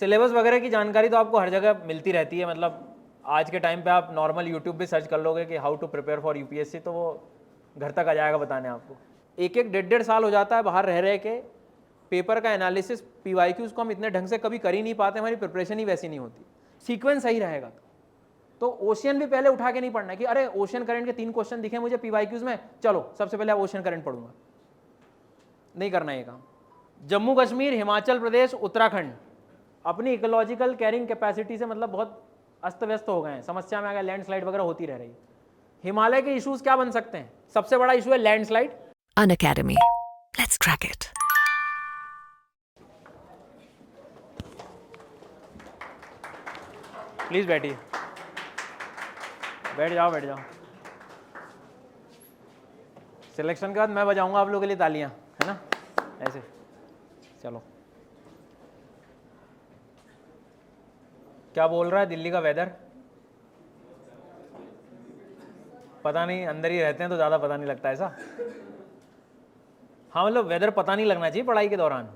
Syllabus वगैरह की जानकारी तो आपको हर जगह मिलती रहती है, मतलब आज के टाइम पे आप नॉर्मल यूट्यूब पे सर्च कर लोगे कि how to prepare for UPSC, तो वो घर तक आ जाएगा बताने आपको। एक एक डेढ़ डेढ़ साल हो जाता है बाहर रह रहे के पेपर का एनालिसिस, पीवाईक्यूज को हम इतने ढंग से कभी कर ही नहीं पाते, हमारी प्रिपरेशन ही वैसी नहीं होती। सीक्वेंस सही रहेगा तो ओशियन भी पहले उठा के नहीं पढ़ना कि अरे ओशियन करंट के 3 क्वेश्चन दिखे मुझे पीवाईक्यूज में, चलो सबसे पहले ओशियन करंट पढ़ूंगा, नहीं करना ये काम। जम्मू कश्मीर, हिमाचल प्रदेश, उत्तराखंड अपनी इकोलॉजिकल कैरिंग कैपेसिटी से मतलब बहुत अस्त व्यस्त हो गए हैं, समस्या में आ गए, लैंडस्लाइड वगैरह होती रह रही। हिमालय के इश्यूज क्या बन सकते हैं? सबसे बड़ा इशू है landslide. Unacademy. Let's crack it. Please बैठिए, बैठ जाओ बैठ जाओ। सिलेक्शन के बाद मैं बजाऊंगा आप लोगों के लिए तालियां, है ना, ऐसे। चलो, क्या बोल रहा है दिल्ली का वेदर? पता नहीं, अंदर ही रहते हैं तो ज़्यादा पता नहीं लगता ऐसा। हाँ मतलब वेदर पता नहीं लगना चाहिए पढ़ाई के दौरान,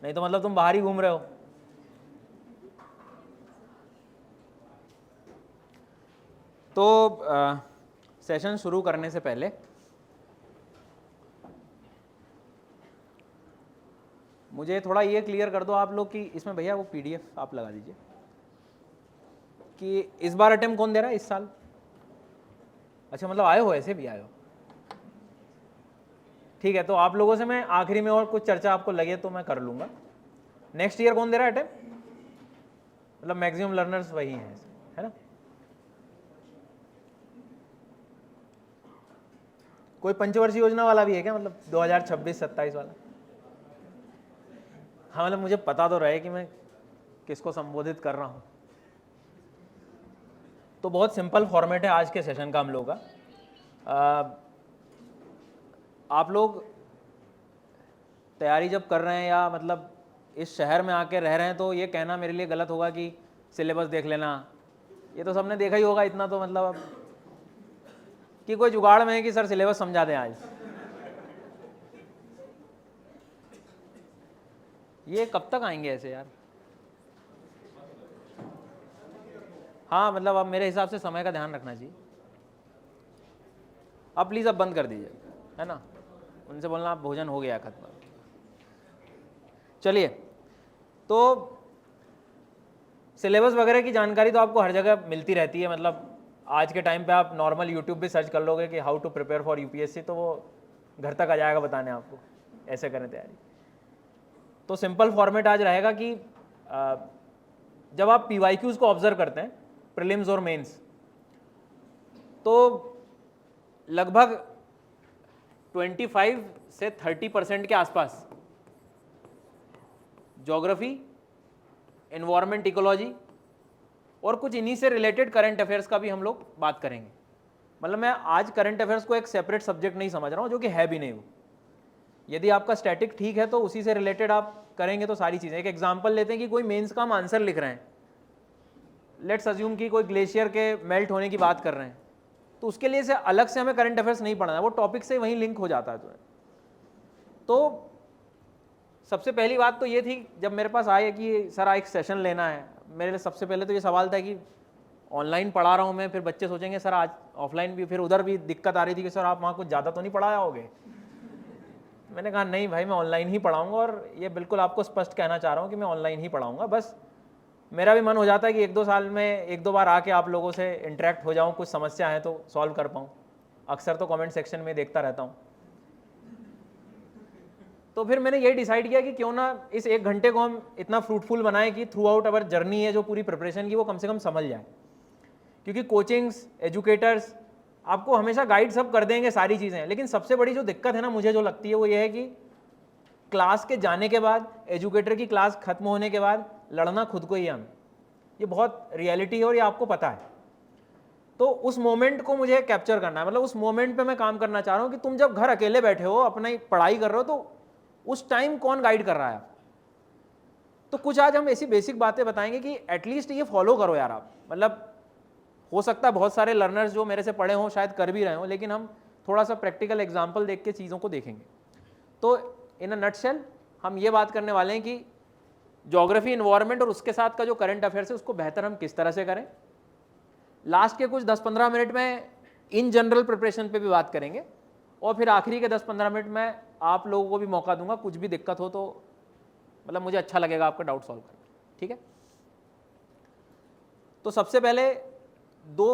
नहीं तो मतलब तुम बाहर ही घूम रहे हो। तो सेशन शुरू करने से पहले मुझे थोड़ा ये क्लियर कर दो आप लोग कि इसमें भैया वो पीडीएफ आप लगा दीजिए कि इस बार अटेम्प्ट कौन दे रहा है इस साल? अच्छा, मतलब आए हो, ऐसे भी आए हो, ठीक है। तो आप लोगों से मैं आखिरी में और कुछ चर्चा आपको लगे तो मैं कर लूँगा। नेक्स्ट ईयर कौन दे रहा है अटेम्प्ट? मतलब मैक्सिमम लर्नर्स वही हैं, है ना? कोई पंचवर्षीय योजना वाला भी है क्या, मतलब 2026-27 वाला? हाँ मतलब मुझे पता तो रहे कि मैं किसको संबोधित कर रहा हूँ। तो बहुत सिंपल फॉर्मेट है आज के सेशन का हम लोग का। आप लोग तैयारी जब कर रहे हैं या मतलब इस शहर में आके रह रहे हैं तो ये कहना मेरे लिए गलत होगा कि सिलेबस देख लेना, ये तो सबने देखा ही होगा इतना, तो मतलब अब कि कोई जुगाड़ में है कि सर सिलेबस समझा दें आज। ये कब तक आएंगे ऐसे यार? हाँ मतलब अब मेरे हिसाब से समय का ध्यान रखना चाहिए। अब प्लीज़ अब बंद कर दीजिए, है ना, उनसे बोलना आप भोजन हो गया खत्म। चलिए, तो सिलेबस वगैरह की जानकारी तो आपको हर जगह मिलती रहती है, मतलब आज के टाइम पे आप नॉर्मल यूट्यूब पे सर्च कर लोगे कि how to prepare for UPSC, तो वो घर तक आ जाएगा बताने आपको, ऐसे करें तैयारी। तो सिंपल फॉर्मेट आज रहेगा कि जब आप पीवाईक्यूज को ऑब्जर्व करते हैं, प्रीलिम्स और मेंस, तो लगभग 25 से 30% के आसपास ज्योग्राफी, एनवायरमेंट, इकोलॉजी और कुछ इन्हीं से रिलेटेड करंट अफेयर्स का भी हम लोग बात करेंगे। मतलब मैं आज करंट अफेयर्स को एक सेपरेट सब्जेक्ट नहीं समझ रहा हूँ, जो कि है भी नहीं वो। यदि आपका स्टैटिक ठीक है तो उसी से रिलेटेड आप करेंगे तो सारी चीज़ें। एक एग्जांपल लेते हैं कि कोई मेंस का हम आंसर लिख रहे हैं, लेट्स अज्यूम कि कोई ग्लेशियर के मेल्ट होने की बात कर रहे हैं, तो उसके लिए से अलग से हमें करंट अफेयर्स नहीं पढ़ना है, वो टॉपिक से वहीं लिंक हो जाता है। तो सबसे पहली बात तो ये थी जब मेरे पास आए कि सर एक सेशन लेना है, मेरे लिए सबसे पहले तो ये सवाल था कि ऑनलाइन पढ़ा रहा हूँ मैं, फिर बच्चे सोचेंगे सर आज ऑफलाइन भी, फिर उधर भी दिक्कत आ रही थी कि सर आप वहाँ कुछ ज़्यादा तो नहीं पढ़ाया होगे। मैंने कहा नहीं भाई, मैं ऑनलाइन ही पढ़ाऊँगा, और ये बिल्कुल आपको स्पष्ट कहना चाह रहा हूँ कि मैं ऑनलाइन ही पढ़ाऊँगा। बस मेरा भी मन हो जाता है कि 1-2 साल में 1-2 बार आके आप लोगों से इंटरेक्ट हो जाऊँ, कुछ समस्या है तो सॉल्व कर पाऊँ। अक्सर तो कमेंट सेक्शन में देखता रहता हूँ। तो फिर मैंने ये डिसाइड किया कि क्यों ना इस 1 घंटे को हम इतना फ्रूटफुल बनाएं कि थ्रू आउट अवर जर्नी है जो पूरी प्रिपरेशन की, वो कम से कम समझ जाए। क्योंकि कोचिंग्स, एजुकेटर्स आपको हमेशा गाइड सब कर देंगे सारी चीज़ें, लेकिन सबसे बड़ी जो दिक्कत है ना मुझे जो लगती है वो ये है कि क्लास के जाने के बाद, एजुकेटर की क्लास खत्म होने के बाद लड़ना खुद को ही हम, ये बहुत रियलिटी है और ये आपको पता है। तो उस मोमेंट को मुझे कैप्चर करना है, मतलब उस मोमेंट पे मैं काम करना चाह रहा हूँ कि तुम जब घर अकेले बैठे हो, अपनी पढ़ाई कर रहे हो, तो उस टाइम कौन गाइड कर रहा है? तो कुछ आज हम ऐसी बेसिक बातें बताएंगे कि एटलीस्ट ये फॉलो करो यार आप। मतलब हो सकता है बहुत सारे लर्नर्स जो मेरे से पढ़े हों शायद कर भी रहे हों, लेकिन हम थोड़ा सा प्रैक्टिकल एग्जांपल देख के चीज़ों को देखेंगे। तो इन अ नटशेल हम ये बात करने वाले हैं कि ज्योग्राफी, इन्वायरमेंट और उसके साथ का जो करंट अफेयर्स है उसको बेहतर हम किस तरह से करें। लास्ट के कुछ 10-15 मिनट में इन जनरल प्रिपरेशन पे भी बात करेंगे, और फिर आखिरी के 10-15 मिनट में आप लोगों को भी मौका दूंगा, कुछ भी दिक्कत हो तो मतलब मुझे अच्छा लगेगा आपका डाउट सॉल्व करना, ठीक है। तो सबसे पहले 2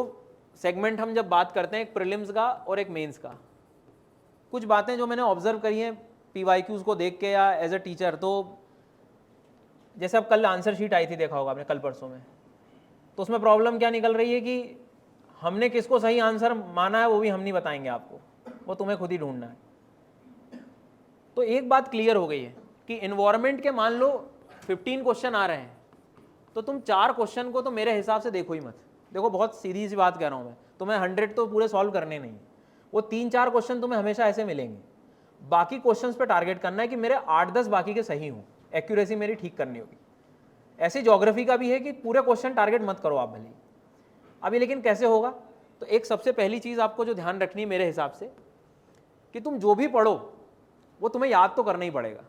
सेगमेंट हम जब बात करते हैं, एक प्रीलिम्स का और एक मेंस का, कुछ बातें जो मैंने ऑब्जर्व करी हैं पीवाईक्यूज को देख के या एज अ टीचर, तो जैसे अब कल आंसर शीट आई थी, देखा होगा आपने कल परसों में, तो उसमें प्रॉब्लम क्या निकल रही है कि हमने किसको सही आंसर माना है वो भी हम नहीं बताएंगे आपको, वो तुम्हें खुद ही ढूंढना है। तो एक बात क्लियर हो गई है कि इन्वायरमेंट के मान लो 15 क्वेश्चन आ रहे हैं, तो तुम 4 क्वेश्चन को तो मेरे हिसाब से देखो ही मत। देखो बहुत सीधी सी बात कह रहा हूँ मैं, तुम्हें 100 तो पूरे सॉल्व करने नहीं, वो 3-4 क्वेश्चन तुम्हें हमेशा ऐसे मिलेंगे। बाकी क्वेश्चंस पे टारगेट करना है कि मेरे 8-10 बाकी के सही हों, एक्यूरेसी मेरी ठीक करनी होगी। ऐसी ज्योग्राफी का भी है कि पूरे क्वेश्चन टारगेट मत करो आप भले। अभी लेकिन कैसे होगा, तो एक सबसे पहली चीज़ आपको जो ध्यान रखनी है मेरे हिसाब से, कि तुम जो भी पढ़ो वो तुम्हें याद तो करना ही पड़ेगा।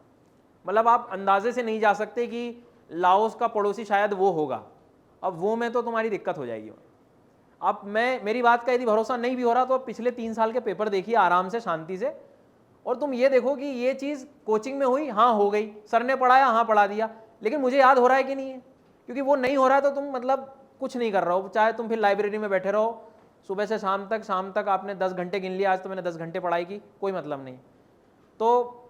मतलब आप अंदाजे से नहीं जा सकते कि लाओस का पड़ोसी शायद वो होगा, अब वो में तो तुम्हारी दिक्कत हो जाएगी। अब मेरी बात का यदि भरोसा नहीं भी हो रहा तो अब पिछले 3 साल के पेपर देखिए आराम से, शांति से, और तुम ये देखो कि ये चीज़ कोचिंग में हुई, हाँ हो गई, सर ने पढ़ाया, हाँ पढ़ा दिया, लेकिन मुझे याद हो रहा है कि नहीं है, क्योंकि वो नहीं हो रहा है तो तुम मतलब कुछ नहीं कर रहे हो। चाहे तुम फिर लाइब्रेरी में बैठे रहो सुबह से शाम तक आपने 10 घंटे गिन लिया, आज तो मैंने 10 घंटे पढ़ाई की, कोई मतलब नहीं। तो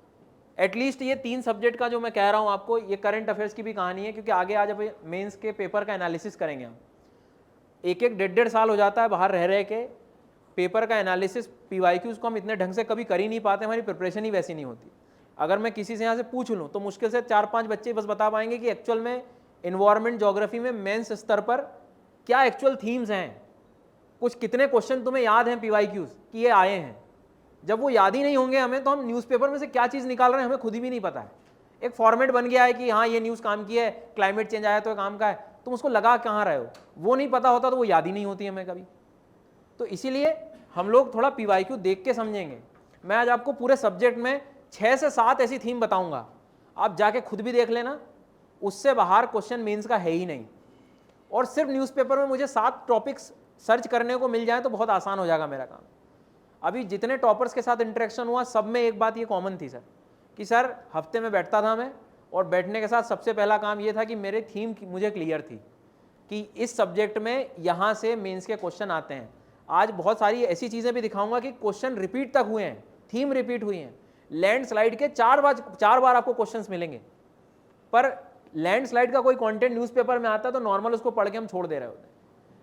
एटलीस्ट ये 3 सब्जेक्ट का जो मैं कह रहा हूँ आपको, ये करंट अफेयर्स की भी कहानी है, क्योंकि आगे आज अब मेंस के पेपर का एनालिसिस करेंगे हम। 1-1, 1.5 साल हो जाता है बाहर रह के पेपर का एनालिसिस, पीवाईक्यूज को हम इतने ढंग से कभी कर ही नहीं पाते, हमारी प्रिपरेशन ही वैसी नहीं होती। अगर मैं किसी से यहाँ से पूछ लूँ तो मुश्किल से 4-5 बच्चे बस बता पाएंगे कि एक्चुअल में इन्वायरमेंट ज्योग्राफी में मेंस स्तर पर क्या एक्चुअल थीम्स हैं, कुछ कितने क्वेश्चन तुम्हें याद हैं पीवाईक्यूज कि ये आए हैं। जब वो याद ही नहीं होंगे हमें, तो हम न्यूज़पेपर में से क्या चीज़ निकाल रहे हैं हमें खुद भी नहीं पता है। एक फॉर्मेट बन गया है कि हाँ ये न्यूज़ काम की है, क्लाइमेट चेंज आया तो काम का है, तुम उसको लगा कहाँ रहे हो, वो नहीं पता होता तो वो याद ही नहीं होती हमें कभी। तो इसीलिए हम लोग थोड़ा पीवाईक्यू देख के समझेंगे। मैं आज आपको पूरे सब्जेक्ट में 6 से 7 ऐसी थीम बताऊंगा, आप जाके खुद भी देख लेना, उससे बाहर क्वेश्चन मेंस का है ही नहीं। और सिर्फ न्यूज़पेपर में मुझे 7 टॉपिक्स सर्च करने को मिल जाए तो बहुत आसान हो जाएगा मेरा काम। अभी जितने टॉपर्स के साथ इंटरेक्शन हुआ सब में एक बात ये कॉमन थी सर, कि सर हफ्ते में बैठता था मैं, और बैठने के साथ सबसे पहला काम ये था कि मेरे थीम मुझे क्लियर थी कि इस सब्जेक्ट में यहाँ से मेंस के क्वेश्चन आते हैं। आज बहुत सारी ऐसी चीज़ें भी दिखाऊंगा कि क्वेश्चन रिपीट तक हुए हैं, थीम रिपीट हुई हैं। लैंडस्लाइड के 4 बार आपको क्वेश्चंस मिलेंगे, पर लैंडस्लाइड का कोई कंटेंट न्यूज़पेपर में आता है तो नॉर्मल उसको पढ़ के हम छोड़ दे रहे होते हैं,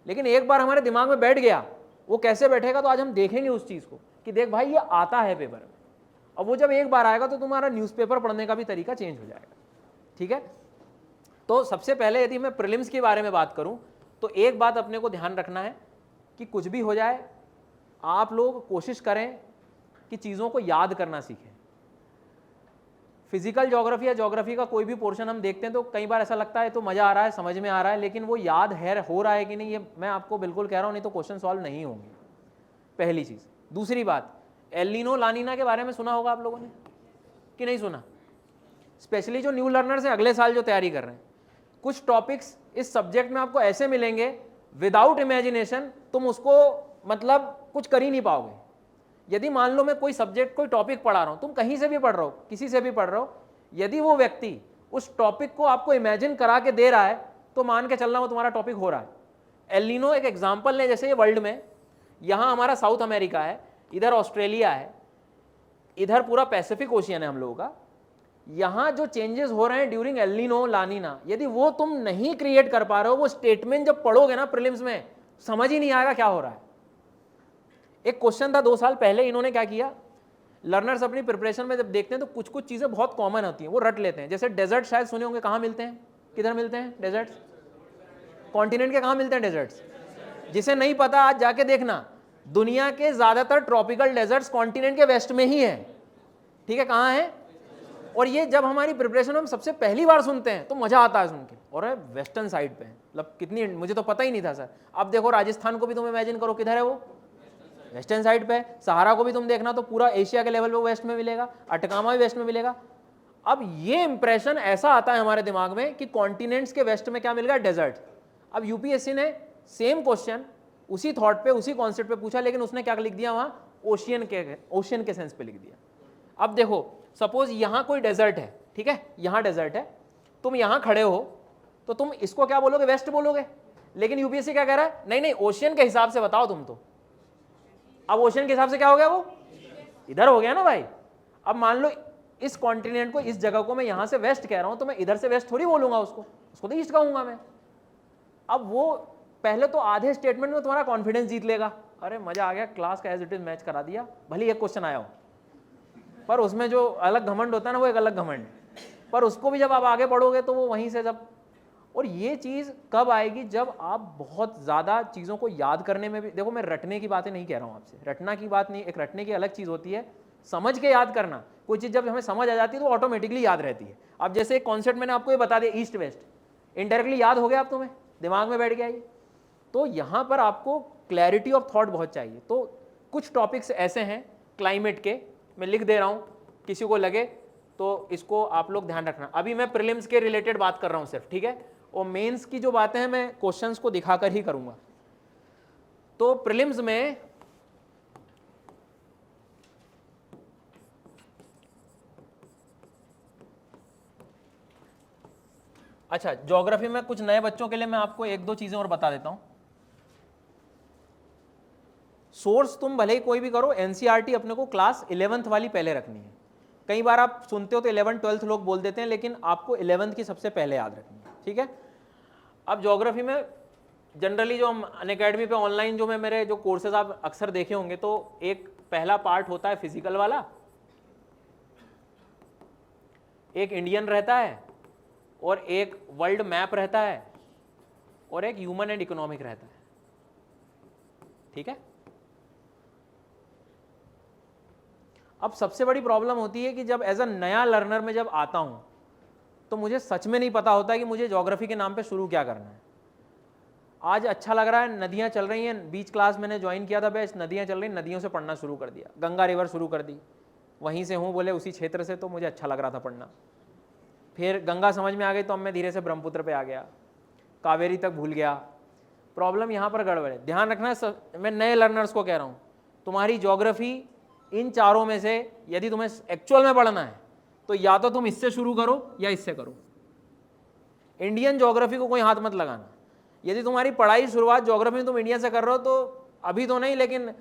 लेकिन एक बार हमारे दिमाग में बैठ गया, वो कैसे बैठेगा, तो आज हम देखेंगे उस चीज़ को कि देख भाई ये आता है पेपर में। अब वो जब एक बार आएगा तो तुम्हारा न्यूज़पेपर पढ़ने का भी तरीका चेंज हो जाएगा, ठीक है। तो सबसे पहले यदि मैं प्रीलिम्स के बारे में बात करूं तो एक बात अपने को ध्यान रखना है कि कुछ भी हो जाए आप लोग कोशिश करें कि चीज़ों को याद करना सीखें। फिजिकल ज्योग्राफी या ज्योग्राफी का कोई भी पोर्शन हम देखते हैं तो कई बार ऐसा लगता है तो मज़ा आ रहा है, समझ में आ रहा है, लेकिन वो याद है हो रहा है कि नहीं, ये मैं आपको बिल्कुल कह रहा हूँ, नहीं तो क्वेश्चन सॉल्व नहीं होंगे, पहली चीज़। दूसरी बात, एल नीनो ला नीना के बारे में सुना होगा आप लोगों ने कि नहीं सुना। स्पेशली जो न्यू लर्नर्स हैं, अगले साल जो तैयारी कर रहे हैं, कुछ टॉपिक्स इस सब्जेक्ट में आपको ऐसे मिलेंगे विदाउट इमेजिनेशन तुम उसको मतलब कुछ कर ही नहीं पाओगे। यदि मान लो मैं कोई सब्जेक्ट कोई टॉपिक पढ़ा रहा हूं, तुम कहीं से भी पढ़ रहे हो, किसी से भी पढ़ रहे हो, यदि वो व्यक्ति उस टॉपिक को आपको इमेजिन करा के दे रहा है तो मान के चलना वो तुम्हारा टॉपिक हो रहा है। एल नीनो एक एग्जाम्पल है, जैसे ये वर्ल्ड में यहाँ हमारा साउथ अमेरिका है, इधर ऑस्ट्रेलिया है, इधर पूरा पैसिफिक ओशियन है हम लोगों का। यहाँ जो चेंजेस हो रहे हैं ड्यूरिंग एल नीनो ला नीना, यदि वो तुम नहीं क्रिएट कर पा रहे हो, वो स्टेटमेंट जब पढ़ोगे ना प्रीलिम्स में समझ ही नहीं आएगा क्या हो रहा है। एक क्वेश्चन था 2 साल पहले, इन्होंने क्या किया, लर्नर्स अपनी प्रिपरेशन में जब देखते हैं तो कुछ कुछ चीज़ें बहुत कॉमन होती हैं, वो रट लेते हैं। जैसे डेजर्ट शायद सुने होंगे, कहाँ मिलते हैं, किधर मिलते हैं डेजर्ट्स, कॉन्टिनेंट के कहाँ मिलते हैं डेजर्ट्स। जिसे नहीं पता आज जाके देखना, दुनिया के ज़्यादातर ट्रॉपिकल डेजर्ट्स कॉन्टिनेंट के वेस्ट में ही है, ठीक है, कहाँ है। और ये जब हमारी प्रिपरेशन में हम सबसे पहली बार सुनते हैं तो मज़ा आता है सुन के, और वेस्टर्न साइड पे है, मतलब कितनी, मुझे तो पता ही नहीं था सर। अब देखो राजस्थान को भी तुम इमेजिन करो, किधर है वो, वेस्टर्न साइड पे। सहारा को भी तुम देखना तो पूरा एशिया के लेवल पे वेस्ट में मिलेगा, अटकामा भी वेस्ट में मिलेगा। अब ये इंप्रेशन ऐसा आता है हमारे दिमाग में कि कॉन्टिनेंट्स के वेस्ट में क्या मिल गया, डेजर्ट। अब यूपीएससी ने सेम क्वेश्चन उसी थॉट पे उसी कॉन्सेप्ट पे पूछा, लेकिन उसने क्या लिख दिया वहां, ओशियन के सेंस पे लिख दिया। अब देखो सपोज यहां कोई डेजर्ट है, ठीक है, यहां डेजर्ट है, तुम यहां खड़े हो तो तुम इसको क्या बोलोगे, वेस्ट बोलोगे। लेकिन यूपीएससी क्या कह रहा है, नहीं नहीं ओशियन के हिसाब से बताओ तुम तो। अब ओशियन के हिसाब से क्या हो गया, वो इधर हो गया ना भाई। अब मान लो इस कॉन्टिनेंट को, इस जगह को मैं यहां से वेस्ट कह रहा हूं, तो मैं इधर से वेस्ट थोड़ी बोलूंगा, उसको तो ईस्ट कहूंगा मैं। अब वो पहले तो आधे स्टेटमेंट में तुम्हारा कॉन्फिडेंस जीत लेगा, अरे मजा आ गया, क्लास का एज इट इज मैच करा दिया, भले एक क्वेश्चन आया हो, पर उसमें जो अलग घमंड होता है ना, वो एक अलग घमंड। पर उसको भी जब आप आगे बढ़ोगे तो वो वहीं से जब, और ये चीज़ कब आएगी, जब आप बहुत ज़्यादा चीज़ों को याद करने में भी, देखो मैं रटने की बातें नहीं कह रहा हूँ आपसे, रटना की बात नहीं, एक रटने की अलग चीज़ होती है, समझ के याद करना। कोई चीज़ जब हमें समझ आ जाती है तो ऑटोमेटिकली याद रहती है। अब जैसे एक कॉन्सेप्ट मैंने आपको ये बता दिया ईस्ट वेस्ट, इनडायरेक्टली याद हो गया, आप तुम्हें दिमाग में बैठ गया ये। तो यहाँ पर आपको क्लैरिटी ऑफ थॉट बहुत चाहिए। तो कुछ टॉपिक्स ऐसे हैं क्लाइमेट के, मैं लिख दे रहा हूँ, किसी को लगे तो इसको आप लोग ध्यान रखना। अभी मैं प्रीलिम्स के रिलेटेड बात कर रहा हूँ सिर्फ, ठीक है, और मेंस की जो बातें हैं मैं क्वेश्चंस को दिखाकर ही करूँगा। तो प्रीलिम्स में अच्छा, ज्योग्राफी में कुछ नए बच्चों के लिए मैं आपको एक दो चीजें और बता देता हूं। सोर्स तुम भले ही कोई भी करो, एनसीईआरटी अपने को क्लास 11th वाली पहले रखनी है। कई बार आप सुनते हो तो 11th 12th लोग बोल देते हैं, लेकिन आपको 11th की सबसे पहले याद रखनी है, ठीक है। अब ज्योग्राफी में जनरली जो हम अनअकैडमी पे ऑनलाइन जो मैं मेरे जो कोर्सेज आप अक्सर देखे होंगे, तो एक पहला पार्ट होता है फिजिकल वाला, एक इंडियन रहता है, और एक वर्ल्ड मैप रहता है, और एक ह्यूमन एंड इकोनॉमिक रहता है, ठीक है। अब सबसे बड़ी प्रॉब्लम होती है कि जब एज अ नया लर्नर में जब आता हूं तो मुझे सच में नहीं पता होता है कि मुझे ज्योग्राफी के नाम पे शुरू क्या करना है। आज अच्छा लग रहा है, नदियां चल रही हैं, बीच क्लास मैंने ज्वाइन किया था बैच, नदियां चल रही, नदियों से पढ़ना शुरू कर दिया, गंगा रिवर शुरू कर दी, वहीं से हूँ बोले उसी क्षेत्र से, तो मुझे अच्छा लग रहा था पढ़ना। फिर गंगा समझ में आ गई तो अब मैं धीरे से ब्रह्मपुत्र पे आ गया, कावेरी तक भूल गया। प्रॉब्लम यहाँ पर गड़बड़ है, ध्यान रखना। मैं नए लर्नर्स को कह रहा हूँ, तुम्हारी ज्योग्राफी इन चारों में से यदि तुम्हें एक्चुअल में पढ़ना है तो या तो तुम इससे शुरू करो या इससे करो। इंडियन ज्योग्राफी को कोई हाथ मत लगाना। यदि तुम्हारी पढ़ाई शुरुआत ज्योग्राफी में तुम इंडिया से कर रहे हो तो अभी तो नहीं, लेकिन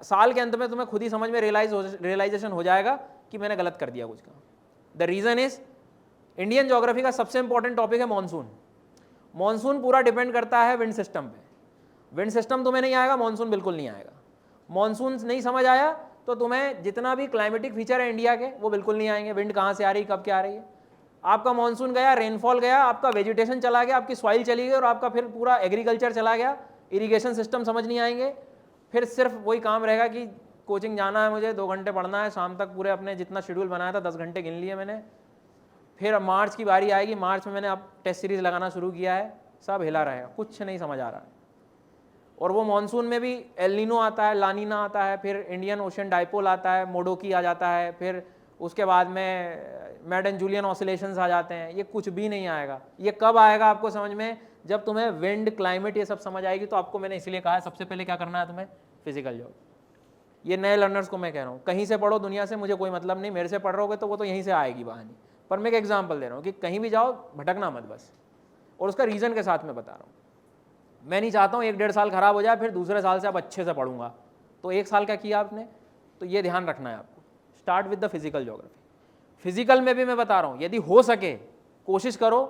साल के अंत में तुम्हें खुद ही समझ में रियलाइजेशन हो जाएगा कि मैंने गलत कर दिया कुछ का। The reason is Indian geography का सबसे इंपॉर्टेंट टॉपिक है मॉनसून। मॉनसून पूरा डिपेंड करता है विंड सिस्टम पे। विंड सिस्टम तुम्हें नहीं आएगा, मॉनसून बिल्कुल नहीं आएगा। मॉनसून नहीं समझ आया तो तुम्हें जितना भी क्लाइमेटिक फीचर है इंडिया के वो बिल्कुल नहीं आएंगे। विंड कहाँ से आ रही, कब क्या आ रही है। आपका मॉनसून गया, रेनफॉल गया, आपका वेजिटेशन चला गया, आपकी सॉइल चली गई, और आपका फिर पूरा एग्रीकल्चर चला गया, इरिगेशन सिस्टम समझ नहीं आएंगे। फिर सिर्फ वही काम रहेगा कि कोचिंग जाना है मुझे, 2 घंटे पढ़ना है, शाम तक पूरे अपने जितना शेड्यूल बनाया था 10 घंटे गिन लिए मैंने। फिर मार्च की बारी आएगी, मार्च में मैंने अब टेस्ट सीरीज लगाना शुरू किया है, सब हिला रहेगा, कुछ नहीं समझ आ रहा है। और वो मॉनसून में भी एल नीनो आता है, लानीना आता है, फिर इंडियन ओशन डाइपोल आता है, मोडोकी आ जाता है, फिर उसके बाद में मैडन जूलियन ऑसिलेशंस आ जाते हैं। ये कुछ भी नहीं आएगा। ये कब आएगा आपको समझ में, जब तुम्हें विंड, क्लाइमेट ये सब समझ आएगी। तो आपको मैंने इसलिए कहा है सबसे पहले क्या करना है तुम्हें, फिजिकल जॉब। ये नए लर्नर्स को मैं कह रहा हूँ, कहीं से पढ़ो दुनिया से मुझे कोई मतलब नहीं, मेरे से पढ़ रहोगे तो वो तो यहीं से आएगी बहानी। पर मैं एक एग्जाम्पल दे रहा हूँ कि कहीं भी जाओ भटकना मत बस, और उसका रीज़न के साथ मैं बता रहा हूँ। मैं नहीं चाहता हूँ 1-1.5 साल खराब हो जाए, फिर दूसरे साल से आप अच्छे से पढ़ूंगा। तो 1 साल क्या किया आपने, तो ये ध्यान रखना है आपको। Start with the physical geography. Physical में भी मैं बता रहा हूँ, यदि हो सके कोशिश करो,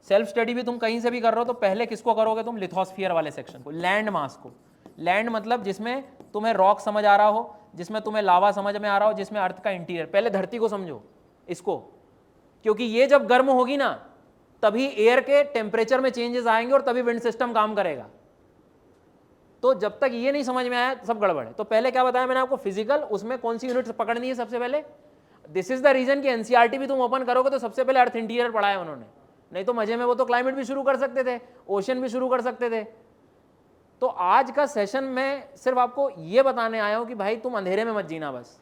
सेल्फ स्टडी भी तुम कहीं से भी कर रहे हो तो पहले किसको करोगे तुम, लिथोस्फीयर वाले सेक्शन को, लैंड मास को। लैंड मतलब जिसमें तुम्हें रॉक समझ आ रहा हो, जिसमें तुम्हें लावा समझ में आ रहा हो, जिसमें अर्थ का इंटीरियर। पहले धरती को समझो इसको, क्योंकि ये जब गर्म होगी ना तभी एयर के टेम्परेचर में चेंजेस आएंगे और तभी विंड सिस्टम काम करेगा। तो जब तक ये नहीं समझ में आया सब गड़बड़ है। तो पहले क्या बताया मैंने आपको, फिजिकल, उसमें कौन सी यूनिट पकड़नी है सबसे पहले। दिस इज द रीजन कि एनसीईआरटी भी तुम ओपन करोगे तो सबसे पहले अर्थ इंटीरियर पढ़ाया उन्होंने, नहीं तो मजे में वो तो क्लाइमेट भी शुरू कर सकते थे, ओशन भी शुरू कर सकते थे। तो आज का सेशन में सिर्फ आपको ये बताने आया हूं कि भाई तुम अंधेरे में मत जीना बस,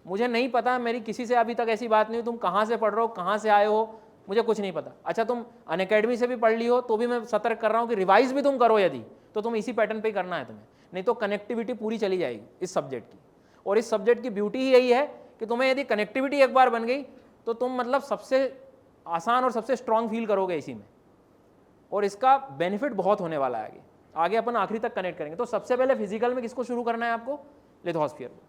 मुझे नहीं पता, मेरी किसी से अभी तक ऐसी बात नहीं हुई, तुम कहाँ से पढ़ रहे हो, कहाँ से आए हो, मुझे कुछ नहीं पता। अच्छा तुम अनअकैडमी से भी पढ़ ली हो तो भी मैं सतर्क कर रहा हूँ कि रिवाइज भी तुम करो, यदि तो तुम इसी पैटर्न पे ही करना है तुम्हें, नहीं तो कनेक्टिविटी पूरी चली जाएगी इस सब्जेक्ट की। और इस सब्जेक्ट की ब्यूटी ही यही है कि तुम्हें यदि कनेक्टिविटी एक बार बन गई तो तुम मतलब सबसे आसान और सबसे स्ट्रांग फील करोगे इसी में, और इसका बेनिफिट बहुत होने वाला है आगे। आगे अपन आखिरी तक कनेक्ट करेंगे। तो सबसे पहले फिजिकल में किसको शुरू करना है आपको? लिथोस्फीयर को।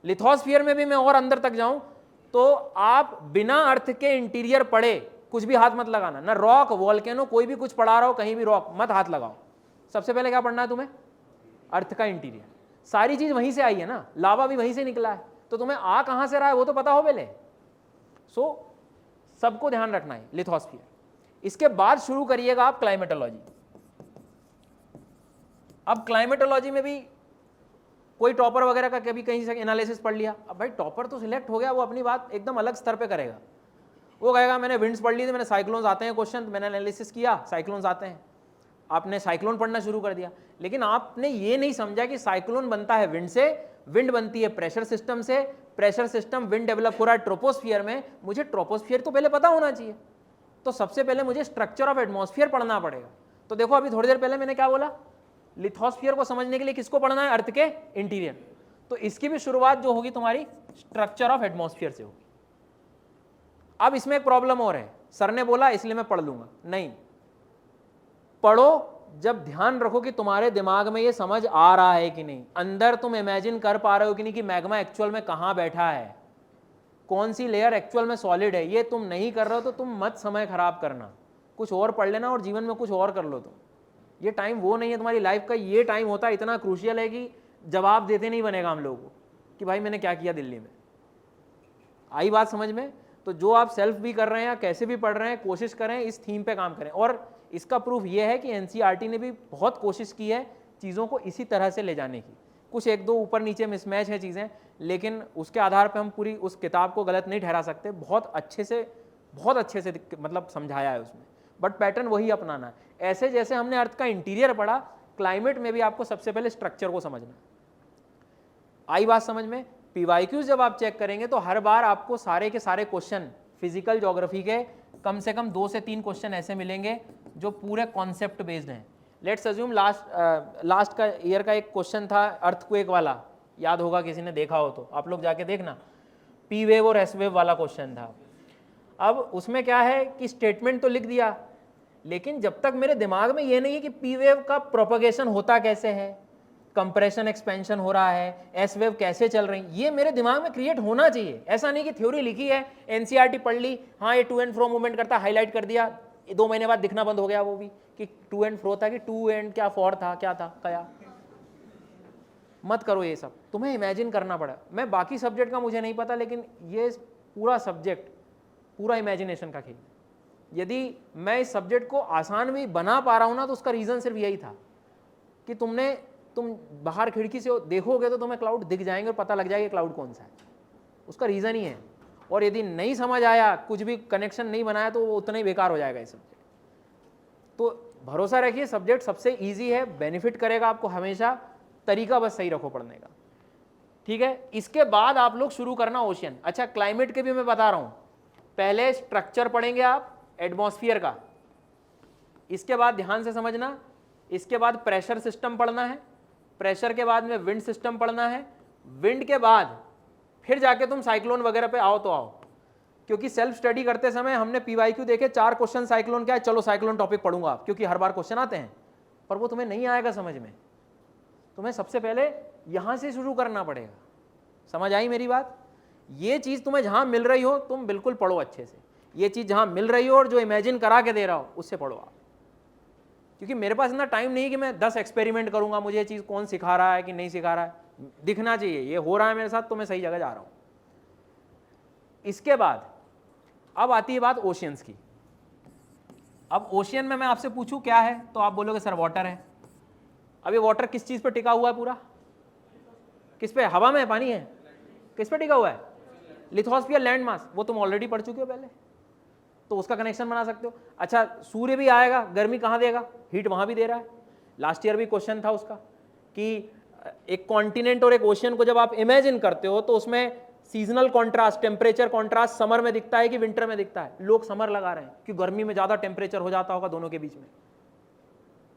लिथोस्फीयर में भी मैं और अंदर तक जाऊं तो आप बिना अर्थ के इंटीरियर पढ़े कुछ भी हाथ मत लगाना, ना रॉक वॉल्केनो कोई भी कुछ पढ़ा रहा हो कहीं भी रॉक मत हाथ लगाओ। सबसे पहले क्या पढ़ना है तुम्हें? अर्थ का इंटीरियर। सारी चीज वहीं से आई है ना, लावा भी वहीं से निकला है, तो तुम्हें आ कहां से रहा है वो तो पता हो पहले। सो सबको ध्यान रखना है लिथोस्फीयर। इसके बाद शुरू करिएगा आप क्लाइमेटोलॉजी। अब क्लाइमेटोलॉजी में भी कोई टॉपर वगैरह का कभी कहीं से एनालिसिस पढ़ लिया, अब भाई टॉपर तो सिलेक्ट हो गया, वो अपनी बात एकदम अलग स्तर पे करेगा। वो कहेगा मैंने विंड्स पढ़ ली थी, मैंने साइक्लोन्स आते हैं क्वेश्चन, मैंने एनालिसिस किया साइक्लोन्स आते हैं। आपने साइक्लोन पढ़ना शुरू कर दिया, लेकिन आपने ये नहीं समझा कि साइक्लोन बनता है विंड से, विंड बनती है प्रेशर सिस्टम से, प्रेशर सिस्टम विंड डेवलप हो रहा है ट्रोपोस्फियर में। मुझे ट्रोपोस्फियर तो पहले पता होना चाहिए, तो सबसे पहले मुझे स्ट्रक्चर ऑफ एटमॉस्फेयर पढ़ना पड़ेगा। तो देखो अभी थोड़ी देर पहले मैंने क्या बोला, लिथोस्फीयर को समझने के लिए किसको पढ़ना है? अर्थ के इंटीरियर। तो इसकी भी शुरुआत जो होगी तुम्हारी स्ट्रक्चर ऑफ एटमॉस्फेयर से होगी। अब इसमें एक प्रॉब्लम और है, सर ने बोला इसलिए मैं पढ़ लूंगा, नहीं पढ़ो जब ध्यान रखो कि तुम्हारे दिमाग में ये समझ आ रहा है कि नहीं, अंदर तुम इमेजिन कर पा रहे हो कि नहीं कि मैग्मा एक्चुअल में कहां बैठा है, कौन सी लेयर एक्चुअल में सॉलिड है। ये तुम नहीं कर रहे हो तो तुम मत समय खराब करना, कुछ और पढ़ लेना और जीवन में कुछ और कर लो तुम। ये टाइम वो नहीं है तुम्हारी लाइफ का, ये टाइम होता है इतना क्रूशियल है कि जवाब देते नहीं बनेगा हम लोगों को कि भाई मैंने क्या किया दिल्ली में। आई बात समझ में? तो जो आप सेल्फ भी कर रहे हैं या कैसे भी पढ़ रहे हैं, कोशिश करें इस थीम पे काम करें। और इसका प्रूफ ये है कि एनसीईआरटी ने भी बहुत कोशिश की है चीज़ों को इसी तरह से ले जाने की। कुछ एक दो ऊपर नीचे मिसमैच है चीज़ें, लेकिन उसके आधार पर हम पूरी उस किताब को गलत नहीं ठहरा सकते। बहुत अच्छे से मतलब समझाया है उसमें, बट पैटर्न वही अपनाना है। ऐसे जैसे हमने अर्थ का इंटीरियर पढ़ा, क्लाइमेट में भी आपको सबसे पहले स्ट्रक्चर को समझना है। आई बात समझ में? पीवाईक्यूज जब आप चेक करेंगे तो हर बार आपको सारे के सारे क्वेश्चन फिजिकल ज्योग्राफी के कम से कम 2 से 3 क्वेश्चन ऐसे मिलेंगे जो पूरे कॉन्सेप्ट बेस्ड हैं। लेट्स अज्यूम लास्ट का ईयर का एक क्वेश्चन था अर्थक्वेक वाला, याद होगा किसी ने देखा हो तो आप लोग जाके देखना, पी वेव और एस वेव वाला क्वेश्चन था। अब उसमें क्या है कि स्टेटमेंट तो लिख दिया, लेकिन जब तक मेरे दिमाग में ये नहीं है कि पी वेव का प्रोपगेशन होता कैसे है, कंप्रेशन एक्सपेंशन हो रहा है, एस वेव कैसे चल रही, ये मेरे दिमाग में क्रिएट होना चाहिए। ऐसा नहीं कि थ्योरी लिखी है, एनसीईआरटी पढ़ ली, हाँ ये टू एंड फ्रो मूवमेंट करता, हाईलाइट कर दिया, 2 महीने बाद दिखना बंद हो गया वो भी कि टू एंड फ्रो था कि टू एंड क्या फॉर था, क्या था क्या। मत करो ये सब, तुम्हें इमेजिन करना पड़ा। मैं बाकी सब्जेक्ट का मुझे नहीं पता, लेकिन ये पूरा सब्जेक्ट पूरा इमेजिनेशन का खेल। यदि मैं इस सब्जेक्ट को आसान भी बना पा रहा हूं ना, तो उसका रीज़न सिर्फ यही था कि तुम बाहर खिड़की से देखोगे तो तुम्हें क्लाउड दिख जाएंगे और पता लग जाएगा क्लाउड कौन सा है, उसका रीज़न ही है। और यदि नहीं समझ आया, कुछ भी कनेक्शन नहीं बनाया, तो वो उतना ही बेकार हो जाएगा ये सब्जेक्ट। तो भरोसा रखिए सब्जेक्ट सबसे ईजी है, बेनिफिट करेगा आपको हमेशा, तरीका बस सही रखो पढ़ने का, ठीक है। इसके बाद आप लोग शुरू करना ओशियन। अच्छा क्लाइमेट के भी मैं बता रहा हूँ, पहले स्ट्रक्चर पढ़ेंगे आप एटमॉस्फेयर का, इसके बाद ध्यान से समझना, इसके बाद प्रेशर सिस्टम पढ़ना है, प्रेशर के बाद में विंड सिस्टम पढ़ना है, विंड के बाद फिर जाके तुम साइक्लोन वगैरह पे आओ तो आओ, क्योंकि सेल्फ स्टडी करते समय हमने पीवाईक्यू देखे 4 क्वेश्चन साइक्लोन क्या है, चलो साइक्लोन टॉपिक पढ़ूंगा क्योंकि हर बार क्वेश्चन आते हैं, पर वो तुम्हें नहीं आएगा समझ में। तुम्हें सबसे पहले यहां से शुरू करना पड़ेगा। समझ आई मेरी बात? ये चीज तुम्हें जहां मिल रही हो तुम बिल्कुल पढ़ो अच्छे से, ये चीज जहां मिल रही हो और जो इमेजिन करा के दे रहा हो उससे पढ़ो आप, क्योंकि मेरे पास इतना टाइम नहीं कि मैं 10 एक्सपेरिमेंट करूंगा, मुझे ये चीज कौन सिखा रहा है कि नहीं सिखा रहा है, दिखना चाहिए ये हो रहा है मेरे साथ तो मैं सही जगह जा रहा हूं। इसके बाद अब आती है बात ओशियंस की। अब ओशियन में मैं आपसे पूछूं क्या है, तो आप बोलोगे सर वाटर है। अब ये वाटर किस चीज पर टिका हुआ है? पूरा किस पे? हवा में पानी है, किस पे टिका हुआ है? लिथोस्फीयर लैंड मास, वो तुम ऑलरेडी पढ़ चुके हो पहले, तो उसका कनेक्शन बना सकते हो। अच्छा सूर्य भी आएगा, गर्मी कहाँ देगा? हीट वहाँ भी दे रहा है। लास्ट ईयर भी क्वेश्चन था उसका कि एक कॉन्टिनेंट और एक ओशियन को जब आप इमेजिन करते हो तो उसमें seasonal contrast, temperature contrast summer में दिखता है कि विंटर में दिखता है? लोग समर लगा रहे हैं कि गर्मी में ज़्यादा टेम्परेचर हो जाता होगा दोनों के बीच में।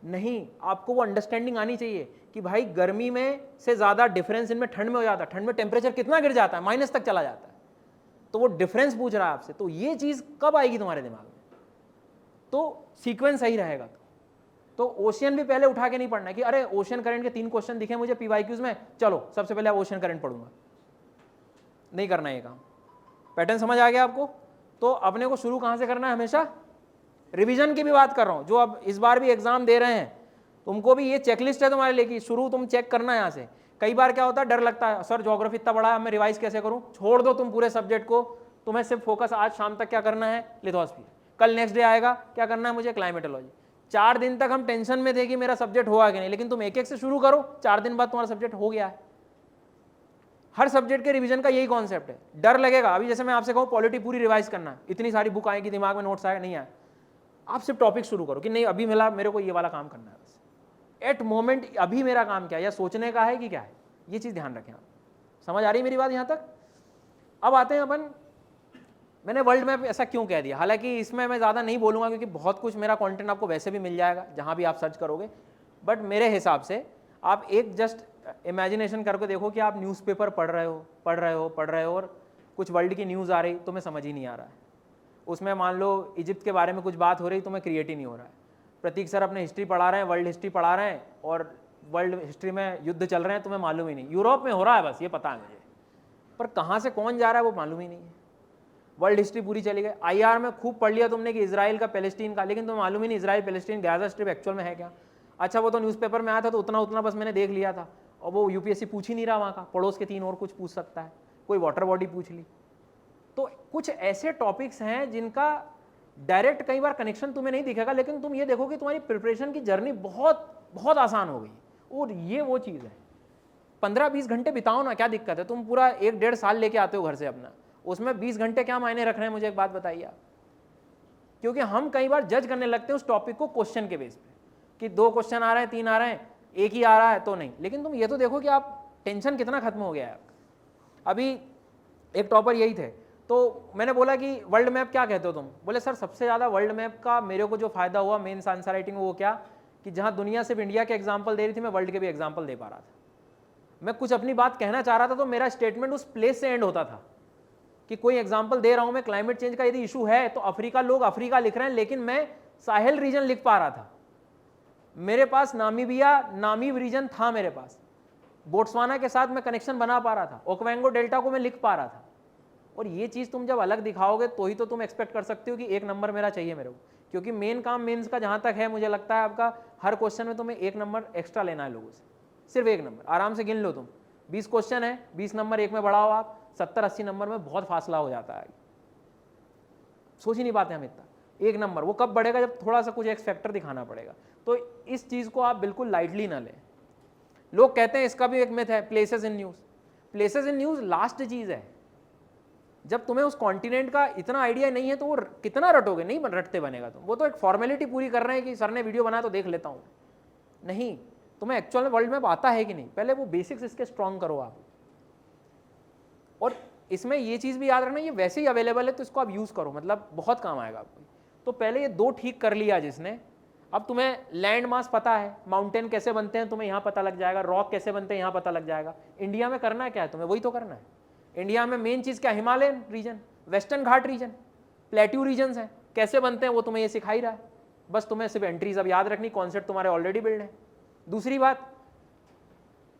नहीं, आपको वो अंडरस्टैंडिंग आनी चाहिए कि भाई गर्मी में से ज़्यादा डिफरेंस इनमें ठंड में हो जाता है। ठंड में टेम्परेचर कितना गिर जाता है? माइनस तक चला जाता है। तो वो डिफरेंस पूछ रहा है आपसे, तो ये चीज़ कब आएगी तुम्हारे दिमाग में? तो सीक्वेंस सही रहेगा। तो ओशियन भी पहले उठा के नहीं पढ़ना है कि अरे ओशियन करंट के 3 क्वेश्चन दिखे मुझे पीवाईक्यूज में, चलो सबसे पहले ओशियन करंट पढ़ूंगा। नहीं करना ये काम। पैटर्न समझ आ गया आपको? तो अपने को शुरू कहाँ से करना है? हमेशा रिवीजन की भी बात कर रहा हूँ, जो अब इस बार भी एग्जाम दे रहे हैं, तुमको भी ये चेकलिस्ट है तुम्हारे लिए कि शुरू तुम चेक करना है यहाँ से। कई बार क्या होता है, डर लगता है सर ज्योग्राफी इतना बड़ा है, मैं रिवाइज कैसे करूँ? छोड़ दो तुम पूरे सब्जेक्ट को, तुम्हें सिर्फ फोकस आज शाम तक क्या करना है? लिथोस्फीयर। कल नेक्स्ट डे आएगा, क्या करना है मुझे? क्लाइमेटोलॉजी। 4 दिन तक हम टेंशन में थे कि मेरा सब्जेक्ट हुआ कि नहीं, लेकिन तुम एक एक से शुरू करो, 4 दिन बाद तुम्हारा सब्जेक्ट हो गया है। हर सब्जेक्ट के रिवीजन का यही कॉन्सेप्ट है। डर लगेगा, अभी जैसे मैं आपसे कहूँ पॉलिटी पूरी रिवाइज करना है, इतनी सारी बुक आएगी, दिमाग में नोट्स आएगा, नहीं आए, आप सिर्फ टॉपिक शुरू करो कि नहीं अभी मिला मेरे को ये वाला काम करना है बस। एट मोमेंट अभी मेरा काम क्या है, या सोचने का है कि क्या है, ये चीज़ ध्यान रखें आप। समझ आ रही है मेरी बात यहाँ तक? अब आते हैं अपन, मैंने वर्ल्ड मैप ऐसा क्यों कह दिया, हालांकि इसमें मैं ज़्यादा नहीं बोलूँगा क्योंकि बहुत कुछ मेरा कंटेंट आपको वैसे भी मिल जाएगा जहाँ भी आप सर्च करोगे। बट मेरे हिसाब से आप एक जस्ट इमेजिनेशन करके देखो कि आप न्यूज़पेपर पढ़ रहे हो और कुछ वर्ल्ड की न्यूज़ आ रही, तुम्हें समझ ही नहीं आ रहा है। उसमें मान लो इजिप्ट के बारे में कुछ बात हो रही, तुम्हें क्रिएट ही नहीं हो रहा है। प्रतीक सर अपने हिस्ट्री पढ़ा रहे हैं, वर्ल्ड हिस्ट्री पढ़ा रहे हैं, और वर्ल्ड हिस्ट्री में युद्ध चल रहे हैं, तुम्हें मालूम ही नहीं। यूरोप में हो रहा है बस, ये पता है मुझे, पर कहाँ से कौन जा रहा है वो मालूम ही नहीं है। वर्ल्ड हिस्ट्री पूरी चली गई। IR में खूब पढ़ लिया तुमने कि इजराइल का पैलेस्टीन का, लेकिन तुम्हें मालूम ही नहीं Israel Palestine Gaza strip actual में है क्या। अच्छा वो तो न्यूज़पेपर में आया था तो उतना उतना बस मैंने देख लिया था, और वो UPSC पूछ ही नहीं रहा वहाँ का, पड़ोस के 3 और कुछ पूछ सकता है, कोई वाटर बॉडी पूछ ली। तो कुछ ऐसे टॉपिक्स हैं जिनका डायरेक्ट कई बार कनेक्शन तुम्हें नहीं दिखेगा, लेकिन तुम ये देखो कि तुम्हारी प्रिपरेशन की जर्नी बहुत बहुत आसान हो गई। और ये वो चीज़ है, 15-20 घंटे बिताओ ना, क्या दिक्कत है? तुम पूरा 1-1.5 साल लेके आते हो घर से अपना, उसमें 20 घंटे क्या मायने रख रहे हैं? मुझे एक बात बताइए आप। क्योंकि हम कई बार जज करने लगते हैं उस टॉपिक को क्वेश्चन के बेस पे कि 2 क्वेश्चन आ रहे हैं, 3 आ रहे हैं, एक ही आ रहा है तो नहीं। लेकिन तुम ये तो देखो कि आप टेंशन कितना खत्म हो गया है आपका। अभी एक टॉपर यही थे, तो मैंने बोला कि वर्ल्ड मैप क्या कहते हो तुम? बोले सर सबसे ज़्यादा वर्ल्ड मैप का मेरे को जो फायदा हुआ मेन आंसर राइटिंग में, वो क्या कि जहाँ दुनिया सिर्फ इंडिया के एग्जाम्पल दे रही थी, मैं वर्ल्ड के भी एग्जाम्पल दे पा रहा था। मैं कुछ अपनी बात कहना चाह रहा था तो मेरा स्टेटमेंट उस प्लेस से एंड होता था कि कोई एग्जाम्पल दे रहा हूँ मैं, क्लाइमेट चेंज का यदि इशू है तो अफ्रीका, लोग अफ्रीका लिख रहे हैं, लेकिन मैं साहेल रीजन लिख पा रहा था। मेरे पास नामीब रीजन था, मेरे पास बोट्सवाना के साथ मैं कनेक्शन बना पा रहा था, ओकवेंगो डेल्टा को मैं लिख पा रहा था। और ये चीज़ तुम जब अलग दिखाओगे तो ही तो तुम एक्सपेक्ट कर सकते हो कि 1 नंबर मेरा चाहिए मेरे को। क्योंकि मेन काम मेंस का जहाँ तक है, मुझे लगता है आपका हर क्वेश्चन में तुम्हें 1 नंबर एक्स्ट्रा लेना है लोगों से, सिर्फ 1 नंबर। आराम से गिन लो तुम, 20 क्वेश्चन है, 20 नंबर 1 में बढ़ाओ आप, 70-80 नंबर में बहुत फासला हो जाता है। सोच ही नहीं पाते हम इतना। 1 नंबर वो कब बढ़ेगा? जब थोड़ा सा कुछ एक्स फैक्टर दिखाना पड़ेगा। तो इस चीज़ को आप बिल्कुल लाइटली ना लें। लोग कहते हैं, इसका भी एक मिथ है, places in news. Places in news last चीज़ है। जब तुम्हें उस कॉन्टिनेंट का इतना आइडिया नहीं है तो वो कितना रटोगे? नहीं रटते बनेगा तुम। वो तो एक फॉर्मेलिटी पूरी कर रहे हैं कि सर ने वीडियो बनाया तो देख लेता हूँ। नहीं, तुम्हें एक्चुअल में वर्ल्ड मैप आता है कि नहीं, पहले वो बेसिक्स इसके स्ट्रॉन्ग करो आप। और इसमें ये चीज़ भी याद रखना, ये वैसे ही अवेलेबल है तो इसको आप यूज़ करो, मतलब बहुत काम आएगा आपको। तो पहले ये 2 ठीक कर लिया जिसने, अब तुम्हें लैंड मास पता है, माउंटेन कैसे बनते हैं तुम्हें यहाँ पता लग जाएगा, रॉक कैसे बनते हैं यहाँ पता लग जाएगा। इंडिया में करना क्या है तुम्हें? वही तो करना है। इंडिया में मेन चीज़ क्या? हिमालयन रीजन, वेस्टर्न घाट रीजन, प्लेट्यू रीजन्स हैं, कैसे बनते हैं वो तुम्हें ये सिखा ही रहा है। बस तुम्हें सिर्फ एंट्रीज अब याद रखनी, कॉन्सेप्ट तुम्हारे ऑलरेडी बिल्ड है। दूसरी बात,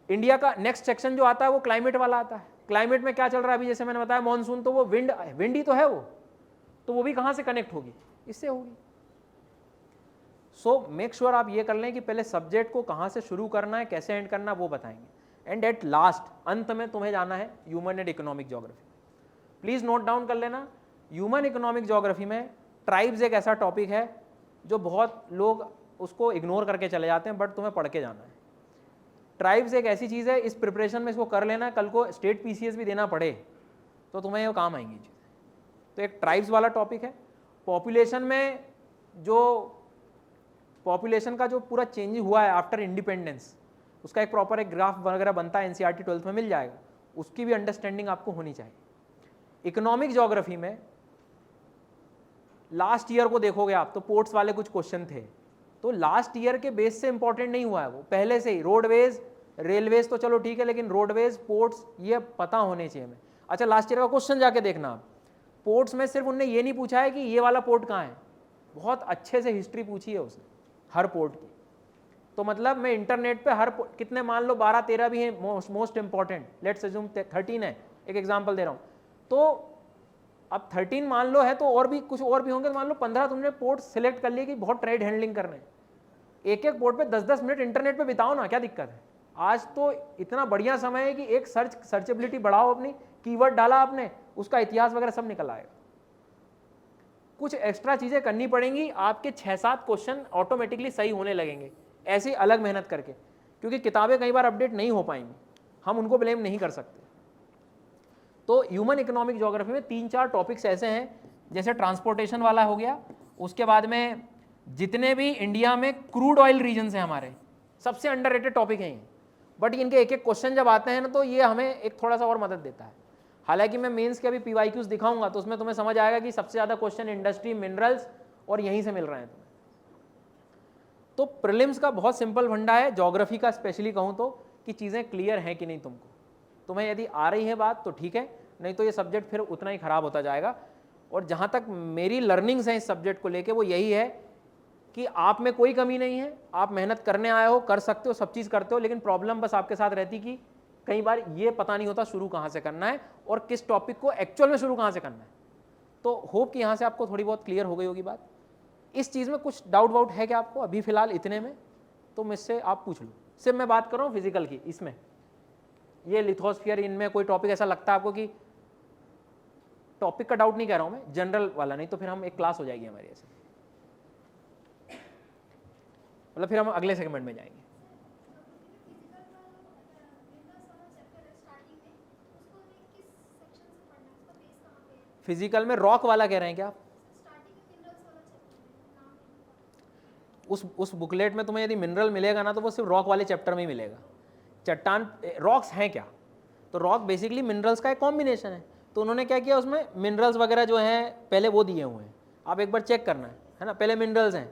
इंडिया का नेक्स्ट सेक्शन जो आता है वो क्लाइमेट वाला आता है। क्लाइमेट में क्या चल रहा है? अभी जैसे मैंने बताया मॉनसून, तो वो विंड ही तो है वो, तो वो भी कहाँ से कनेक्ट होगी? इससे होगी। सो मेक श्योर आप ये कर लें कि पहले सब्जेक्ट को कहाँ से शुरू करना है, कैसे एंड करना, वो बताएंगे। एंड एट लास्ट, अंत में तुम्हें जाना है human and economic geography. Please note down कर लेना, ह्यूमन इकोनॉमिक ज्योग्राफी में ट्राइब्स एक ऐसा टॉपिक है जो बहुत लोग उसको इग्नोर करके चले जाते हैं, बट तुम्हें पढ़ के जाना है। ट्राइब्स एक ऐसी चीज़ है, इस प्रिपरेशन में इसको कर लेना, कल को स्टेट PCS भी देना पड़े तो तुम्हें ये काम आएंगी चीज़ें। तो एक ट्राइब्स वाला टॉपिक है। पॉपुलेशन में जो पॉपुलेशन का जो पूरा चेंज हुआ है आफ्टर इंडिपेंडेंस, उसका एक प्रॉपर एक ग्राफ वगैरह बनता है, NCERT 12th में मिल जाएगा, उसकी भी अंडरस्टैंडिंग आपको होनी चाहिए। इकोनॉमिक ज्योग्राफी में लास्ट ईयर को देखोगे आप तो पोर्ट्स वाले कुछ क्वेश्चन थे, तो लास्ट ईयर के बेस से इंपॉर्टेंट नहीं हुआ है, वो पहले से ही रोडवेज रेलवेज तो चलो ठीक है, लेकिन रोडवेज पोर्ट्स ये पता होने चाहिए हमें। अच्छा, लास्ट ईयर का क्वेश्चन जाके देखना आप, पोर्ट्स में सिर्फ उनने ये नहीं पूछा है कि ये वाला पोर्ट कहाँ है, बहुत अच्छे से हिस्ट्री पूछी है उसने हर पोर्ट की। तो मतलब मैं इंटरनेट पे हर कितने मान लो 12-13 भी हैं मोस्ट इंपॉर्टेंट, लेट्स अज्यूम 13 है, एक एग्जांपल दे रहा हूँ, तो अब 13 मान लो है तो और भी कुछ और भी होंगे, तो मान लो 15 तुमने पोर्ट सिलेक्ट कर लिए कि बहुत ट्रेड हैंडलिंग करने, एक एक पोर्ट पे 10-10 मिनट इंटरनेट पे बिताओ ना, क्या दिक्कत है। आज तो इतना बढ़िया समय है कि एक सर्चेबिलिटी बढ़ाओ अपनी, कीवर्ड डाला आपने, उसका इतिहास वगैरह सब निकल आएगा। कुछ एक्स्ट्रा चीजें करनी पड़ेंगी, आपके 6-7 क्वेश्चन ऑटोमेटिकली सही होने लगेंगे ऐसी अलग मेहनत करके, क्योंकि किताबें कई बार अपडेट नहीं हो पाएंगी, हम उनको ब्लेम नहीं कर सकते। तो ह्यूमन इकोनॉमिक ज्योग्राफी में 3-4 टॉपिक्स ऐसे हैं, जैसे ट्रांसपोर्टेशन वाला हो गया, उसके बाद में जितने भी इंडिया में क्रूड ऑयल रीजन्स हैं हमारे, सबसे अंडररेटेड टॉपिक हैं ये, बट इनके एक एक क्वेश्चन जब आते हैं ना तो ये हमें एक थोड़ा सा और मदद देता है। हालांकि मैं मेंस के अभी PYQs दिखाऊंगा तो उसमें तुम्हें समझ आएगा कि सबसे ज़्यादा क्वेश्चन इंडस्ट्री, मिनरल्स और यहीं से मिल रहे हैं तुम्हें। तो प्रीलिम्स का बहुत सिंपल फंडा है, ज्योग्राफी का स्पेशली कहूँ तो, कि चीज़ें क्लियर हैं कि नहीं तुमको, तुम्हें यदि आ रही है बात तो ठीक है, नहीं तो ये सब्जेक्ट फिर उतना ही खराब होता जाएगा। और जहाँ तक मेरी लर्निंग्स हैं इस सब्जेक्ट को लेके वो यही है कि आप में कोई कमी नहीं है, आप मेहनत करने आए हो, कर सकते हो, सब चीज़ करते हो, लेकिन प्रॉब्लम बस आपके साथ रहती कि कई बार ये पता नहीं होता शुरू कहाँ से करना है और किस टॉपिक को एक्चुअल में शुरू कहाँ से करना है। तो होप कि यहाँ से आपको थोड़ी बहुत क्लियर हो गई होगी बात। इस चीज़ में कुछ डाउट वाउट है क्या आपको अभी फिलहाल इतने में, तो मुझसे आप पूछ लो। सिर्फ मैं बात कर रहा हूँ फिजिकल की, इसमें ये लिथोस्फीयर, इनमें कोई टॉपिक ऐसा लगता है आपको कि टॉपिक का डाउट नहीं कह रहा हूँ मैं, जनरल वाला, नहीं तो फिर हम एक क्लास हो जाएगी हमारी ऐसे, मतलब फिर हम अगले सेगमेंट में जाएंगे। फिजिकल में रॉक वाला कह रहे हैं क्या आप? उस बुकलेट में तुम्हें यदि मिनरल मिलेगा ना तो वो सिर्फ रॉक वाले चैप्टर में ही मिलेगा। चट्टान रॉक्स हैं क्या, तो रॉक बेसिकली मिनरल्स का एक कॉम्बिनेशन है। तो उन्होंने क्या किया, उसमें मिनरल्स वगैरह जो हैं पहले वो दिए हुए हैं, आप एक बार चेक करना है ना, पहले मिनरल्स हैं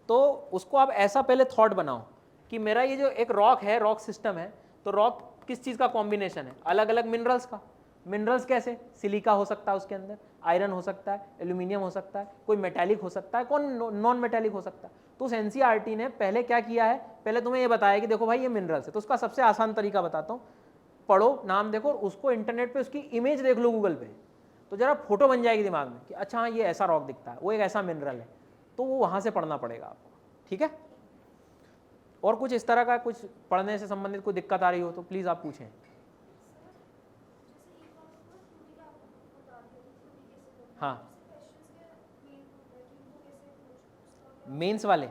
तो उसको आप ऐसा पहले थॉट बनाओ कि मेरा ये जो एक रॉक है, रॉक सिस्टम है, तो रॉक किस चीज़ का कॉम्बिनेशन है, अलग अलग मिनरल्स का। मिनरल्स कैसे, सिलिका हो सकता है उसके अंदर, आयरन हो सकता है, एल्यूमिनियम हो सकता है, कोई मेटालिक हो सकता है, कौन नॉन मेटालिक हो सकता है। तो उस NCERT ने पहले क्या किया है, पहले तुम्हें ये बताया कि देखो भाई ये मिनरल्स है, तो उसका सबसे आसान तरीका बताता हूँ, पढ़ो, नाम देखो, उसको इंटरनेट पे उसकी इमेज देख लो गूगल पे, तो जरा फोटो बन जाएगी दिमाग में कि अच्छा हाँ ये ऐसा रॉक दिखता है, वो एक ऐसा मिनरल है, तो वो वहाँ से पढ़ना पड़ेगा आपको, ठीक है। और कुछ इस तरह का कुछ पढ़ने से संबंधित कोई दिक्कत आ रही हो तो प्लीज़ आप पूछें। हाँ, मेंस वाले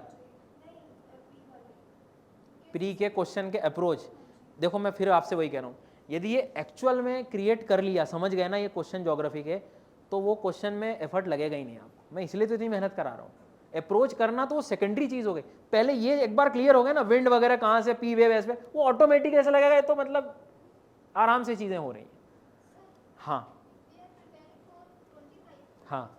प्री के क्वेश्चन के अप्रोच, देखो मैं फिर आपसे वही कह रहा हूँ, यदि ये एक्चुअल में क्रिएट कर लिया, समझ गए ना ये क्वेश्चन ज्योग्राफी के, तो वो क्वेश्चन में एफर्ट लगेगा ही नहीं आपको। मैं इसलिए तो इतनी मेहनत करा रहा हूँ। अप्रोच करना तो वो सेकेंडरी चीज़ हो गई, पहले ये एक बार क्लियर हो गया ना, विंड वगैरह कहाँ से, पी वेव ऐसे, वो ऑटोमेटिक ऐसा लगेगा ये तो मतलब आराम से चीज़ें हो रही हैं। हाँ हाँ,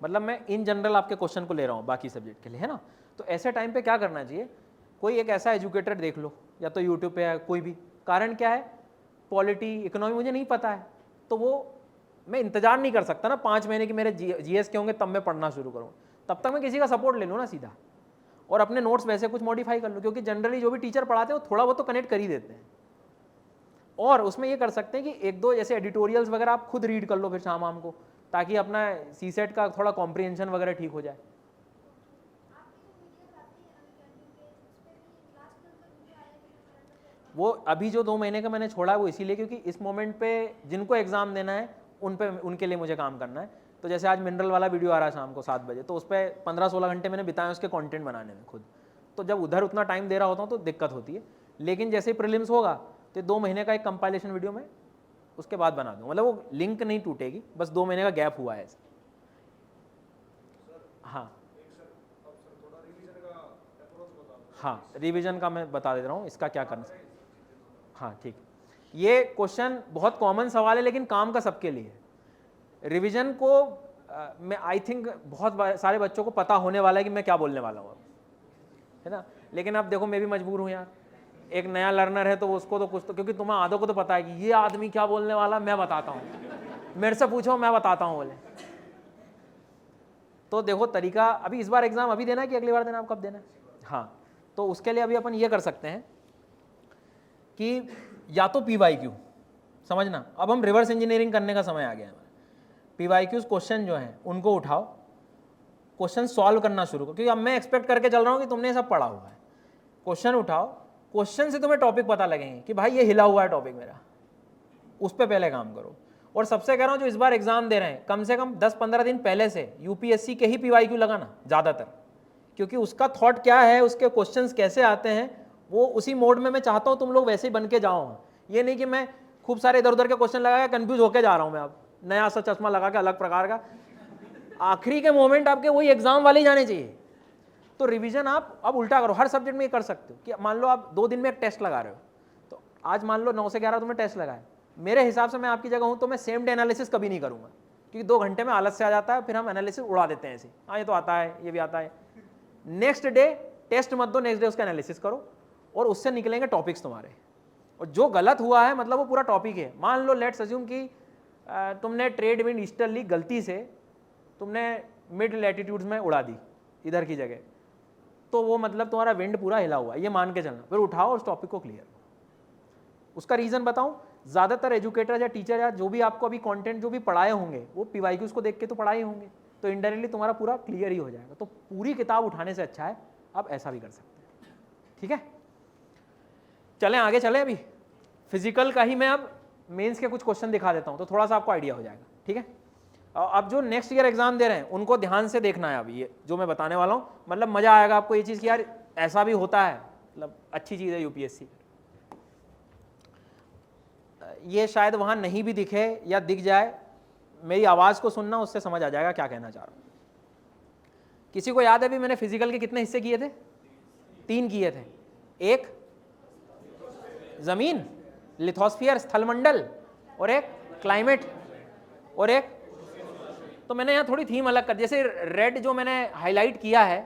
मतलब मैं इन जनरल आपके क्वेश्चन को ले रहा हूँ बाकी सब्जेक्ट के लिए, है ना। तो ऐसे टाइम पे क्या करना चाहिए, कोई एक ऐसा एजुकेटर देख लो, या तो यूट्यूब पे है कोई भी। कारण क्या है, पॉलिटी, इकोनॉमी मुझे नहीं पता है, तो वो मैं इंतजार नहीं कर सकता ना 5 महीने की मेरे GS के होंगे तब मैं पढ़ना शुरू करूँ, तब तक मैं किसी का सपोर्ट ले लूँ ना सीधा, और अपने नोट्स वैसे कुछ मॉडिफाई कर लूँ, क्योंकि जनरली जो भी टीचर पढ़ाते हैं वो थोड़ा बहुत तो कनेक्ट कर ही देते हैं। और उसमें ये कर सकते हैं कि 1-2 जैसे एडिटोरियल्स वगैरह आप खुद रीड कर लो फिर शाम को, ताकि अपना CSET का थोड़ा कॉम्प्रिहेंशन वगैरह ठीक हो जाए। वो अभी जो 2 महीने का मैंने छोड़ा है वो इसीलिए क्योंकि इस मोमेंट पे जिनको एग्जाम देना है उनके लिए मुझे काम करना है। तो जैसे आज मिनरल वाला वीडियो आ रहा है शाम को 7 बजे, तो उस पर 15-16 घंटे मैंने बिताए उसके कंटेंट बनाने में खुद। तो जब उधर उतना टाइम दे रहा होता हूँ तो दिक्कत होती है, लेकिन जैसे ही प्रीलिम्स होगा तो 2 महीने का एक कंपाइलेशन वीडियो में उसके बाद बना दूँ, मतलब वो लिंक नहीं टूटेगी, बस 2 महीने का गैप हुआ है ऐसे। हाँ हाँ, रिवीजन का मैं बता दे रहा हूँ इसका क्या करना। हाँ ठीक, ये क्वेश्चन बहुत कॉमन सवाल है लेकिन काम का सबके लिए है। रिवीजन को मैं आई थिंक बहुत सारे बच्चों को पता होने वाला है कि मैं क्या बोलने वाला हूँ, है ना। लेकिन अब देखो मैं भी मजबूर हूँ यार, एक नया लर्नर है तो उसको तो कुछ तो, क्योंकि तुम्हें आधों को तो पता है कि ये आदमी क्या बोलने वाला, मैं बताता हूँ, मेरे से पूछो मैं बताता हूँ बोले। तो देखो तरीका, अभी इस बार एग्जाम अभी देना है कि अगली बार देना, आप कब देना है? हाँ, तो उसके लिए अभी अपन ये कर सकते हैं कि या तो PYQ समझना, अब हम रिवर्स इंजीनियरिंग करने का समय आ गया है। PYQs क्वेश्चन जो हैं उनको उठाओ, क्वेश्चन सॉल्व करना शुरू करो, क्योंकि अब मैं एक्सपेक्ट करके चल रहा हूँ कि तुमने ये सब पढ़ा हुआ है। क्वेश्चन उठाओ, क्वेश्चन से तुम्हें टॉपिक पता लगेंगे कि भाई ये हिला हुआ है टॉपिक मेरा, उस पर पहले काम करो। और सबसे कह रहा हूँ जो इस बार एग्जाम दे रहे हैं, कम से कम 10-15 दिन पहले से UPSC के ही PYQ लगाना ज़्यादातर, क्योंकि उसका थॉट क्या है, उसके क्वेश्चंस कैसे आते हैं, वो उसी मोड में मैं चाहता हूँ तुम लोग वैसे ही बन के जाओ। ये नहीं कि मैं खूब सारे इधर उधर के क्वेश्चन लगा के कन्फ्यूज होकर जा रहा हूँ मैं, अब नया सा चश्मा लगा के अलग प्रकार का, आखिरी के मोमेंट आपके वही एग्जाम वाले ही जाने चाहिए। तो रिवीजन आप अब उल्टा करो, हर सब्जेक्ट में ये कर सकते हो कि मान लो आप 2 दिन में एक टेस्ट लगा रहे हो, तो आज मान लो 9 से 11 तुमने टेस्ट लगाया, मेरे हिसाब से मैं आपकी जगह हूं तो मैं सेम डे एनालिसिस कभी नहीं करूंगा, क्योंकि 2 घंटे में आलस से आ जाता है, फिर हम एनालिसिस उड़ा देते हैं ऐसे, हाँ ये तो आता है, ये भी आता है। नेक्स्ट डे टेस्ट मत दो, नेक्स्ट डे उसका एनालिसिस करो और उससे निकलेंगे टॉपिक्स तुम्हारे, और जो गलत हुआ है मतलब वो पूरा टॉपिक है। मान लो लेट्स अज्यूम कि तुमने ट्रेड विंड ईस्टर्ली गलती से तुमने मिड लैटिट्यूड्स में उड़ा दी इधर की जगह, तो वो मतलब तुम्हारा विंड पूरा हिला हुआ है, ये मान के चलना, फिर उठाओ उस टॉपिक को क्लियर। उसका रीज़न बताऊं, ज़्यादातर एजुकेटर या टीचर या जो भी आपको अभी कंटेंट जो भी पढ़ाए होंगे वो PYQs को देख के तो पढ़ाए होंगे, तो इनडायरेक्टली तुम्हारा पूरा क्लियर ही हो जाएगा। तो पूरी किताब उठाने से अच्छा है आप ऐसा भी कर सकते हैं, ठीक है। चलें आगे चलें, अभी फिजिकल का ही मैं अब मेंस के कुछ क्वेश्चन दिखा देता हूं तो थोड़ा सा आपको आइडिया हो जाएगा, ठीक है। अब जो नेक्स्ट ईयर एग्जाम दे रहे हैं उनको ध्यान से देखना है अभी ये जो मैं बताने वाला हूँ, मतलब मजा आएगा आपको ये चीज़ कि यार ऐसा भी होता है, मतलब अच्छी चीज़ है UPSC। ये शायद वहाँ नहीं भी दिखे या दिख जाए, मेरी आवाज़ को सुनना, उससे समझ आ जाएगा क्या कहना चाह रहा हूँ। किसी को याद है भी मैंने फिजिकल के कितने हिस्से किए थे? 3 किए थे, एक जमीन लिथोस्फीयर स्थलमंडल, और एक क्लाइमेट, और एक, तो मैंने यहाँ थोड़ी थीम अलग कर, जैसे रेड जो मैंने हाईलाइट किया है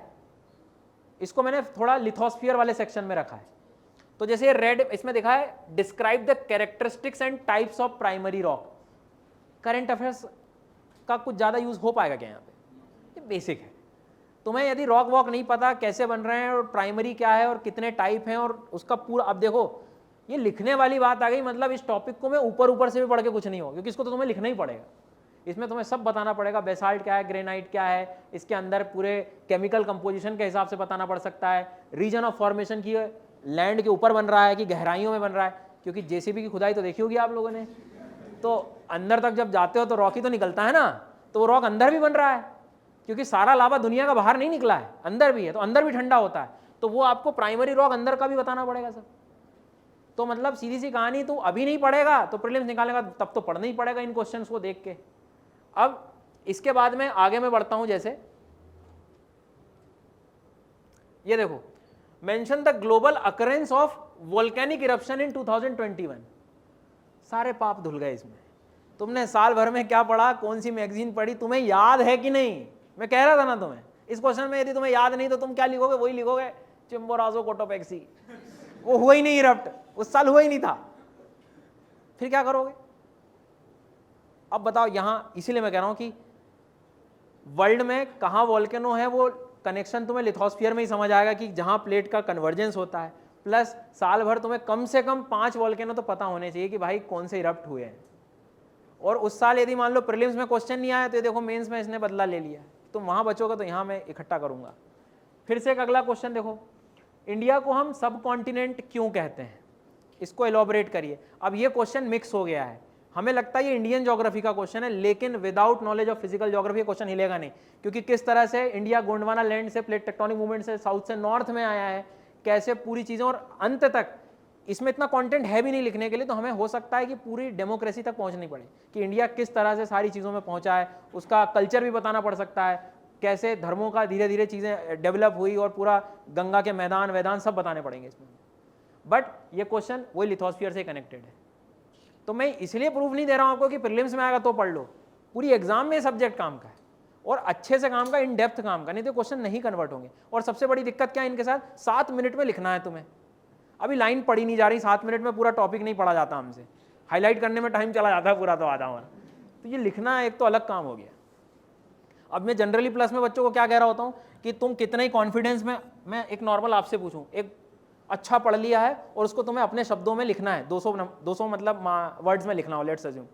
इसको मैंने थोड़ा लिथोस्फीयर वाले सेक्शन में रखा है। तो जैसे रेड इसमें दिखा है describe the characteristics and types of primary rock. Current affairs का कुछ ज़्यादा यूज़ हो पाएगा क्या यहाँ पे? ये बेसिक है। तुम्हें यदि रॉक वॉक नहीं पता कैसे बन रहे हैं और प्राइमरी क्या है और कितने टाइप हैं और उसका पूरा, अब देखो ये लिखने वाली बात आ गई, मतलब इस टॉपिक को मैं ऊपर से भी पढ़ के कुछ नहीं हो, क्योंकि इसको तो तुम्हें लिखना ही पड़ेगा। इसमें तुम्हें सब बताना पड़ेगा, बेसाल्ट क्या है, ग्रेनाइट क्या है, इसके अंदर पूरे केमिकल कंपोजिशन के हिसाब से बताना पड़ सकता है, रीजन ऑफ फॉर्मेशन की लैंड के ऊपर बन रहा है कि गहराइयों में बन रहा है, क्योंकि JCB की खुदाई तो देखी होगी आप लोगों ने, तो अंदर तक जब जाते हो तो रॉक ही तो निकलता है ना, तो वो रॉक अंदर भी बन रहा है, क्योंकि सारा लावा दुनिया का बाहर नहीं निकला है, अंदर भी है, तो अंदर भी ठंडा होता है, तो वो आपको प्राइमरी रॉक अंदर का भी बताना पड़ेगा सर। तो मतलब सीधी सी कहानी, तो अभी नहीं पढ़ेगा तो प्रीलिम्स निकालेगा तब तो पढ़ना ही पड़ेगा इन क्वेश्चंस को देख के। अब इसके बाद में आगे मैं बढ़ता हूं, जैसे ये देखो, mention the global occurrence of volcanic eruption in 2021। सारे पाप धुल गए इसमें। तुमने साल भर में क्या पढ़ा, कौन सी मैगजीन पढ़ी, तुम्हें याद है कि नहीं? मैं कह रहा था ना तुम्हें, इस क्वेश्चन में यदि तुम्हें याद नहीं तो तुम क्या लिखोगे? वही लिखोगे चिम्बोराजो कोटोपैक्सी, वो हुआ ही नहीं इरप्ट, उस साल हुआ ही नहीं था, फिर क्या करोगे? अब बताओ यहां, इसीलिए मैं कह रहा हूं कि वर्ल्ड में कहां वोल्केनो है वो कनेक्शन तुम्हें लिथोस्फीयर में ही समझ आएगा कि जहां प्लेट का कन्वर्जेंस होता है, प्लस साल भर तुम्हें कम से कम 5 वोल्केनो तो पता होने चाहिए कि भाई कौन से इरप्ट हुए हैं। और उस साल यदि मान लो प्रीलिम्स में क्वेश्चन नहीं आया तो ये देखो मेंस में इसने बदला ले लिया, तुम वहां बचोगे तो यहां मैं इकट्ठा करूंगा। फिर से एक अगला क्वेश्चन देखो, इंडिया को हम सब कॉन्टिनेंट क्यों कहते हैं, इसको एलॉबरेट करिए। अब ये क्वेश्चन मिक्स हो गया है, हमें लगता है ये इंडियन ज्योग्राफी का क्वेश्चन है, लेकिन without knowledge of physical geography question हिलेगा नहीं, क्योंकि किस तरह से इंडिया गोंडवाना लैंड से प्लेट टेक्टोनिक मूवमेंट से साउथ से नॉर्थ में आया है, कैसे पूरी चीज़ें, और अंत तक इसमें इतना कंटेंट है भी नहीं लिखने के लिए, तो हमें हो सकता है कि पूरी डेमोक्रेसी तक पहुंचनी पड़े कि इंडिया किस तरह से सारी चीज़ों में पहुंचा है, उसका कल्चर भी बताना पड़ सकता है, कैसे धर्मों का धीरे धीरे चीज़ें डेवलप हुई और पूरा गंगा के मैदान वैदान सब बताने पड़ेंगे इसमें। बट ये क्वेश्चन वही लिथोस्फीयर से कनेक्टेड है, तो मैं इसलिए प्रूफ नहीं दे रहा हूं आपको कि प्रीलिम्स में आएगा तो पढ़ लो, पूरी एग्जाम में सब्जेक्ट काम का है और अच्छे से काम का, इन डेप्थ काम का, नहीं तो क्वेश्चन नहीं कन्वर्ट होंगे। और सबसे बड़ी दिक्कत क्या है इनके साथ, 7 मिनट में लिखना है तुम्हें। अभी लाइन पढ़ी नहीं जा रही, 7 मिनट में पूरा टॉपिक नहीं पढ़ा जाता हमसे, हाईलाइट करने में टाइम चला जाता है पूरा, तो आधा हमारा। तो ये लिखना एक तो अलग काम हो गया। अब मैं जनरली प्लस में बच्चों को क्या कह रहा होता हूँ कि तुम कितने ही कॉन्फिडेंस में, मैं एक नॉर्मल आपसे पूछूं, एक अच्छा पढ़ लिया है और उसको तुम्हें अपने शब्दों में लिखना है, 200 मतलब वर्ड्स में लिखना हो, लेट्स अज्यूम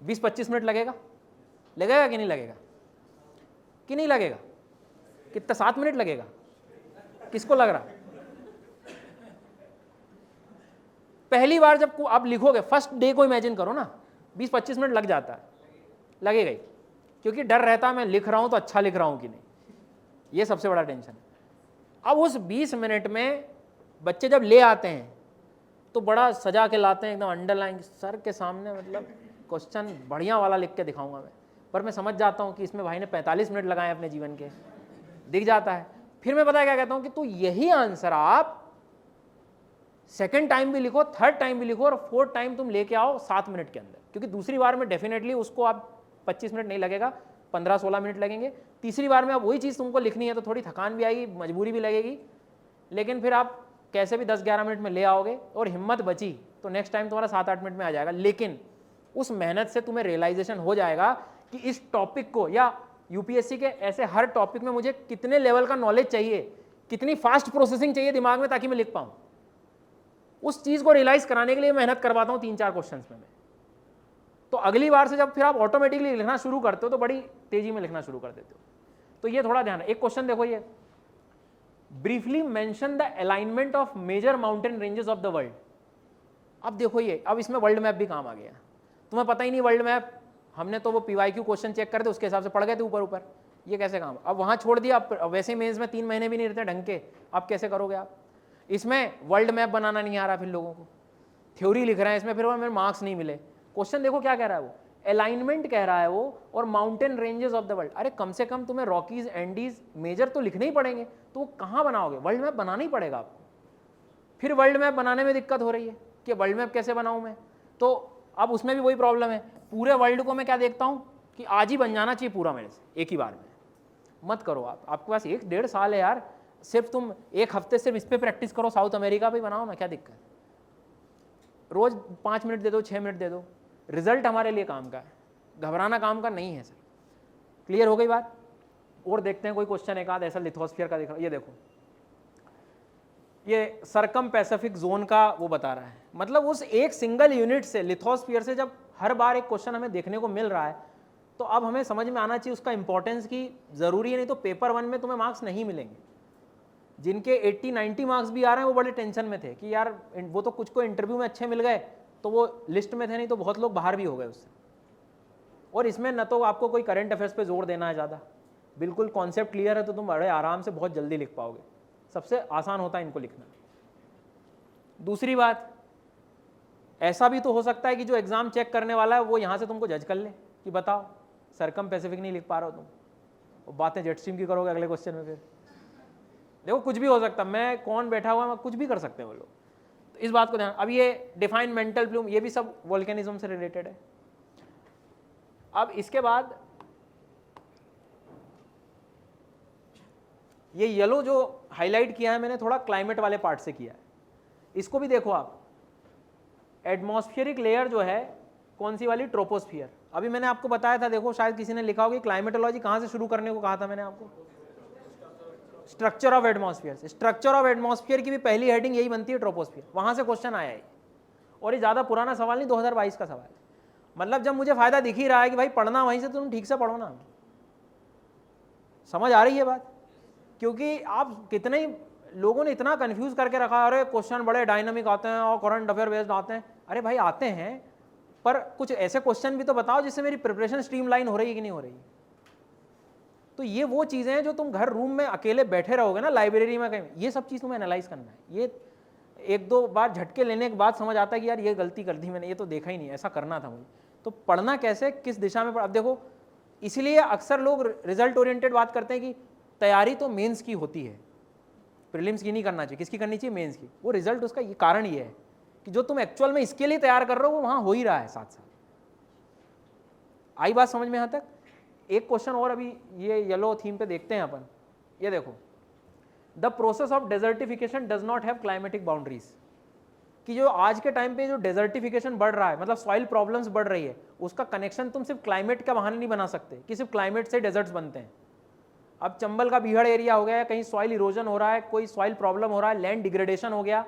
20-25 मिनट लगेगा कि नहीं लगेगा? कि नहीं लगेगा? कितना, 7 मिनट लगेगा? किसको लग रहा? पहली बार जब आप लिखोगे, फर्स्ट डे को इमेजिन करो ना, 20-25 मिनट लग जाता है, लगेगा ही, क्योंकि डर रहता है मैं लिख रहा हूं तो अच्छा लिख रहा हूं कि नहीं, ये सबसे बड़ा टेंशन है। अब उस 20 मिनट में बच्चे जब ले आते हैं तो बड़ा सजा के लाते हैं, एकदम अंडरलाइन सर के सामने, मतलब क्वेश्चन बढ़िया वाला लिख के दिखाऊंगा मैं, पर मैं समझ जाता हूं कि इसमें भाई ने 45 मिनट लगाए अपने जीवन के, दिख जाता है। फिर मैं पता है क्या कहता हूं कि तू यही आंसर आप सेकंड टाइम भी लिखो, थर्ड टाइम भी लिखो और फोर्थ टाइम तुम लेके आओ 7 मिनट के अंदर, क्योंकि दूसरी बार में डेफिनेटली उसको आप 25 मिनट नहीं लगेगा, 15-16 मिनट लगेंगे। तीसरी बार में अब वही चीज़ तुमको लिखनी है तो थोड़ी थकान भी आएगी, मजबूरी भी लगेगी, लेकिन फिर आप कैसे भी 10-11 मिनट में ले आओगे और हिम्मत बची तो नेक्स्ट टाइम तुम्हारा 7-8 मिनट में आ जाएगा। लेकिन उस मेहनत से तुम्हें रियलाइजेशन हो जाएगा कि इस टॉपिक को, या यूपीएससी के ऐसे हर टॉपिक में मुझे कितने लेवल का नॉलेज चाहिए, कितनी फास्ट प्रोसेसिंग चाहिए दिमाग में ताकि मैं लिख पाऊँ। उस चीज़ को रियलाइज कराने के लिए मेहनत करवाता हूँ 3-4 क्वेश्चन में मैं। तो अगली बार से जब फिर आप ऑटोमेटिकली लिखना शुरू करते हो तो बड़ी तेजी में लिखना शुरू कर देते हो। तो ये थोड़ा ध्यान है। एक क्वेश्चन देखो, ये briefly mention the alignment of major mountain ranges of the world. अब देखो ये, अब इसमें वर्ल्ड मैप भी काम आ गया। तुम्हें पता ही नहीं वर्ल्ड मैप, हमने तो वो पीवाईक्यू क्वेश्चन चेक करते उसके हिसाब से पढ़ गए थे ऊपर ऊपर, ये कैसे काम, अब वहां छोड़ दिया। अब वैसे मेंस में 3 महीने भी नहीं रहते ढंग के, आप कैसे करोगे आप? इसमें वर्ल्ड मैप बनाना नहीं आ रहा, फिर लोगों को थ्योरी लिख रहे हैं इसमें, फिर मेरे मार्क्स नहीं मिले। क्वेश्चन देखो क्या कह रहा है वो, अलाइनमेंट कह रहा है वो, और mountain ranges of the world. अरे कम से कम तुम्हें रॉकीज, एंडीज, मेजर तो लिखने ही पड़ेंगे, तो वो कहाँ बनाओगे? वर्ल्ड मैप बनाना ही पड़ेगा आपको। फिर वर्ल्ड मैप बनाने में दिक्कत हो रही है कि वर्ल्ड मैप कैसे बनाऊं मैं, तो अब उसमें भी वही प्रॉब्लम है। पूरे वर्ल्ड को मैं क्या देखता हूं कि आज ही बन जाना चाहिए पूरा मेरे से एक ही बार में। मत करो आप, आपके पास 1-1.5 साल है यार, सिर्फ तुम एक हफ्ते सिर्फ इस पर प्रैक्टिस करो, साउथ अमेरिका भी बनाओ ना, क्या दिक्कत? रोज 5 मिनट दे दो, 6 मिनट दे दो, रिजल्ट हमारे लिए काम का है, घबराना काम का नहीं है सर। क्लियर हो गई बात? और देखते हैं कोई क्वेश्चन एक आध ऐसा लिथोस्फीयर का देख रहा। ये देखो, ये सरकम पैसिफिक जोन का वो बता रहा है, मतलब उस एक सिंगल यूनिट से, लिथोस्फीयर से जब हर बार एक क्वेश्चन हमें देखने को मिल रहा है तो अब हमें समझ में आना चाहिए उसका इंपॉर्टेंस की जरूरी है, नहीं तो पेपर 1 में तुम्हें मार्क्स नहीं मिलेंगे। जिनके 80-90 मार्क्स भी आ रहे हैं वो बड़े टेंशन में थे कि यार वो तो कुछ को इंटरव्यू में अच्छे मिल गए तो वो लिस्ट में थे, नहीं तो बहुत लोग बाहर भी हो गए उससे। और इसमें न तो आपको कोई करंट अफेयर्स पे जोर देना है ज़्यादा, बिल्कुल कॉन्सेप्ट क्लियर है तो तुम बड़े आराम से बहुत जल्दी लिख पाओगे, सबसे आसान होता है इनको लिखना। दूसरी बात, ऐसा भी तो हो सकता है कि जो एग्जाम चेक करने वाला है वो यहाँ से तुमको जज कर ले कि बताओ सरकम पैसिफिक नहीं लिख पा रहे हो तुम, और बातें जेट स्ट्रीम की करोगे अगले क्वेश्चन में। फिर देखो कुछ भी हो सकता है, मैं कौन बैठा हुआ है, कुछ भी कर सकते हैं वो लोग, तो इस बात को ध्यान। अब ये डिफाइन मेंटल प्लूम, ये भी सब वोल्केनिज्म से रिलेटेड है। अब इसके बाद ये येलो जो हाईलाइट किया है मैंने थोड़ा क्लाइमेट वाले पार्ट से किया है, इसको भी देखो आप। एटमॉस्फेरिक लेयर जो है कौन सी वाली, ट्रोपोस्फियर। अभी मैंने आपको बताया था, देखो शायद किसी ने लिखा होगा क्लाइमेटोलॉजी कहां से शुरू करने को कहा था मैंने आपको, स्ट्रक्चर ऑफ एटमॉस्फेयर से। स्ट्रक्चर ऑफ एटमॉस्फेयर की भी पहली हेडिंग यही बनती है, ट्रोपोस्फियर, वहां से क्वेश्चन आया है। और ये ज्यादा पुराना सवाल नहीं, 2022 का सवाल। मतलब जब मुझे फायदा दिख ही रहा है कि भाई पढ़ना वहीं से, तो तुम ठीक से पढ़ो ना। समझ आ रही है बात? क्योंकि आप कितने ही लोगों ने इतना कंफ्यूज करके रखा, अरे क्वेश्चन बड़े डायनामिक आते हैं और करंट अफेयर बेस्ड आते हैं। अरे भाई आते हैं, पर कुछ ऐसे क्वेश्चन भी तो बताओ जिससे मेरी प्रिपरेशन स्ट्रीमलाइन हो रही है कि नहीं हो रही। तो ये वो चीज़ें हैं जो तुम घर रूम में अकेले बैठे रहोगे ना, लाइब्रेरी में कहीं, ये सब चीज़ तुम्हें एनालाइज करना है। ये 1-2 बार झटके लेने के बाद समझ आता है कि यार ये गलती कर दी मैंने, ये तो देखा ही नहीं, ऐसा करना था मुझे। तो पढ़ना कैसे, किस दिशा में अब देखो इसलिए अक्सर लोग रिजल्ट ओरिएंटेड बात करते हैं कि तैयारी तो मेंस की होती है, प्रीलिम्स की नहीं करना चाहिए। किसकी करनी चाहिए? मेंस की। वो रिजल्ट उसका ये कारण ये है कि जो तुम एक्चुअल में इसके लिए तैयार कर रहे हो वो वहां हो ही रहा है साथ साथ। आई बात समझ में? यहां तक एक क्वेश्चन और अभी ये येलो थीम पे देखते हैं अपन। ये देखो, the process of desertification does not have climatic boundaries, कि जो आज के टाइम पे जो डेजर्टिफिकेशन बढ़ रहा है, मतलब सॉइल प्रॉब्लम्स बढ़ रही है, उसका कनेक्शन तुम सिर्फ क्लाइमेट का बहाने नहीं बना सकते कि सिर्फ क्लाइमेट से डेजर्ट्स बनते हैं। अब चंबल का बीहड़ एरिया हो गया है, कहीं सॉइल इरोजन हो रहा है, कोई सॉइल प्रॉब्लम हो रहा है, लैंड डिग्रेडेशन हो गया,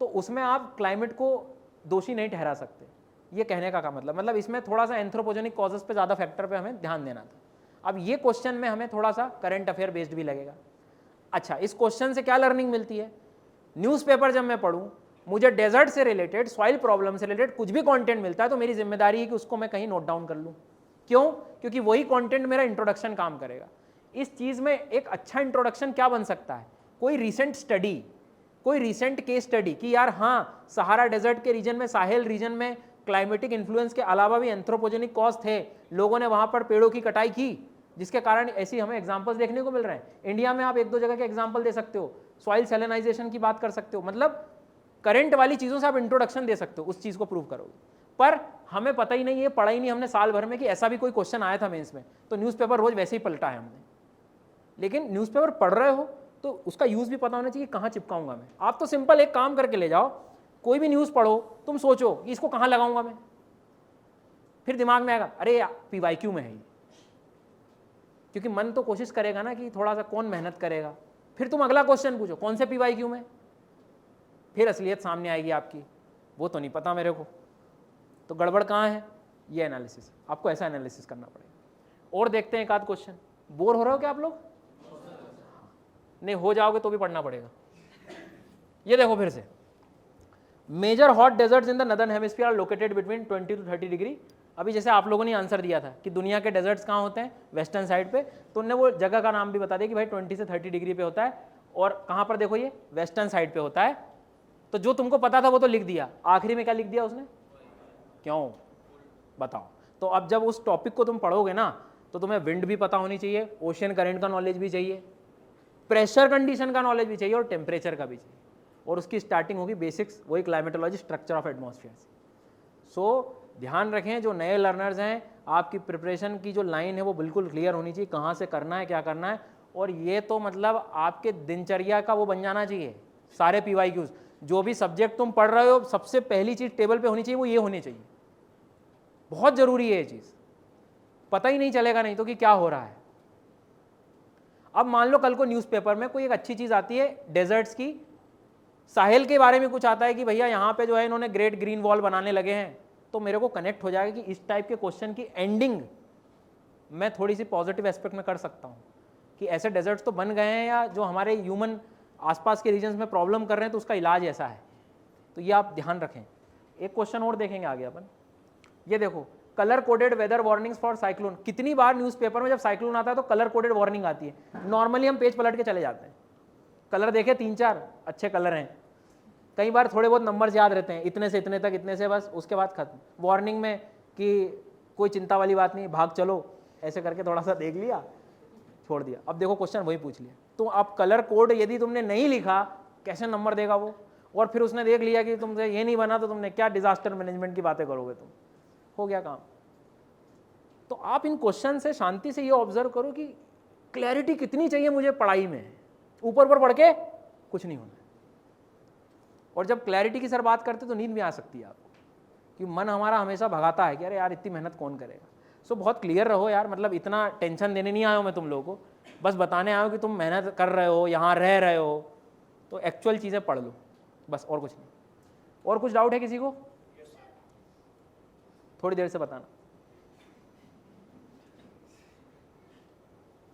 तो उसमें आप क्लाइमेट को दोषी नहीं ठहरा सकते। ये कहने का मतलब इसमें थोड़ा सा एंथ्रोपोजेनिक कॉजेस पे ज़्यादा फैक्टर पे हमें ध्यान देना था। अब ये क्वेश्चन में हमें थोड़ा सा करंट अफेयर बेस्ड भी लगेगा। अच्छा, इस क्वेश्चन से क्या लर्निंग मिलती है? न्यूज़पेपर जब मैं पढ़ूँ, मुझे डेजर्ट से रिलेटेड, सॉइल प्रॉब्लम से रिलेटेड कुछ भी कंटेंट मिलता है तो मेरी जिम्मेदारी है कि उसको मैं कहीं नोट डाउन कर लूँ। क्यों? क्योंकि वही कंटेंट मेरा इंट्रोडक्शन काम करेगा। इस चीज़ में एक अच्छा इंट्रोडक्शन क्या बन सकता है? कोई रिसेंट स्टडी, कोई रिसेंट केस स्टडी कि यार हाँ, सहारा डेजर्ट के रीजन में, साहेल रीजन में क्लाइमेटिक इन्फ्लुएंस के अलावा भी एंथ्रोपोजेनिक कॉज थे, लोगों ने वहाँ पर पेड़ों की कटाई की, जिसके कारण ऐसी हमें एग्जाम्पल्स देखने को मिल रहे हैं। इंडिया में आप एक दो जगह के एग्जाम्पल दे सकते हो, सॉइल सैलिनाइजेशन की बात कर सकते हो, मतलब करंट वाली चीज़ों से आप इंट्रोडक्शन दे सकते हो, उस चीज़ को प्रूव करोगे। पर हमें पता ही नहीं है, पढ़ा ही नहीं हमने साल भर में कि ऐसा भी कोई क्वेश्चन आया था मेंस में, तो न्यूज़पेपर रोज वैसे ही पलटा है हमने। लेकिन न्यूज़पेपर पढ़ रहे हो तो उसका यूज़ भी पता होना चाहिए, कहाँ चिपकाऊंगा मैं। आप तो सिंपल एक काम करके ले जाओ, कोई भी न्यूज़ पढ़ो, तुम सोचो कि इसको कहाँ लगाऊंगा मैं, फिर दिमाग में आएगा अरे PYQ में है ये, क्योंकि मन तो कोशिश करेगा ना कि थोड़ा सा कौन मेहनत करेगा। फिर तुम अगला क्वेश्चन पूछो कौन से PYQ में, फिर असलियत सामने आएगी आपकी, वो तो नहीं पता मेरे को, तो गड़बड़ कहाँ है? ये एनालिसिस, आपको ऐसा एनालिसिस करना पड़ेगा। और देखते हैं एक आध क्वेश्चन। बोर हो रहे हो क्या आप लोग? नहीं हो जाओगे तो भी पढ़ना पड़ेगा। ये देखो फिर से, major hot deserts in the northern hemisphere are located between 20 to 30 degree. अभी जैसे आप लोगों ने आंसर दिया था कि दुनिया के डेजर्ट्स कहाँ होते हैं? वेस्टर्न साइड पे, तो उन्होंने वो जगह का नाम भी बता दिया कि भाई 20 से 30 डिग्री पे होता है, और कहाँ पर देखो ये वेस्टर्न साइड पे होता है। तो जो तुमको पता था वो तो लिख दिया, आखिरी में क्या लिख दिया उसने? क्यों बताओ? तो अब जब उस टॉपिक को तुम पढ़ोगे ना, तो तुम्हें विंड भी पता होनी चाहिए, ओशियन करंट का नॉलेज भी चाहिए, प्रेशर कंडीशन का नॉलेज भी चाहिए, और टेम्परेचर का भी चाहिए। और उसकी स्टार्टिंग होगी बेसिक्स, वही क्लाइमेटोलॉजी, स्ट्रक्चर ऑफ एटमॉस्फेयर से। सो ध्यान रखें, जो नए लर्नर्स हैं, आपकी प्रिपरेशन की जो लाइन है वो बिल्कुल क्लियर होनी चाहिए, कहाँ से करना है, क्या करना है। और ये तो मतलब आपके दिनचर्या का वो बन जाना चाहिए। सारे PYQs, जो भी सब्जेक्ट तुम पढ़ रहे हो, सबसे पहली चीज़ टेबल पे होनी चाहिए, वो ये होनी चाहिए। बहुत ज़रूरी है ये चीज़, पता ही नहीं चलेगा नहीं तो कि क्या हो रहा है। अब मान लो कल को न्यूज़पेपर में कोई एक अच्छी चीज़ आती है डेजर्ट्स की, साहेल के बारे में कुछ आता है कि भैया यहाँ पे जो है इन्होंने ग्रेट ग्रीन वॉल बनाने लगे हैं, तो मेरे को कनेक्ट हो जाएगा कि इस टाइप के क्वेश्चन की एंडिंग मैं थोड़ी सी पॉजिटिव एस्पेक्ट में कर सकता हूँ कि ऐसे डेजर्ट्स तो बन गए हैं, या जो हमारे ह्यूमन आसपास के रीजन्स में प्रॉब्लम कर रहे हैं तो उसका इलाज ऐसा है। तो ये आप ध्यान रखें। एक क्वेश्चन और देखेंगे आगे अपन। ये देखो, colour coded weather warnings for cyclone. कितनी बार न्यूज़पेपर में जब साइक्लोन आता है तो कलर कोडेड वार्निंग आती है। नॉर्मली हम पेज पलट के चले जाते हैं, कलर देखे 3-4 अच्छे कलर हैं, कई बार थोड़े बहुत नंबर्स याद रहते हैं, इतने से इतने तक, इतने से बस, उसके बाद खत्म। वार्निंग में कि कोई चिंता वाली बात नहीं, भाग चलो, ऐसे करके थोड़ा सा देख लिया, छोड़ दिया। अब देखो क्वेश्चन वही पूछ लिया, तो अब कलर कोड यदि तुमने नहीं लिखा, कैसे नंबर देगा वो? और फिर उसने देख लिया कि तुमसे ये नहीं बना, तो तुमने क्या डिजास्टर मैनेजमेंट की बातें करोगे तुम, हो गया काम। तो आप इन क्वेश्चन से शांति से ये ऑब्जर्व करो कि क्लैरिटी कितनी चाहिए मुझे पढ़ाई में, ऊपर ऊपर पढ़ के कुछ नहीं होना। और जब क्लैरिटी की सर बात करते तो नींद भी आ सकती है आपको, कि मन हमारा हमेशा भगाता है कि अरे यार इतनी मेहनत कौन करेगा। सो बहुत क्लियर रहो यार, मतलब इतना टेंशन देने नहीं आया हूँ मैं तुम लोगों को, बस बताने आया हूँ कि तुम मेहनत कर रहे हो, यहाँ रह रहे हो, तो एक्चुअल चीज़ें पढ़ लो बस, और कुछ नहीं। और कुछ डाउट है किसी को? थोड़ी देर से बताना।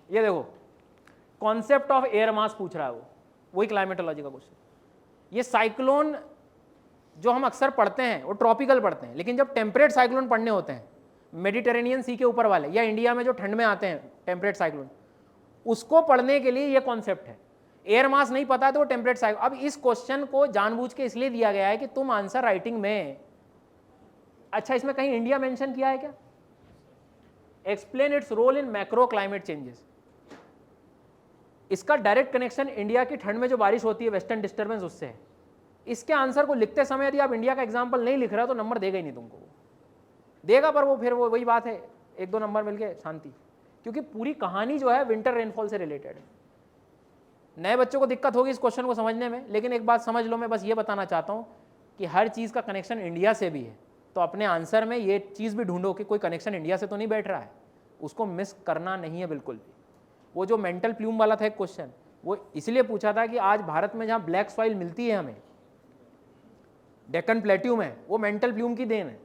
ये देखो, कॉन्सेप्ट ऑफ एयर मास पूछ रहा है वो, वही क्लाइमेटोलॉजी का क्वेश्चन। ये साइक्लोन जो हम अक्सर पढ़ते हैं वो ट्रॉपिकल पढ़ते हैं, लेकिन जब टेम्परेट साइक्लोन पढ़ने होते हैं, मेडिटेरेनियन सी के ऊपर वाले, या इंडिया में जो ठंड में आते हैं टेम्परेट साइक्लोन, उसको पढ़ने के लिए ये कॉन्सेप्ट है। एयर मास नहीं पता है तो वो टेम्परेट साइक्लोन। अब इस क्वेश्चन को जानबूझ के इसलिए दिया गया है कि तुम आंसर राइटिंग में, अच्छा इसमें कहीं इंडिया मेंशन किया है क्या? Explain its role in macro climate changes. इसका डायरेक्ट कनेक्शन इंडिया की ठंड में जो बारिश होती है वेस्टर्न डिस्टर्बेंस उससे है। इसके आंसर को लिखते समय यदि आप इंडिया का एग्जाम्पल नहीं लिख रहे हो तो नंबर देगा ही नहीं तुमको, देगा पर वो फिर वो वही बात है, 1-2 नंबर मिलके शांति, क्योंकि पूरी कहानी जो है विंटर रेनफॉल से रिलेटेड है। नए बच्चों को दिक्कत होगी इस क्वेश्चन को समझने में, लेकिन एक बात समझ लो, मैं बस ये बताना चाहता हूँ कि हर चीज़ का कनेक्शन इंडिया से भी है, तो अपने आंसर में ये चीज़ भी ढूंढो कि कोई कनेक्शन इंडिया से तो नहीं बैठ रहा है, उसको मिस करना नहीं है बिल्कुल भी। वो जो मेंटल प्लूम वाला था एक क्वेश्चन, वो इसलिए पूछा था कि आज भारत में जहाँ ब्लैक सॉइल मिलती है हमें, डेक्कन प्लेट्यू में, वो मेंटल प्लूम की देन है,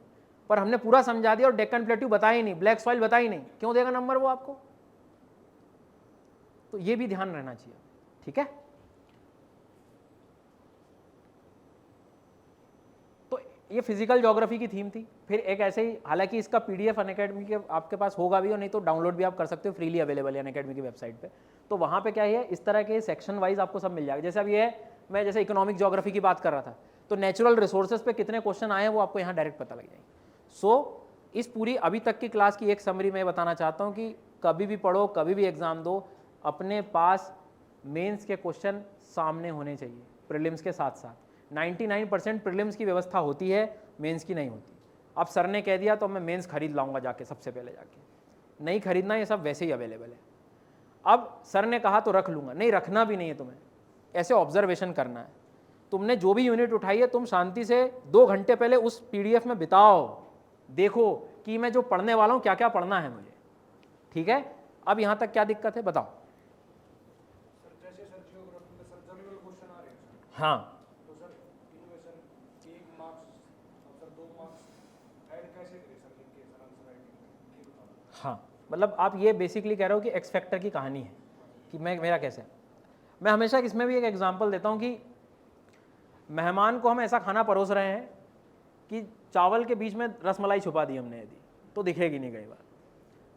पर हमने पूरा समझा दिया और डेक्कन प्लेट्यू बताया ही नहीं, ब्लैक सॉइल बताया ही नहीं, क्यों देगा नंबर वो आपको? तो ये भी ध्यान रहना चाहिए, ठीक है। तो ये फिजिकल ज्योग्राफी की थीम थी। फिर एक ऐसे ही, हालांकि इसका पीडीएफ अनअकैडमी के आपके पास होगा भी और नहीं तो डाउनलोड भी आप कर सकते हो, फ्रीली अवेलेबल है अनअकैडमी की वेबसाइट पे। तो वहाँ पे क्या है, इस तरह के सेक्शन वाइज आपको सब मिल जाएगा। जैसे अब ये है, मैं जैसे इकोनॉमिक ज्योग्राफी की बात कर रहा था, तो नेचुरल रिसोर्सेज पे कितने क्वेश्चन आए हैं वो आपको यहाँ डायरेक्ट पता लग जाएंगे। सो इस पूरी अभी तक की क्लास की एक समरी मैं बताना चाहता हूँ कि कभी भी पढ़ो, कभी भी एग्जाम दो, अपने पास मेंस के क्वेश्चन सामने होने चाहिए प्रीलिम्स के साथ साथ। 99% प्रीलिम्स की व्यवस्था होती है, मेंस की नहीं होती। अब सर ने कह दिया तो मैं मेंस खरीद लाऊंगा जाके, सबसे पहले जाके, नहीं खरीदना, ये सब वैसे ही अवेलेबल है। अब सर ने कहा तो रख लूँगा, नहीं रखना भी नहीं है तुम्हें, ऐसे ऑब्जर्वेशन करना है। तुमने जो भी यूनिट उठाई है तुम शांति से 2 घंटे पहले उस पीडीएफ में बिताओ, देखो कि मैं जो पढ़ने वाला हूँ क्या क्या पढ़ना है मुझे, ठीक है। अब यहाँ तक क्या दिक्कत है बताओ? हाँ, तो सर इनोवेशन 1 मार्क्स और सर 2 मार्क्स ऐड कैसे करें सर इनके सर आंसर राइटिंग ये बताओ। हाँ, मतलब आप ये बेसिकली कह रहे हो कि एक्स फैक्टर की कहानी है कि मैं मेरा कैसे। मैं हमेशा इसमें भी एक एग्जांपल देता हूँ कि मेहमान को हम ऐसा खाना परोस रहे हैं कि चावल के बीच में रसमलाई छुपा दी हमने, यदि तो दिखेगी नहीं कई बार।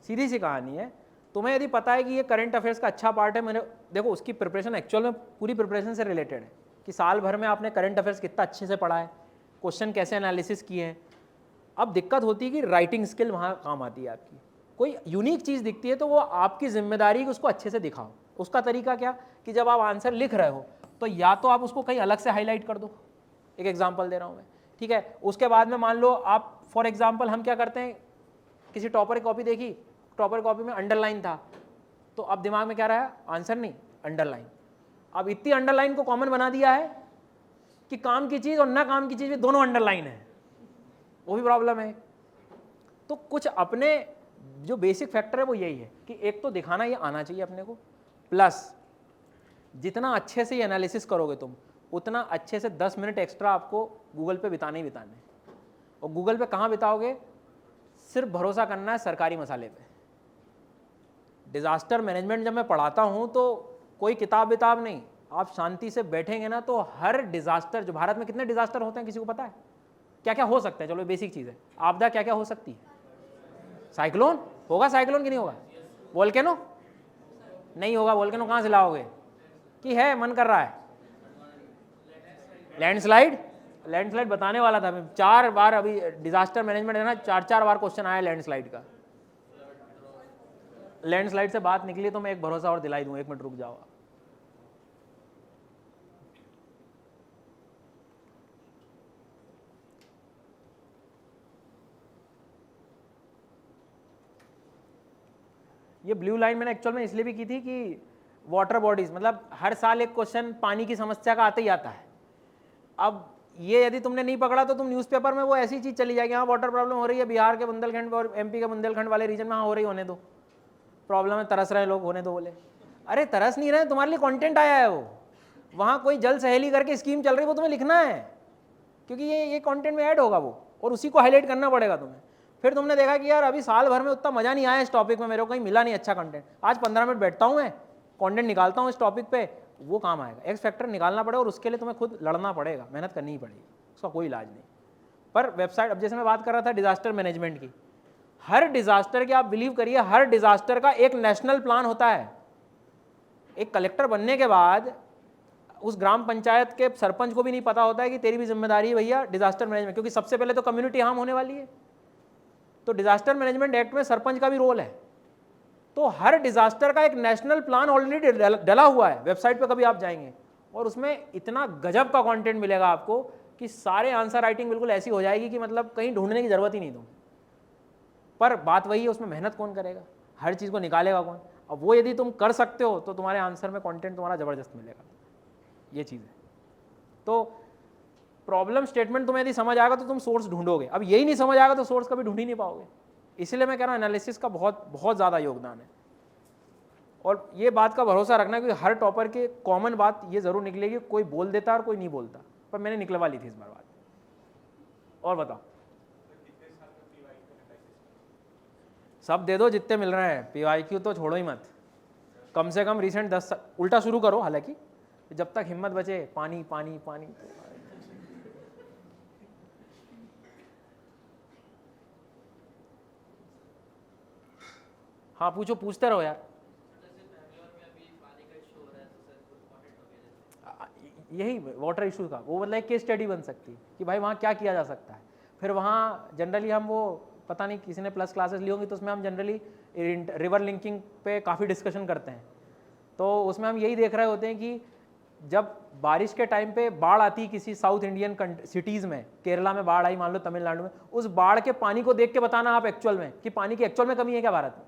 सीधी सी कहानी है। तुम्हें यदि पता है कि ये करंट अफेयर्स का अच्छा पार्ट है, मैंने देखो उसकी प्रिपरेशन एक्चुअल में पूरी प्रिपरेशन से रिलेटेड है कि साल भर में आपने करंट अफेयर्स कितना अच्छे से पढ़ा है, क्वेश्चन कैसे एनालिसिस किए हैं। अब दिक्कत होती है कि राइटिंग स्किल वहाँ काम आती है आपकी। कोई यूनिक चीज़ दिखती है तो वो आपकी जिम्मेदारी कि उसको अच्छे से दिखाओ। उसका तरीका क्या कि जब आप आंसर लिख रहे हो तो या तो आप उसको कहीं अलग से हाईलाइट कर दो, एक एग्जांपल दे रहा हूँ मैं, ठीक है। उसके बाद में मान लो आप फॉर एग्जांपल हम क्या करते हैं, किसी टॉपर की कॉपी देखी, टॉपर कॉपी में अंडरलाइन था, तो अब दिमाग में क्या रहा, आंसर नहीं अंडरलाइन। अब इतनी अंडरलाइन को कॉमन बना दिया है कि काम की चीज़ और ना काम की चीज़ में दोनों अंडरलाइन है, वो भी प्रॉब्लम है। तो कुछ अपने जो बेसिक फैक्टर है वो यही है कि एक तो दिखाना ये आना चाहिए अपने को, प्लस जितना अच्छे से ये एनालिसिस करोगे तुम उतना अच्छे से 10 मिनट एक्स्ट्रा आपको गूगल पे बिताने ही बिताने। और गूगल पे कहाँ बिताओगे, सिर्फ भरोसा करना है सरकारी मसाले पे। डिज़ास्टर मैनेजमेंट जब मैं पढ़ाता हूँ तो कोई किताब विताब नहीं, आप शांति से बैठेंगे ना तो हर डिज़ास्टर, जो भारत में कितने डिज़ास्टर होते हैं किसी को पता है? क्या क्या हो सकता है? चलो बेसिक चीज़ है, आपदा क्या क्या हो सकती है? साइक्लोन होगा, साइक्लोन की नहीं होगा? वोल्केनो नहीं होगा, वोल्केनो कहाँ से लाओगे कि है मन कर रहा है? लैंडस्लाइड, लैंडस्लाइड बताने वाला था मैं 4 बार, अभी डिजास्टर मैनेजमेंट है ना, 4 बार क्वेश्चन आया लैंडस्लाइड का। लैंडस्लाइड से बात निकली तो मैं एक भरोसा और दिलाई दूं, 1 मिनट रुक जाओ। ये ब्लू लाइन मैंने एक्चुअल में इसलिए भी की थी कि वाटर बॉडीज, मतलब हर साल एक क्वेश्चन पानी की समस्या का आते ही आता है। अब ये यदि तुमने नहीं पकड़ा तो तुम न्यूज़पेपर में वो ऐसी चीज़ चली जाएगी, हाँ वाटर प्रॉब्लम हो रही है बिहार के बुंदेलखंड और एमपी के बुंदेलखंड वाले रीजन में, हाँ हो रही, होने दो, प्रॉब्लम है, तरस रहे लोग, होने दो। बोले अरे तरस नहीं रहे, तुम्हारे लिए कंटेंट आया है वो, वहाँ कोई जल सहेली करके स्कीम चल रही है, वो तुम्हें लिखना है क्योंकि ये कंटेंट में ऐड होगा वो, और उसी को हाईलाइट करना पड़ेगा तुम्हें। फिर तुमने देखा कि यार अभी साल भर में उतना मजा नहीं आया इस टॉपिक में, मेरे को कहीं मिला नहीं अच्छा कंटेंट, आज 15 मिनट बैठता हूँ मैं, कंटेंट निकालता हूँ इस टॉपिक पे, वो काम आएगा। एक्स फैक्टर निकालना पड़ेगा और उसके लिए तुम्हें खुद लड़ना पड़ेगा, मेहनत करनी ही पड़ेगी, उसका कोई इलाज नहीं। पर वेबसाइट, अब जैसे मैं बात कर रहा था डिजास्टर मैनेजमेंट की, हर डिजास्टर के, आप बिलीव करिए, हर डिजास्टर का एक नेशनल प्लान होता है। एक कलेक्टर बनने के बाद उस ग्राम पंचायत के सरपंच को भी नहीं पता होता है कि तेरी भी जिम्मेदारी है भैया डिजास्टर मैनेजमेंट, क्योंकि सबसे पहले तो कम्युनिटी हार्म होने वाली है। तो डिजास्टर मैनेजमेंट एक्ट में सरपंच का भी रोल है। तो हर डिजास्टर का एक नेशनल प्लान ऑलरेडी डला हुआ है, वेबसाइट पे कभी आप जाएंगे और उसमें इतना गजब का कंटेंट मिलेगा आपको कि सारे आंसर राइटिंग बिल्कुल ऐसी हो जाएगी कि मतलब कहीं ढूंढने की जरूरत ही नहीं तुम्हें। पर बात वही है, उसमें मेहनत कौन करेगा, हर चीज़ को निकालेगा कौन। अब वो यदि तुम कर सकते हो तो तुम्हारे आंसर में कंटेंट तुम्हारा ज़बरदस्त मिलेगा, ये चीज़ है। तो प्रॉब्लम स्टेटमेंट तुम्हें यदि समझ आएगा तो तुम सोर्स ढूंढोगे, अब यही नहीं समझ आएगा तो सोर्स कभी ढूंढ ही नहीं पाओगे। इसलिए मैं कह रहा हूँ एनालिसिस का बहुत बहुत ज़्यादा योगदान है। और ये बात का भरोसा रखना कि हर टॉपर के कॉमन बात ये ज़रूर निकलेगी, कोई बोल देता और कोई नहीं बोलता, पर मैंने निकलवा ली थी इस बार बात। और बताओ, सब दे दो जितने मिल रहे हैं, PYQ तो छोड़ो ही मत, कम से कम रिसेंट 10 उल्टा शुरू करो, हालांकि जब तक हिम्मत बचे पानी पानी पानी। हाँ पूछो, पूछते रहो यार। यही वाटर इशू का वो मतलब केस स्टडी बन सकती है कि भाई वहाँ क्या किया जा सकता है। फिर वहाँ जनरली हम वो पता नहीं किसी ने प्लस क्लासेस ली होंगी तो उसमें हम जनरली रिवर लिंकिंग पे काफ़ी डिस्कशन करते हैं। तो उसमें हम यही देख रहे होते हैं कि जब बारिश के टाइम पे बाढ़ आती किसी साउथ इंडियन सिटीज़ में, केरला में बाढ़ आई, मान लो तमिलनाडु में, उस बाढ़ के पानी को देख के बताना आप एक्चुअल में कि पानी की एक्चुअल में कमी है क्या भारत में,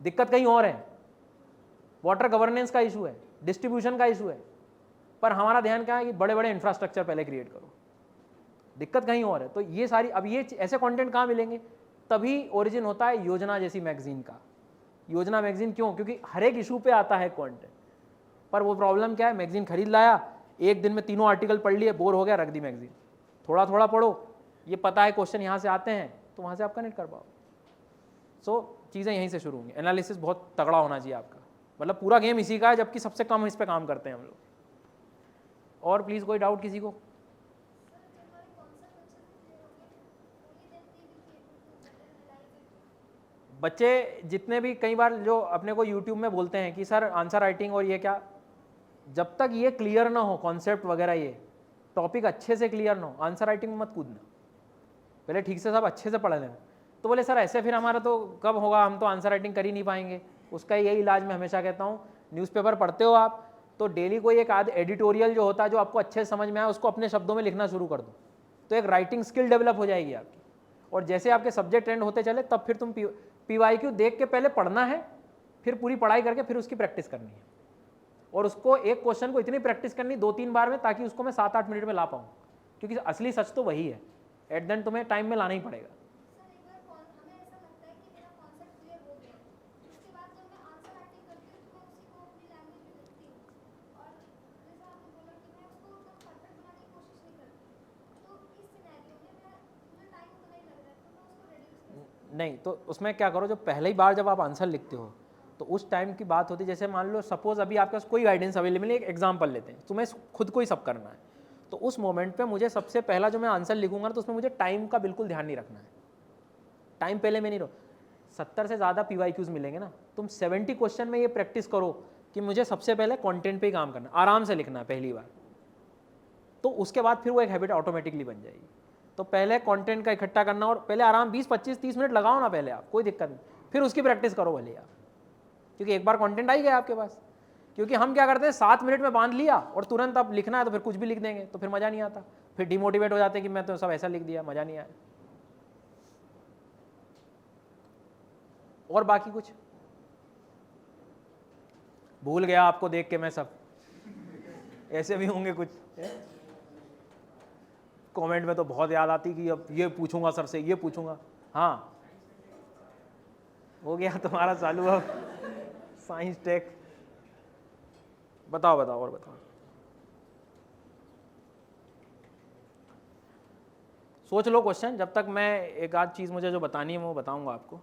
दिक्कत कहीं और है, वाटर गवर्नेंस का इशू है, डिस्ट्रीब्यूशन का इशू है। पर हमारा ध्यान क्या है कि बड़े बड़े इंफ्रास्ट्रक्चर पहले क्रिएट करो, दिक्कत कहीं और है। तो ये सारी, अब ये ऐसे कंटेंट कहाँ मिलेंगे, तभी ओरिजिन होता है योजना जैसी मैगजीन का। योजना मैगजीन क्यों, क्योंकि हर एक इशू पे आता है कंटेंट। पर वो प्रॉब्लम क्या है, मैगजीन खरीद लाया, एक दिन में 3 आर्टिकल पढ़ लिए, बोर हो गया, रख दी मैगजीन। थोड़ा थोड़ा पढ़ो, ये पता है क्वेश्चन यहाँ से आते हैं तो वहाँ से आप कनेक्ट कर पाओ। सो चीज़ें यहीं से शुरू होंगी। एनालिसिस बहुत तगड़ा होना चाहिए आपका, मतलब पूरा गेम इसी का है, जबकि सबसे कम इस पर काम करते हैं हम लोग। और प्लीज़ कोई डाउट किसी को? बच्चे जितने भी कई बार जो अपने को यूट्यूब में बोलते हैं कि सर आंसर राइटिंग और ये क्या, जब तक ये क्लियर ना हो कॉन्सेप्ट वगैरह, ये टॉपिक अच्छे से क्लियर ना हो, आंसर राइटिंग में मत कूदना, पहले ठीक से सब अच्छे से पढ़ लेना। तो बोले सर ऐसे फिर हमारा तो कब होगा, हम तो आंसर राइटिंग कर ही नहीं पाएंगे। उसका यही इलाज मैं हमेशा कहता हूँ, न्यूज़पेपर पढ़ते हो आप तो डेली कोई एक आध एडिटोरियल जो होता है जो आपको अच्छे से समझ में आए उसको अपने शब्दों में लिखना शुरू कर दो, तो एक राइटिंग स्किल डेवलप हो जाएगी आपकी। और जैसे आपके सब्जेक्ट एंड होते चले तब फिर तुम PYQ देख के पहले पढ़ना है, फिर पूरी पढ़ाई करके फिर उसकी प्रैक्टिस करनी है। और उसको एक क्वेश्चन को इतनी प्रैक्टिस करनी 2-3 बार में, ताकि उसको मैं 7-8 मिनट में ला पाऊँ, क्योंकि असली सच तो वही है, एट द एंड तुम्हें टाइम में लाना ही पड़ेगा। नहीं तो उसमें क्या करो, जो पहली बार जब आप आंसर लिखते हो तो उस टाइम की बात होती है, जैसे मान लो सपोज अभी आपके पास कोई गाइडेंस अवेलेबल है, एक एग्जांपल लेते हैं, तुम्हें खुद को ही सब करना है, तो उस मोमेंट पे मुझे सबसे पहला जो मैं आंसर लिखूंगा तो उसमें मुझे टाइम का बिल्कुल ध्यान नहीं रखना है। टाइम पहले में नहीं रहो, 70 से ज़्यादा PYQs मिलेंगे ना, तुम 70 क्वेश्चन में ये प्रैक्टिस करो कि मुझे सबसे पहले कॉन्टेंट पर ही काम करना, आराम से लिखना है पहली बार, तो उसके बाद फिर वो एक हैबिट ऑटोमेटिकली बन जाएगी। तो पहले कंटेंट का इकट्ठा करना और पहले आराम 20-25-30 मिनट लगाओ ना पहले आप, कोई दिक्कत नहीं, फिर उसकी प्रैक्टिस करो भले आप, क्योंकि एक बार कंटेंट आई गया आपके पास। क्योंकि हम क्या करते हैं 7 मिनट में बांध लिया और तुरंत अब लिखना है तो फिर कुछ भी लिख देंगे, तो फिर मज़ा नहीं आता, फिर डिमोटिवेट हो जाते हैं कि मैं तो सब ऐसा लिख दिया, मज़ा नहीं आया। और बाकी कुछ भूल गया आपको देख के मैं सब, ऐसे भी होंगे कुछ कमेंट में तो बहुत याद आती कि अब ये पूछूंगा सर से, ये पूछूंगा। हाँ हो गया तुम्हारा चालू अब साइंस टेक। बताओ बताओ और बताओ, सोच लो क्वेश्चन, जब तक मैं एक आध चीज़ मुझे जो बतानी है वो बताऊंगा आपको।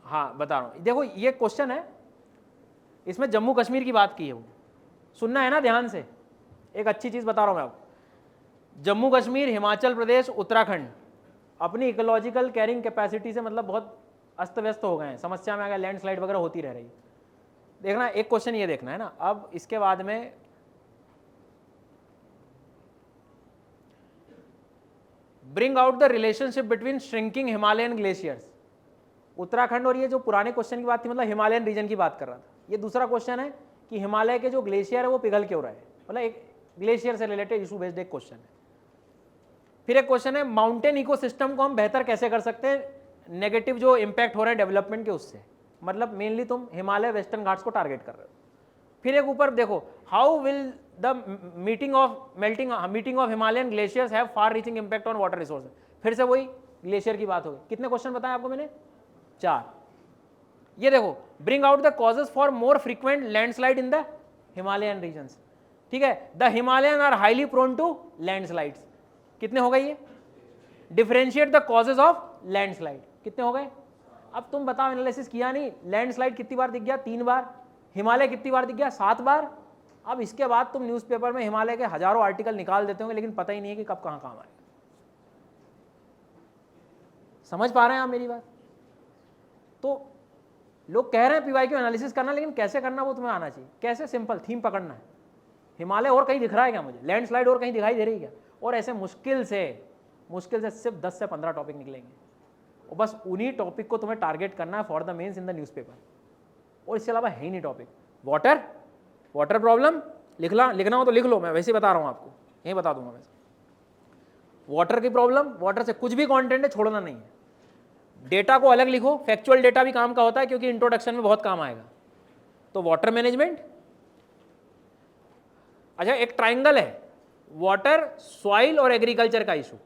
हाँ बता रहा हूँ, देखो ये क्वेश्चन है, इसमें जम्मू कश्मीर की बात की है, वो सुनना है ना ध्यान से। एक अच्छी चीज़ बता रहा हूँ मैं आपको, जम्मू कश्मीर, हिमाचल प्रदेश, उत्तराखंड अपनी इकोलॉजिकल कैरिंग कैपेसिटी से मतलब बहुत अस्त व्यस्त हो गए हैं, समस्या में आ गए, लैंडस्लाइड वगैरह होती रह रही। देखना एक क्वेश्चन ये देखना है ना। अब इसके बाद में bring out the relationship between shrinking Himalayan glaciers. Uttarakhand और ये जो पुराने क्वेश्चन की बात थी, मतलब हिमालयन रीजन की बात कर रहा था। ये दूसरा क्वेश्चन है कि हिमालय के जो ग्लेशियर है वो पिघल क्यों रहे हैं, मतलब एक ग्लेशियर से रिलेटेड इशू बेस्ड एक क्वेश्चन है। फिर एक क्वेश्चन है माउंटेन इकोसिस्टम को हम बेहतर कैसे कर सकते हैं, नेगेटिव जो इंपैक्ट हो रहे हैं डेवलपमेंट के उससे, मतलब मेनली तुम हिमालय वेस्टर्न घाट्स को टारगेट कर रहे हो। फिर एक ऊपर देखो, how will the meeting of Himalayan glaciers have far reaching impact on water resources. फिर से वही ग्लेशियर की बात होगी। कितने क्वेश्चन बताए आपको मैंने, 4। ये देखो, bring out the causes for more frequent landslide in the Himalayan regions. ठीक है, the Himalayan are highly prone to landslides. कितने हो गए ये, differentiate the causes of landslide. कितने हो गए, अब तुम बताओ, एनालिसिस किया नहीं, लैंडस्लाइड कितनी बार दिख गया, 3 बार, हिमालय कितनी बार दिख गया, 7 बार। अब इसके बाद तुम न्यूज़पेपर में हिमालय के हजारों आर्टिकल निकाल देते होंगे, लेकिन पता ही नहीं है कि कब कहां काम आएगा। समझ पा रहे हैं आप मेरी बात? तो लोग कह रहे हैं पीवाई क्यू एनालिसिस करना, लेकिन कैसे करना वो तुम्हें आना चाहिए। कैसे, सिंपल थीम पकड़ना है। हिमालय और कहीं दिख रहा है क्या मुझे, लैंडस्लाइड और कहीं दिखाई दे रही है क्या, और ऐसे मुश्किल से सिर्फ 10 से 15 टॉपिक निकलेंगे, और बस उन्हीं टॉपिक को तुम्हें टारगेट करना है for the mains in the newspaper, और इसके अलावा है ही नहीं टॉपिक। वाटर प्रॉब्लम लिखना हो तो लिख लो, मैं वैसे ही बता रहा हूँ आपको, यही बता दूंगा वैसे। वाटर की प्रॉब्लम, वाटर से कुछ भी कंटेंट है छोड़ना नहीं है। डेटा को अलग लिखो, फैक्चुअल डेटा भी काम का होता है, क्योंकि इंट्रोडक्शन में बहुत काम आएगा। तो वाटर मैनेजमेंट, अच्छा एक ट्राइंगल है, वाटर, सॉइल और एग्रीकल्चर का इशू,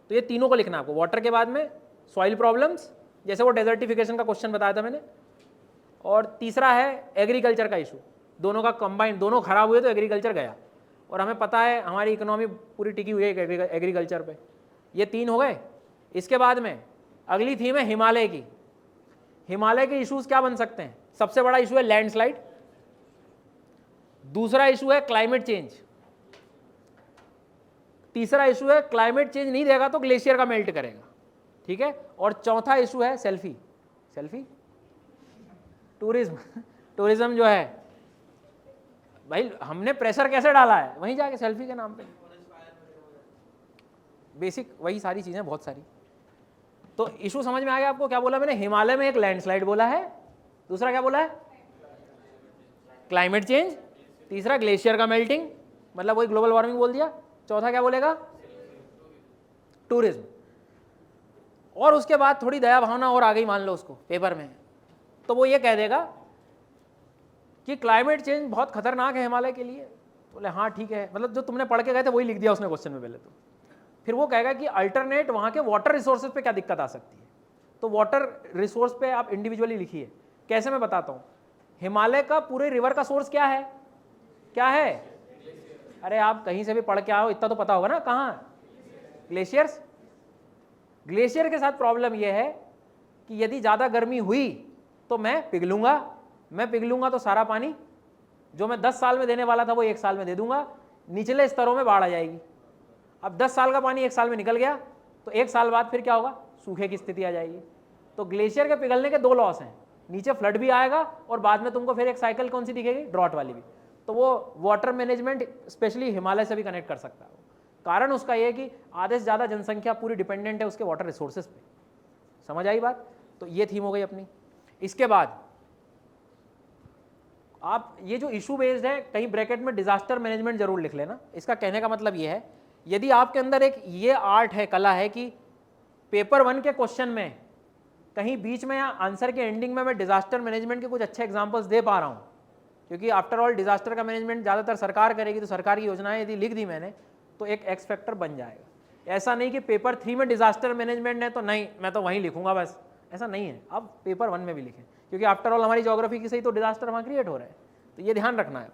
तो ये तीनों को लिखना है आपको। वाटर के बाद में सॉइल प्रॉब्लम्स, जैसे वो डेजर्टिफिकेशन का क्वेश्चन बताया था मैंने, और तीसरा है एग्रीकल्चर का इशू। दोनों का कंबाइन, दोनों खराब हुए तो एग्रीकल्चर गया, और हमें पता है हमारी इकोनॉमी पूरी टिकी हुई है एग्रीकल्चर पे। ये 3 हो गए। इसके बाद में अगली थीम है हिमालय की। हिमालय के इश्यूज क्या बन सकते हैं, सबसे बड़ा इशू है लैंडस्लाइड, दूसरा इशू है क्लाइमेट चेंज, तीसरा इशू है क्लाइमेट चेंज नहीं देगा तो ग्लेशियर का मेल्ट करेगा, ठीक है, और चौथा इशू है सेल्फी टूरिज्म जो है भाई, हमने प्रेशर कैसे डाला है वहीं जाके सेल्फी के नाम पे, बेसिक वही सारी चीजें बहुत सारी। तो इशू समझ में आ गया आपको? क्या बोला मैंने, हिमालय में एक लैंडस्लाइड बोला है, दूसरा क्या बोला है, क्लाइमेट चेंज, तीसरा ग्लेशियर का मेल्टिंग, मतलब वही ग्लोबल वार्मिंग बोल दिया, चौथा क्या बोलेगा, टूरिज्म। और उसके बाद थोड़ी दया भावना और आ गई मान लो उसको पेपर में, तो वो ये कह देगा कि क्लाइमेट चेंज बहुत खतरनाक है हिमालय के लिए। बोले हाँ ठीक है, मतलब जो तुमने पढ़ के गए थे वही लिख दिया उसने क्वेश्चन में पहले तो। फिर वो कहेगा कि अल्टरनेट वहाँ के वाटर रिसोर्सेज पे क्या दिक्कत आ सकती है, तो वाटर रिसोर्स पे आप इंडिविजुअली लिखिए। कैसे, मैं बताता हूँ। हिमालय का पूरे रिवर का सोर्स क्या है, क्या है, अरे आप कहीं से भी पढ़ के आओ, इतना तो पता होगा ना, कहाँ, ग्लेशियर्स। ग्लेशियर के साथ प्रॉब्लम यह है कि यदि ज़्यादा गर्मी हुई तो मैं पिघलूंगा तो सारा पानी जो मैं 10 साल में देने वाला था वो 1 साल में दे दूंगा, निचले स्तरों में बाढ़ आ जाएगी। अब 10 साल का पानी 1 साल में निकल गया तो 1 साल बाद फिर क्या होगा, सूखे की स्थिति आ जाएगी। तो ग्लेशियर के पिघलने के 2 लॉस हैं, नीचे फ्लड भी आएगा और बाद में तुमको फिर एक साइकिल कौन सी दिखेगी, ड्रॉट वाली भी। तो वो वाटर मैनेजमेंट स्पेशली हिमालय से भी कनेक्ट कर सकता है। कारण उसका ये है कि आधे से ज़्यादा जनसंख्या पूरी डिपेंडेंट है उसके वाटर रिसोर्सेज पे। समझ आई बात? तो ये थीम हो गई अपनी। इसके बाद आप ये जो इशू बेस्ड है, कहीं ब्रैकेट में डिजास्टर मैनेजमेंट जरूर लिख लेना। इसका कहने का मतलब ये है, यदि आपके अंदर एक ये आर्ट है, कला है कि पेपर 1 के क्वेश्चन में कहीं बीच में या आंसर के एंडिंग में मैं डिजास्टर मैनेजमेंट के कुछ अच्छे एग्जांपल्स दे पा रहा हूँ, क्योंकि आफ्टर ऑल डिजास्टर का मैनेजमेंट ज़्यादातर सरकार करेगी, तो सरकारी योजनाएं यदि लिख दी मैंने तो एक एक्स फैक्टर बन जाएगा। ऐसा नहीं कि पेपर 3 में डिजास्टर मैनेजमेंट है तो नहीं मैं तो वहीं लिखूंगा बस, ऐसा नहीं है। अब पेपर 1 में भी लिखें, क्योंकि आफ्टर ऑल हमारी ज्योग्राफी की सही तो डिजास्टर वहाँ क्रिएट हो रहा है, तो ये ध्यान रखना है।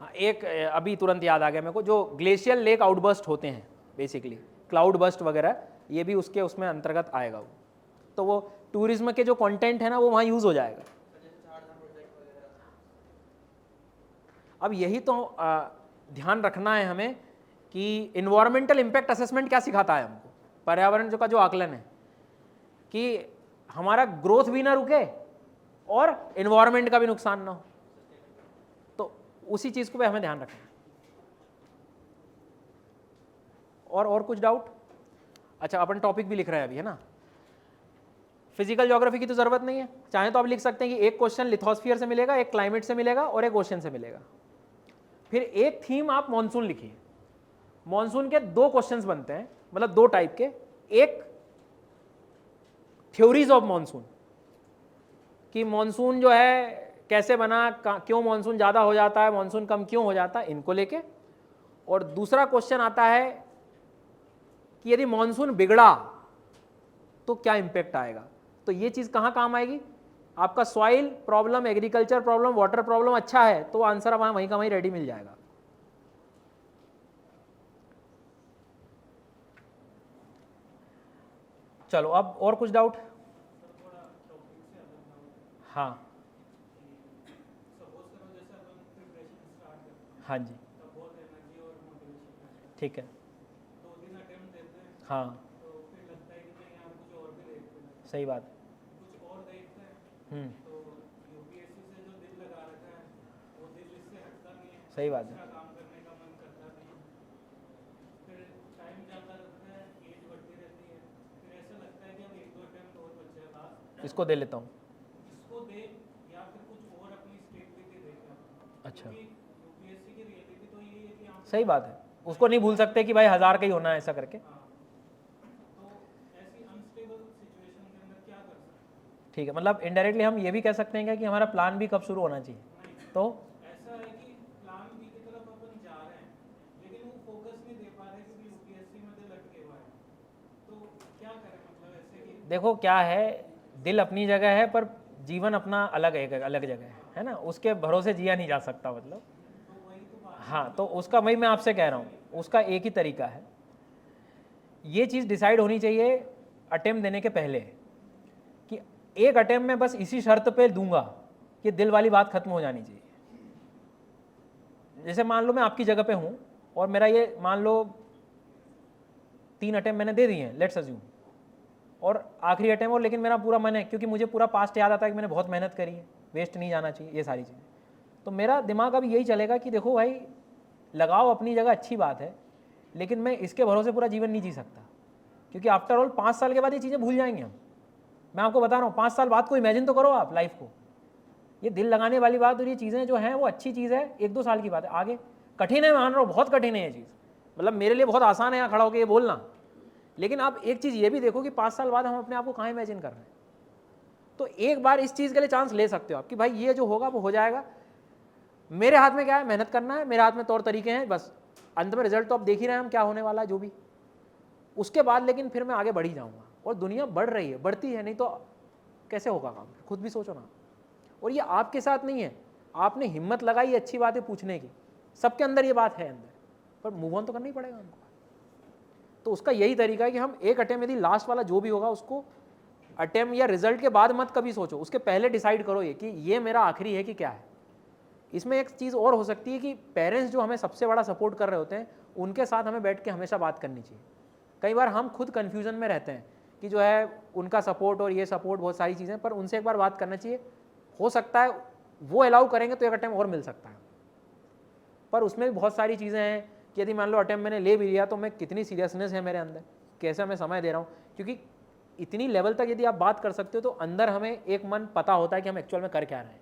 हाँ, एक अभी तुरंत याद आ गया मेरे को, जो ग्लेशियल लेक आउटबर्स्ट होते हैं बेसिकली, क्लाउड बर्स्ट वगैरह, ये भी उसमें अंतर्गत आएगा वो। तो वो टूरिज्म के जो कंटेंट है ना वो वहाँ यूज़ हो जाएगा। अब यही तो ध्यान रखना है हमें कि इन्वायरमेंटल इम्पैक्ट असेसमेंट क्या सिखाता है हमको, पर्यावरण का जो आकलन है कि हमारा ग्रोथ भी ना रुके और इन्वायरमेंट का भी नुकसान ना हो। उसी चीज़ को पे हमें ध्यान रखना है। और कुछ डाउट? अच्छा, अपन टॉपिक भी लिख रहे हैं अभी, है ना। फिजिकल ज्योग्राफी की तो जरूरत नहीं है, चाहे तो आप लिख सकते हैं कि एक क्वेश्चन लिथोस्फीयर से मिलेगा, एक क्लाइमेट से मिलेगा और एक ओशन से मिलेगा। फिर एक थीम आप मॉनसून लिखिए। मॉनसून के 2 क्वेश्चंस बनते हैं, मतलब 2 टाइप के। एक थ्योरीज ऑफ मॉनसून, कि मॉनसून जो है कैसे बना, क्यों मॉनसून ज़्यादा हो जाता है, मॉनसून कम क्यों हो जाता है, इनको लेके। और दूसरा क्वेश्चन आता है कि यदि मॉनसून बिगड़ा तो क्या इंपैक्ट आएगा। तो ये चीज़ कहाँ काम आएगी? आपका soil problem, agriculture problem, water problem अच्छा है तो आंसर वहाँ वहीं का वहीं रेडी मिल जाएगा। चलो, अब और कुछ डाउट? हाँ हाँ जी, ठीक है। हाँ, सही बात है। सही बात है। इसको दे लेता हूँ। अच्छा, सही बात है, उसको नहीं भूल सकते कि भाई 1000 का ही होना है ऐसा करके। ठीक है, मतलब इनडायरेक्टली हम ये भी कह सकते हैं क्या कि हमारा प्लान भी कब शुरू होना चाहिए? तो ऐसा है कि प्लान बी की तरफ अपन जा रहे हैं लेकिन वो फोकस नहीं दे पा रहे क्योंकि यूपीएससी में दिल अटके हुआ है, तो क्या करें? मतलब ऐसे कि देखो क्या है, दिल अपनी जगह है पर जीवन अपना अलग है, अलग जगह है ना, उसके भरोसे जिया नहीं जा सकता मतलब। हाँ, तो उसका वही मैं आपसे कह रहा हूँ, उसका एक ही तरीका है। ये चीज़ डिसाइड होनी चाहिए अटेम्प्ट देने के पहले कि एक अटेम्प्ट में बस इसी शर्त पे दूंगा कि दिल वाली बात खत्म हो जानी चाहिए। जैसे मान लो मैं आपकी जगह पे हूँ और मेरा ये मान लो 3 अटेम्प्ट मैंने दे दिए हैं, लेट्स अज्यूम, और आखिरी अटेम्प्ट, और लेकिन मेरा पूरा मन है क्योंकि मुझे पूरा पास्ट याद आता है कि मैंने बहुत मेहनत करी है, वेस्ट नहीं जाना चाहिए ये सारी चीज़ें। तो मेरा दिमाग अब यही चलेगा कि देखो भाई, लगाओ अपनी जगह अच्छी बात है, लेकिन मैं इसके भरोसे पूरा जीवन नहीं जी सकता, क्योंकि आफ्टर ऑल 5 साल के बाद ये चीज़ें भूल जाएंगे हम। मैं आपको बता रहा हूँ, 5 साल बाद को इमेजिन तो करो आप लाइफ को। ये दिल लगाने वाली बात और ये चीज़ें जो हैं वो अच्छी चीज़ है, 1-2 साल की बात है। आगे कठिन है, मान रहा हूँ बहुत कठिन है ये चीज़, मतलब मेरे लिए बहुत आसान है यहाँ खड़ा होकर ये बोलना, लेकिन आप एक चीज़ ये भी देखो कि 5 साल बाद हम अपने आप को कहाँ इमेजिन कर रहे हैं। तो एक बार इस चीज़ के लिए चांस ले सकते हो आप कि भाई ये जो होगा वो हो जाएगा। मेरे हाथ में क्या है, मेहनत करना है, मेरे हाथ में तौर तरीके हैं, बस अंत में रिजल्ट तो आप देख ही रहे हैं हम क्या होने वाला है जो भी। उसके बाद लेकिन फिर मैं आगे बढ़ ही जाऊँगा, और दुनिया बढ़ रही है, बढ़ती है, नहीं तो कैसे होगा काम, खुद भी सोचो ना। और ये आपके साथ नहीं है, आपने हिम्मत लगाई अच्छी बात है पूछने की, सबके अंदर ये बात है अंदर, पर मूव ऑन तो करना ही पड़ेगा हमको। तो उसका यही तरीका है कि हम एक अटेम्प्ट, यदि लास्ट वाला जो भी होगा उसको अटेम्प्ट या रिजल्ट के बाद मत कभी सोचो, उसके पहले डिसाइड करो ये कि ये मेरा आखिरी है कि क्या है। इसमें एक चीज़ और हो सकती है कि पेरेंट्स जो हमें सबसे बड़ा सपोर्ट कर रहे होते हैं, उनके साथ हमें बैठ के हमेशा बात करनी चाहिए। कई बार हम खुद कन्फ्यूजन में रहते हैं कि जो है उनका सपोर्ट और ये सपोर्ट, बहुत सारी चीज़ें, पर उनसे एक बार बात करना चाहिए। हो सकता है वो अलाउ करेंगे तो एक अटेम्प्ट और मिल सकता है, पर उसमें भी बहुत सारी चीज़ें हैं कि यदि मान लो अटेम्प्ट मैंने ले भी लिया तो मैं कितनी सीरियसनेस है मेरे अंदर, कैसा मैं समय दे रहा हूँ, क्योंकि इतनी लेवल तक यदि आप बात कर सकते हो तो अंदर हमें एक मन पता होता है कि हम एक्चुअल में कर क्या रहे हैं,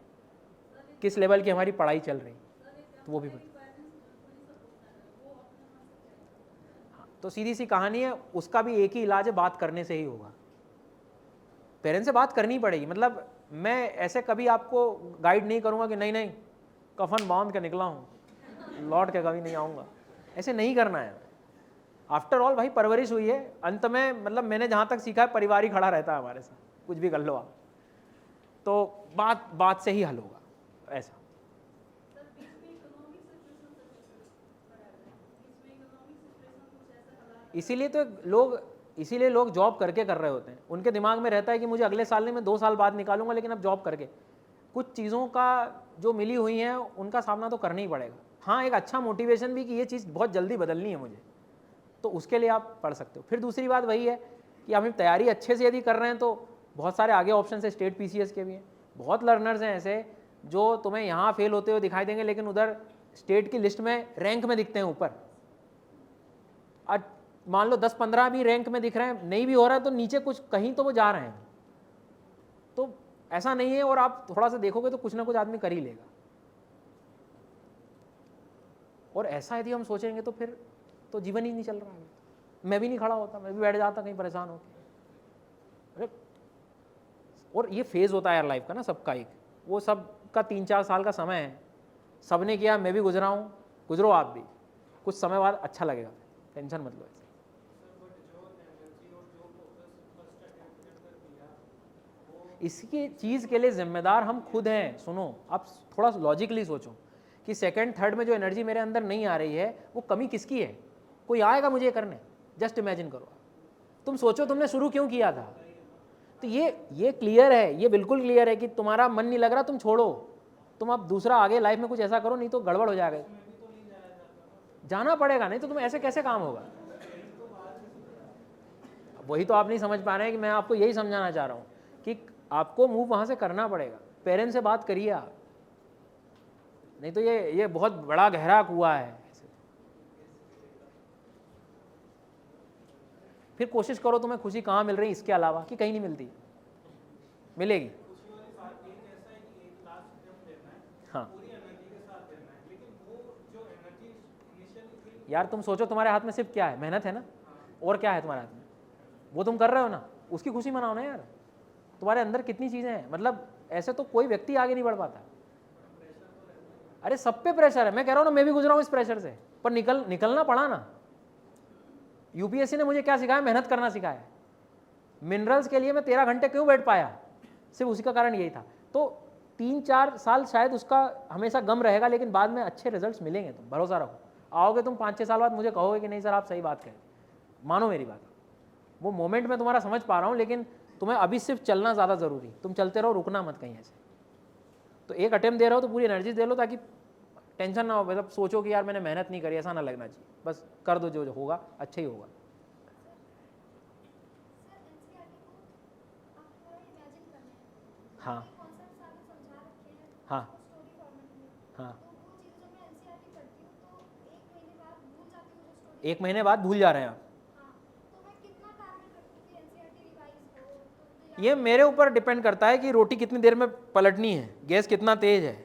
किस लेवल की हमारी पढ़ाई चल रही, तो वो भी हाँ, तो सीधी सी कहानी है, उसका भी एक ही इलाज है, बात करने से ही होगा। पेरेंट्स से बात करनी पड़ेगी, मतलब मैं ऐसे कभी आपको गाइड नहीं करूँगा कि नहीं कफन बांध के निकला हूँ, लौट के कभी नहीं आऊँगा, ऐसे नहीं करना है। आफ्टर ऑल भाई परवरिश हुई है, अंत में मतलब मैंने जहाँ तक सीखा है परिवार ही खड़ा रहता है हमारे साथ, कुछ भी कर लो आप, तो बात से ही हल होगा ऐसा। इसीलिए लोग जॉब करके कर रहे होते हैं, उनके दिमाग में रहता है कि मुझे अगले साल नहीं, मैं 2 साल बाद निकालूंगा, लेकिन अब जॉब करके कुछ चीज़ों का जो मिली हुई हैं उनका सामना तो करना ही पड़ेगा। हाँ, एक अच्छा मोटिवेशन भी कि ये चीज़ बहुत जल्दी बदलनी है मुझे, तो उसके लिए आप पढ़ सकते हो। फिर दूसरी बात वही है कि हम तैयारी अच्छे से यदि कर रहे हैं तो बहुत सारे आगे ऑप्शन है, स्टेट पीसीएस के भी हैं, बहुत लर्नर्स हैं ऐसे जो तुम्हें यहाँ फेल होते हुए दिखाई देंगे लेकिन उधर स्टेट की लिस्ट में रैंक में दिखते हैं ऊपर। आज मान लो 10-15 भी रैंक में दिख रहे हैं, नहीं भी हो रहा है तो नीचे कुछ कहीं तो वो जा रहे हैं। तो ऐसा नहीं है, और आप थोड़ा सा देखोगे तो कुछ ना कुछ आदमी कर ही लेगा। और ऐसा यदि हम सोचेंगे तो फिर तो जीवन ही नहीं चल रहा है। मैं भी नहीं खड़ा होता, मैं भी बैठ जाता कहीं परेशान होकर। और ये फेज होता है यार लाइफ का ना सबका, एक वो सबका 3-4 साल का समय है, सबने किया, मैं भी गुजरा हूँ, गुजरो आप भी, कुछ समय बाद अच्छा लगेगा, टेंशन मत लो। इसकी चीज़ के लिए जिम्मेदार हम खुद हैं। सुनो, आप थोड़ा लॉजिकली सोचो कि सेकंड थर्ड में जो एनर्जी मेरे अंदर नहीं आ रही है वो कमी किसकी है? कोई आएगा मुझे करने? जस्ट इमेजिन करो, तुम सोचो तुमने शुरू क्यों किया था। तो ये क्लियर है, ये बिल्कुल क्लियर है कि तुम्हारा मन नहीं लग रहा, तुम छोड़ो, तुम अब दूसरा आगे लाइफ में कुछ ऐसा करो, नहीं तो गड़बड़ हो जाएगा। जाना पड़ेगा, नहीं तो तुम ऐसे कैसे काम होगा। वही तो आप नहीं समझ पा रहे हैं कि मैं आपको यही समझाना चाह रहा हूँ कि आपको मूव वहाँ से करना पड़ेगा। पेरेंट्स से बात करिए आप, नहीं तो ये बहुत बड़ा गहरा कुआं है। फिर कोशिश करो तुम्हें खुशी कहाँ मिल रही है इसके अलावा, कि कहीं नहीं मिलती, मिलेगी। हाँ यार तुम सोचो तुम्हारे हाथ में सिर्फ क्या है? मेहनत है ना, और क्या है तुम्हारे हाथ में? वो तुम कर रहे हो ना, उसकी खुशी मनाओ ना यार। तुम्हारे अंदर कितनी चीज़ें हैं, मतलब ऐसे तो कोई व्यक्ति आगे नहीं बढ़ पाता। अरे सब पे प्रेशर है, मैं कह रहा हूँ ना, मैं भी गुजरा हूँ इस प्रेशर से, पर निकलना पड़ा ना। यूपीएससी ने मुझे क्या सिखाया? मेहनत करना सिखाया। मिनरल्स के लिए मैं 13 घंटे क्यों बैठ पाया? सिर्फ उसी का कारण यही था। तो 3-4 साल शायद उसका हमेशा गम रहेगा, लेकिन बाद में अच्छे रिजल्ट्स मिलेंगे, तुम भरोसा रखो। आओगे तुम 5-6 साल बाद मुझे कहोगे कि नहीं सर आप सही बात कहें, मानो मेरी बात। वो मोमेंट में तुम्हारा समझ पा रहा हूँ, लेकिन तुम्हें अभी सिर्फ चलना ज़्यादा ज़रूरी। तुम चलते रहो, रुकना मत कहीं ऐसे। तो एक अटेम्प्ट दे रहे हो तो पूरी एनर्जी दे लो, ताकि टेंशन ना हो, मतलब सोचो कि यार मैंने मेहनत नहीं करी, ऐसा ना लगना चाहिए। बस कर दो, जो होगा अच्छा ही होगा। हाँ हाँ हाँ, 1 महीने बाद भूल जा रहे हैं आप। ये मेरे ऊपर डिपेंड करता है कि रोटी कितनी देर में पलटनी है, गैस कितना तेज़ है।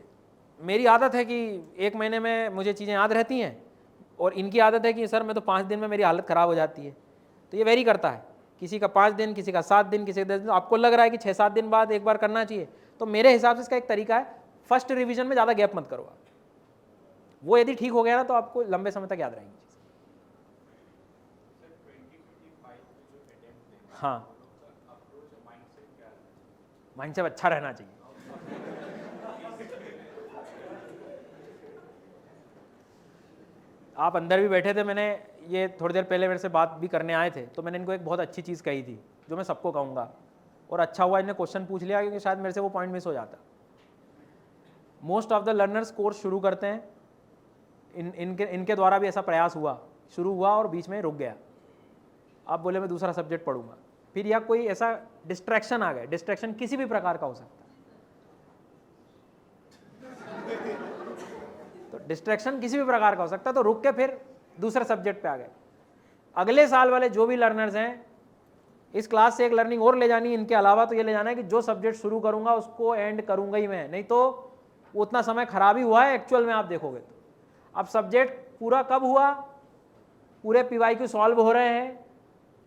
मेरी आदत है कि 1 महीने में मुझे चीज़ें याद रहती हैं, और इनकी आदत है कि सर मैं तो 5 दिन में मेरी हालत ख़राब हो जाती है। तो ये वेरी करता है, किसी का 5 दिन, किसी का 7 दिन, किसी का 10 दिन। आपको लग रहा है कि 6-7 दिन बाद एक बार करना चाहिए, तो मेरे हिसाब से इसका एक तरीका है, फर्स्ट रिवीजन में ज़्यादा गैप मत करो आप। वो यदि ठीक हो गया ना तो आपको लंबे समय तक याद रहेंगी। हाँ, माइंडसेट अच्छा रहना चाहिए। आप अंदर भी बैठे थे, मैंने ये थोड़ी देर पहले मेरे से बात भी करने आए थे, तो मैंने इनको एक बहुत अच्छी चीज़ कही थी जो मैं सबको कहूँगा, और अच्छा हुआ इन्हें क्वेश्चन पूछ लिया, क्योंकि शायद मेरे से वो पॉइंट मिस हो जाता। Most of the learners course शुरू करते हैं, इनके द्वारा भी ऐसा प्रयास हुआ, शुरू हुआ और बीच में रुक गया। आप बोले मैं दूसरा सब्जेक्ट पढ़ूंगा, फिर या कोई ऐसा डिस्ट्रैक्शन आ गया। डिस्ट्रैक्शन किसी भी प्रकार का हो सकता है, तो डिस्ट्रैक्शन किसी भी प्रकार का हो सकता है, तो रुक के फिर दूसरे सब्जेक्ट पे आ गए। अगले साल वाले जो भी लर्नर्स हैं, इस क्लास से एक लर्निंग और ले जानी, इनके अलावा तो ये ले जाना है कि जो सब्जेक्ट शुरू करूंगा उसको एंड करूंगा ही मैं, नहीं तो उतना समय खराब ही हुआ है एक्चुअल में। आप देखोगे तो अब सब्जेक्ट पूरा कब हुआ, पूरे पीवाईक्यू सॉल्व हो रहे हैं,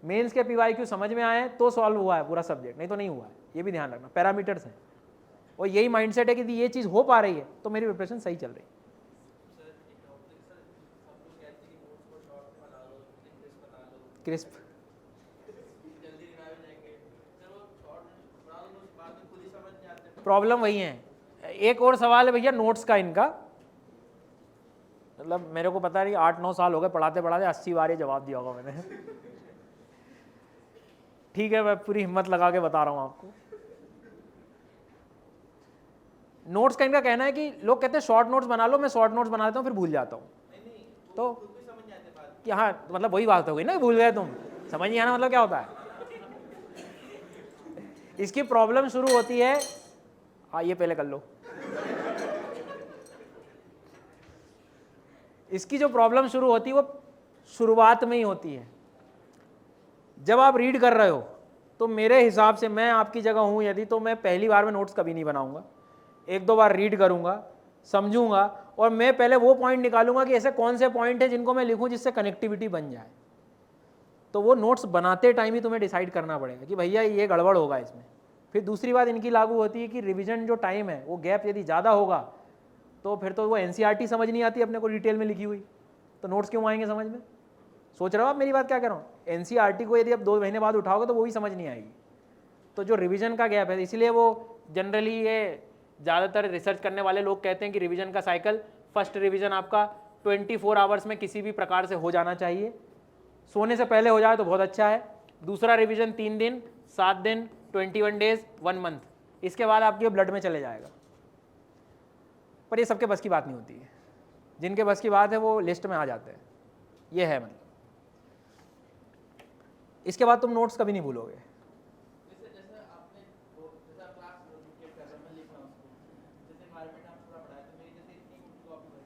मेंस के पीवाईक्यू समझ में आए तो सॉल्व हुआ है पूरा सब्जेक्ट, नहीं तो नहीं हुआ है। ये भी ध्यान रखना, पैरामीटर्स हैं, और यही माइंडसेट है कि ये चीज़ हो पा रही है तो मेरी प्रिपरेशन सही चल रही है। क्रिस्प प्रॉब्लम वही है। एक और सवाल है भैया नोट्स का इनका, मतलब मेरे को पता नहीं 8-9 साल हो गए पढ़ाते पढ़ाते, 80 बार ये जवाब दिया होगा मैंने। ठीक है, मैं पूरी हिम्मत लगा के बता रहा हूँ आपको। नोट्स का इनका कहना है कि लोग कहते हैं शॉर्ट नोट्स बना लो, मैं शॉर्ट नोट्स बना देता हूँ फिर भूल जाता हूँ। तो कि हाँ, मतलब वही बात हो गई ना, भूल गए तुम, समझ नहीं आना मतलब क्या होता है। इसकी प्रॉब्लम शुरू होती है, हाँ ये पहले कर लो। इसकी जो प्रॉब्लम शुरू होती है वो शुरुआत में ही होती है। जब आप रीड कर रहे हो तो मेरे हिसाब से, मैं आपकी जगह हूँ यदि, तो मैं पहली बार में नोट्स कभी नहीं बनाऊंगा, एक दो बार रीड करूंगा, समझूंगा, और मैं पहले वो पॉइंट निकालूंगा कि ऐसे कौन से पॉइंट हैं जिनको मैं लिखूं जिससे कनेक्टिविटी बन जाए। तो वो नोट्स बनाते टाइम ही तुम्हें डिसाइड करना पड़ेगा कि भैया ये गड़बड़ होगा इसमें। फिर दूसरी बात इनकी लागू होती है कि रिवीजन जो टाइम है वो गैप यदि ज़्यादा होगा तो फिर तो वो एनसीईआरटी समझ नहीं आती अपने को डिटेल में लिखी हुई, तो नोट्स क्यों आएंगे समझ में? सोच रहे हो आप मेरी बात क्या कह रहा हूँ? एनसीईआरटी को यदि आप 2 महीने बाद उठाओगे तो वो भी समझ नहीं आएगी। तो जो रिवीजन का गैप है, इसीलिए वो जनरली ये ज़्यादातर रिसर्च करने वाले लोग कहते हैं कि रिवीजन का साइकिल, फर्स्ट रिवीजन आपका 24 आवर्स में किसी भी प्रकार से हो जाना चाहिए, सोने से पहले हो जाए तो बहुत अच्छा है। दूसरा रिवीजन 3 दिन, 7 दिन, 21 डेज, 1 मंथ, इसके बाद आपके ब्लड में चले जाएगा। पर ये सबके बस की बात नहीं होती है, जिनके बस की बात है वो लिस्ट में आ जाते हैं। ये है मतलब, इसके बाद तुम नोट्स कभी नहीं भूलोगे। जैसे आपने जैसे आप क्लास रिपीट कर रहे हैं, मैं लिख रहा हूँ उसको, जैसे एनवायरनमेंट आपने पूरा पढ़ाया तो मेरी जैसे इतनी कॉपी भरी,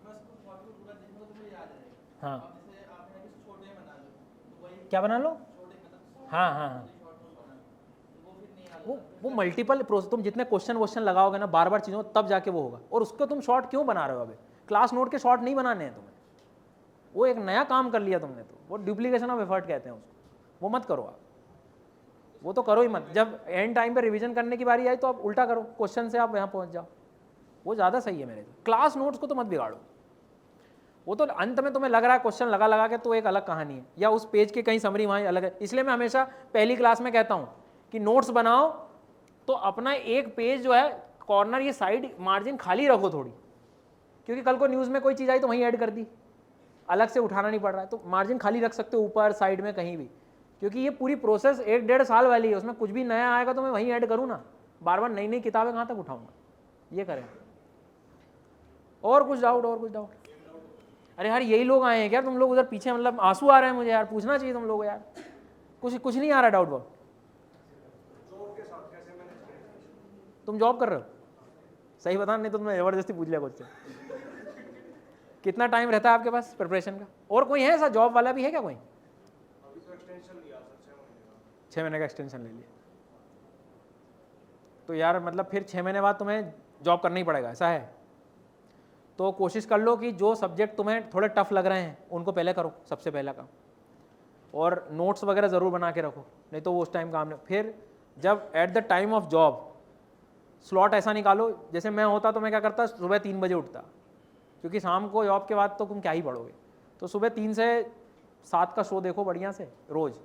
मैं उसको कॉपी को पूरा देखूंगा तो मुझे याद रहेगा। हाँ, अब जैसे आपने अभी छोटे बना लो तो वही क्या बना लो? छोटे मतलब हाँ हाँ हाँ, शॉर्ट नोट बना लो तो वो फिर नहीं याद वो मल्टीपल प्रोसेस, तुम जितने क्वेश्चन लगाओगे ना बार बार चीज़ों, तब जाके वो होगा। और उसको तुम शॉर्ट क्यों बना रहे हो? अभी क्लास नोट के शॉर्ट नहीं बनाने हैं तुम्हें, वो एक नया काम कर लिया तुमने, तो वो डुप्लीकेशन ऑफ एफर्ट कहते हैं उसको, वो मत करो आप, वो तो करो ही मत। जब एंड टाइम पे रिवीजन करने की बारी आई तो आप उल्टा करो, क्वेश्चन से आप यहाँ पहुँच जाओ, वो ज़्यादा सही है मेरे लिए। क्लास नोट्स को तो मत बिगाड़ो, वो तो अंत में तुम्हें लग रहा है क्वेश्चन लगा लगा के, तो एक अलग कहानी है, या उस पेज की कहीं समरी वहाँ अलग है। इसलिए मैं हमेशा पहली क्लास में कहता हूँ कि नोट्स बनाओ तो अपना एक पेज जो है कॉर्नर, ये साइड मार्जिन खाली रखो थोड़ी, क्योंकि कल को न्यूज़ में कोई चीज़ आई तो वहीं ऐड कर दी, अलग से उठाना नहीं पड़ रहा है, तो मार्जिन खाली रख सकते हो ऊपर साइड में कहीं भी, क्योंकि ये पूरी प्रोसेस 1-1.5 साल वाली है, उसमें कुछ भी नया आएगा तो मैं वहीं ऐड करूँ ना, बार बार नई नई किताबें कहाँ तक उठाऊंगा? ये करें। और कुछ डाउट? और कुछ डाउट? अरे यार यही लोग आए हैं क्या? तुम लोग उधर पीछे, मतलब आंसू आ रहे हैं मुझे यार, पूछना चाहिए तुम लोग यार, कुछ नहीं आ रहा डाउट वाउट? तुम जॉब कर रहे हो? सही बता, नहीं तो तुमने जबरदस्ती पूछ लिया क्वेश्चन। कितना टाइम रहता है आपके पास प्रिपरेशन का? और कोई है ऐसा जॉब वाला भी है क्या कोई? अभी तो एक्सटेंशन लिया सर, 6 महीने का। 6 महीने का एक्सटेंशन ले लिया, तो यार मतलब फिर 6 महीने बाद तुम्हें जॉब करना ही पड़ेगा, ऐसा है? तो कोशिश कर लो कि जो सब्जेक्ट तुम्हें थोड़े टफ लग रहे हैं उनको पहले करो, सबसे पहला काम, और नोट्स वगैरह ज़रूर बना के रखो, नहीं तो वो उस टाइम काम नहीं। फिर जब at the time of job slot ऐसा निकालो, जैसे मैं होता तो मैं क्या करता, सुबह 3 बजे उठता, क्योंकि शाम को जॉब के बाद तो तुम क्या ही पढ़ोगे, तो सुबह 3 से 7 का शो देखो बढ़िया से रोज़।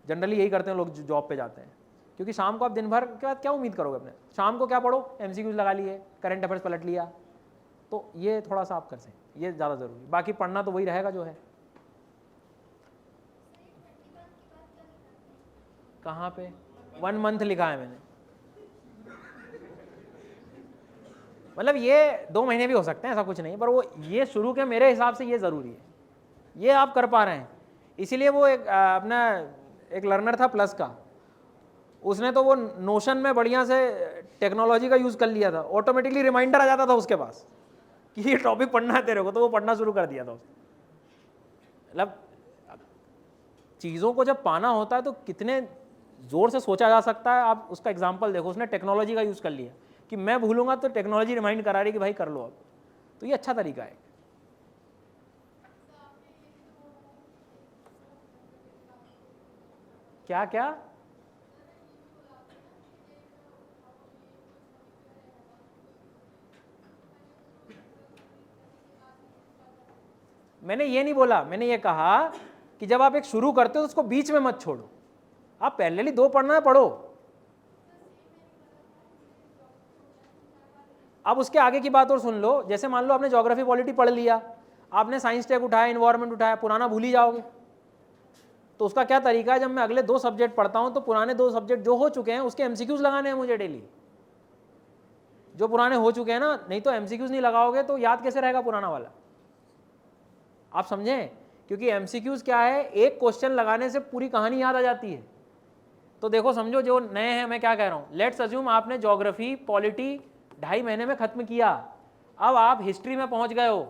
जनरली यही करते हैं लोग जो जॉब पे जाते हैं, क्योंकि शाम को आप दिन भर के बाद क्या उम्मीद करोगे अपने? शाम को क्या पढ़ो, MCQs लगा लिए, करंट अफेयर्स पलट लिया, तो ये थोड़ा सा आप कर सकें, ये ज़्यादा ज़रूरी। बाकी पढ़ना तो वही रहेगा जो है। कहाँ पे 1 मंथ लिखा है मैंने? मतलब ये 2 महीने भी हो सकते हैं, ऐसा कुछ नहीं, पर वो ये शुरू के मेरे हिसाब से ये ज़रूरी है, ये आप कर पा रहे हैं। इसीलिए वो एक अपना एक लर्नर था प्लस का, उसने तो वो नोशन में बढ़िया से टेक्नोलॉजी का यूज़ कर लिया था, ऑटोमेटिकली रिमाइंडर आ जाता था उसके पास कि ये टॉपिक पढ़ना है तेरे को, तो वो पढ़ना शुरू कर दिया था उसने। मतलब चीज़ों को जब पाना होता है तो कितने ज़ोर से सोचा जा सकता है। आप उसका एग्जाम्पल देखो, उसने टेक्नोलॉजी का यूज़ कर लिया कि मैं भूलूंगा तो टेक्नोलॉजी रिमाइंड करा रही कि भाई कर लो अब, तो ये अच्छा तरीका है। क्या क्या? मैंने ये नहीं बोला, मैंने ये कहा कि जब आप एक शुरू करते हो तो उसको बीच में मत छोड़ो, आप पहले 2 पढ़ना है पढ़ो, अब उसके आगे की बात और सुन लो। जैसे मान लो आपने ज्योग्राफी पॉलिटी पढ़ लिया, आपने साइंस टेक उठाया, इन्वायरमेंट उठाया, पुराना भूल ही जाओगे, तो उसका क्या तरीका है, जब मैं अगले 2 सब्जेक्ट पढ़ता हूं तो पुराने 2 सब्जेक्ट जो हो चुके हैं उसके MCQs लगाने हैं मुझे डेली, जो पुराने हो चुके हैं ना, नहीं तो MCQs नहीं लगाओगे तो याद कैसे रहेगा पुराना वाला? आप समझें, क्योंकि MCQs क्या है, एक क्वेश्चन लगाने से पूरी कहानी याद आ जाती है। तो देखो समझो जो नए हैं, मैं क्या कह रहा हूं, लेट्स अज्यूम आपने ज्योग्राफी पॉलिटी 2.5 महीने में खत्म किया, अब आप हिस्ट्री में पहुंच गए हो,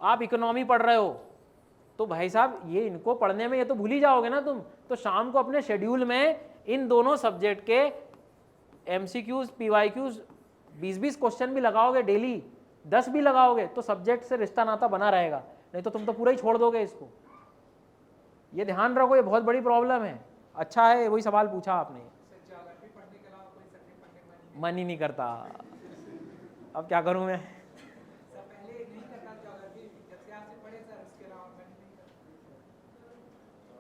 आप इकोनॉमी पढ़ रहे हो तो भाई साहब ये इनको पढ़ने में ये तो भूल ही जाओगे ना तुम, तो शाम को अपने शेड्यूल में इन दोनों सब्जेक्ट के MCQs PYQs 20-20 क्वेश्चन भी लगाओगे डेली, 10 भी लगाओगे तो सब्जेक्ट से रिश्ता नाता बना रहेगा, नहीं तो तुम तो पूरा ही छोड़ दोगे इसको। ये ध्यान रखो, ये बहुत बड़ी प्रॉब्लम है। अच्छा है वही सवाल पूछा आपने, मन ही नहीं करता, अब क्या करूं मैं।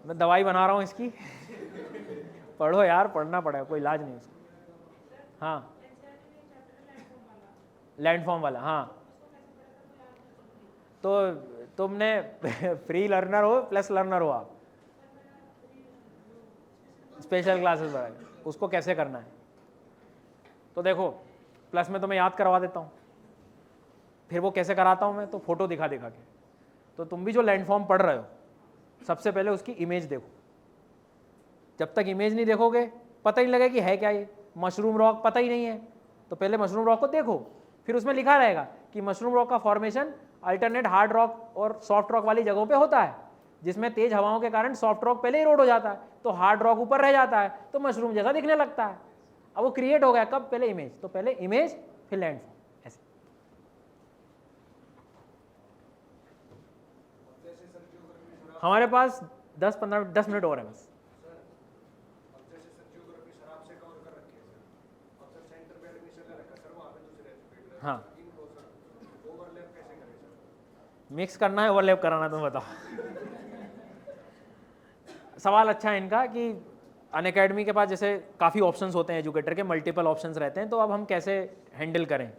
मैं दवाई बना रहा हूँ इसकी पढ़ो यार, पढ़ना पड़ेगा, कोई इलाज नहीं उसका। हाँ लैंडफॉर्म वाला, हाँ तो तुमने फ्री लर्नर हो प्लस लर्नर हो आप, स्पेशल क्लासेस वगैरह, उसको कैसे करना है तो देखो प्लस में तो मैं याद करवा देता हूँ, फिर वो कैसे कराता हूँ मैं, तो फोटो दिखा दिखा के। तो तुम भी जो लैंडफॉर्म पढ़ रहे हो सबसे पहले उसकी इमेज देखो, जब तक इमेज नहीं देखोगे पता ही नहीं लगेगा कि है क्या ये। मशरूम रॉक पता ही नहीं है तो पहले मशरूम रॉक को देखो, फिर उसमें लिखा रहेगा कि मशरूम रॉक का फॉर्मेशन अल्टरनेट हार्ड रॉक और सॉफ्ट रॉक वाली जगहों पे होता है, जिसमें तेज हवाओं के कारण सॉफ्ट रॉक पहले ही रोड हो जाता है तो हार्ड रॉक ऊपर रह जाता है तो मशरूम जैसा दिखने लगता है। अब वो क्रिएट हो गया कब, पहले इमेज, तो पहले इमेज फिर लैंडफॉर्म, ऐसे। हमारे पास 10 मिनट और है बस। हाँ मिक्स करना है ओवरलैप कराना, तुम बताओ। सवाल अच्छा है इनका कि अनअकैडमी के पास जैसे काफ़ी ऑप्शंस होते हैं, एजुकेटर के मल्टीपल ऑप्शंस रहते हैं, तो अब हम कैसे हैंडल करें।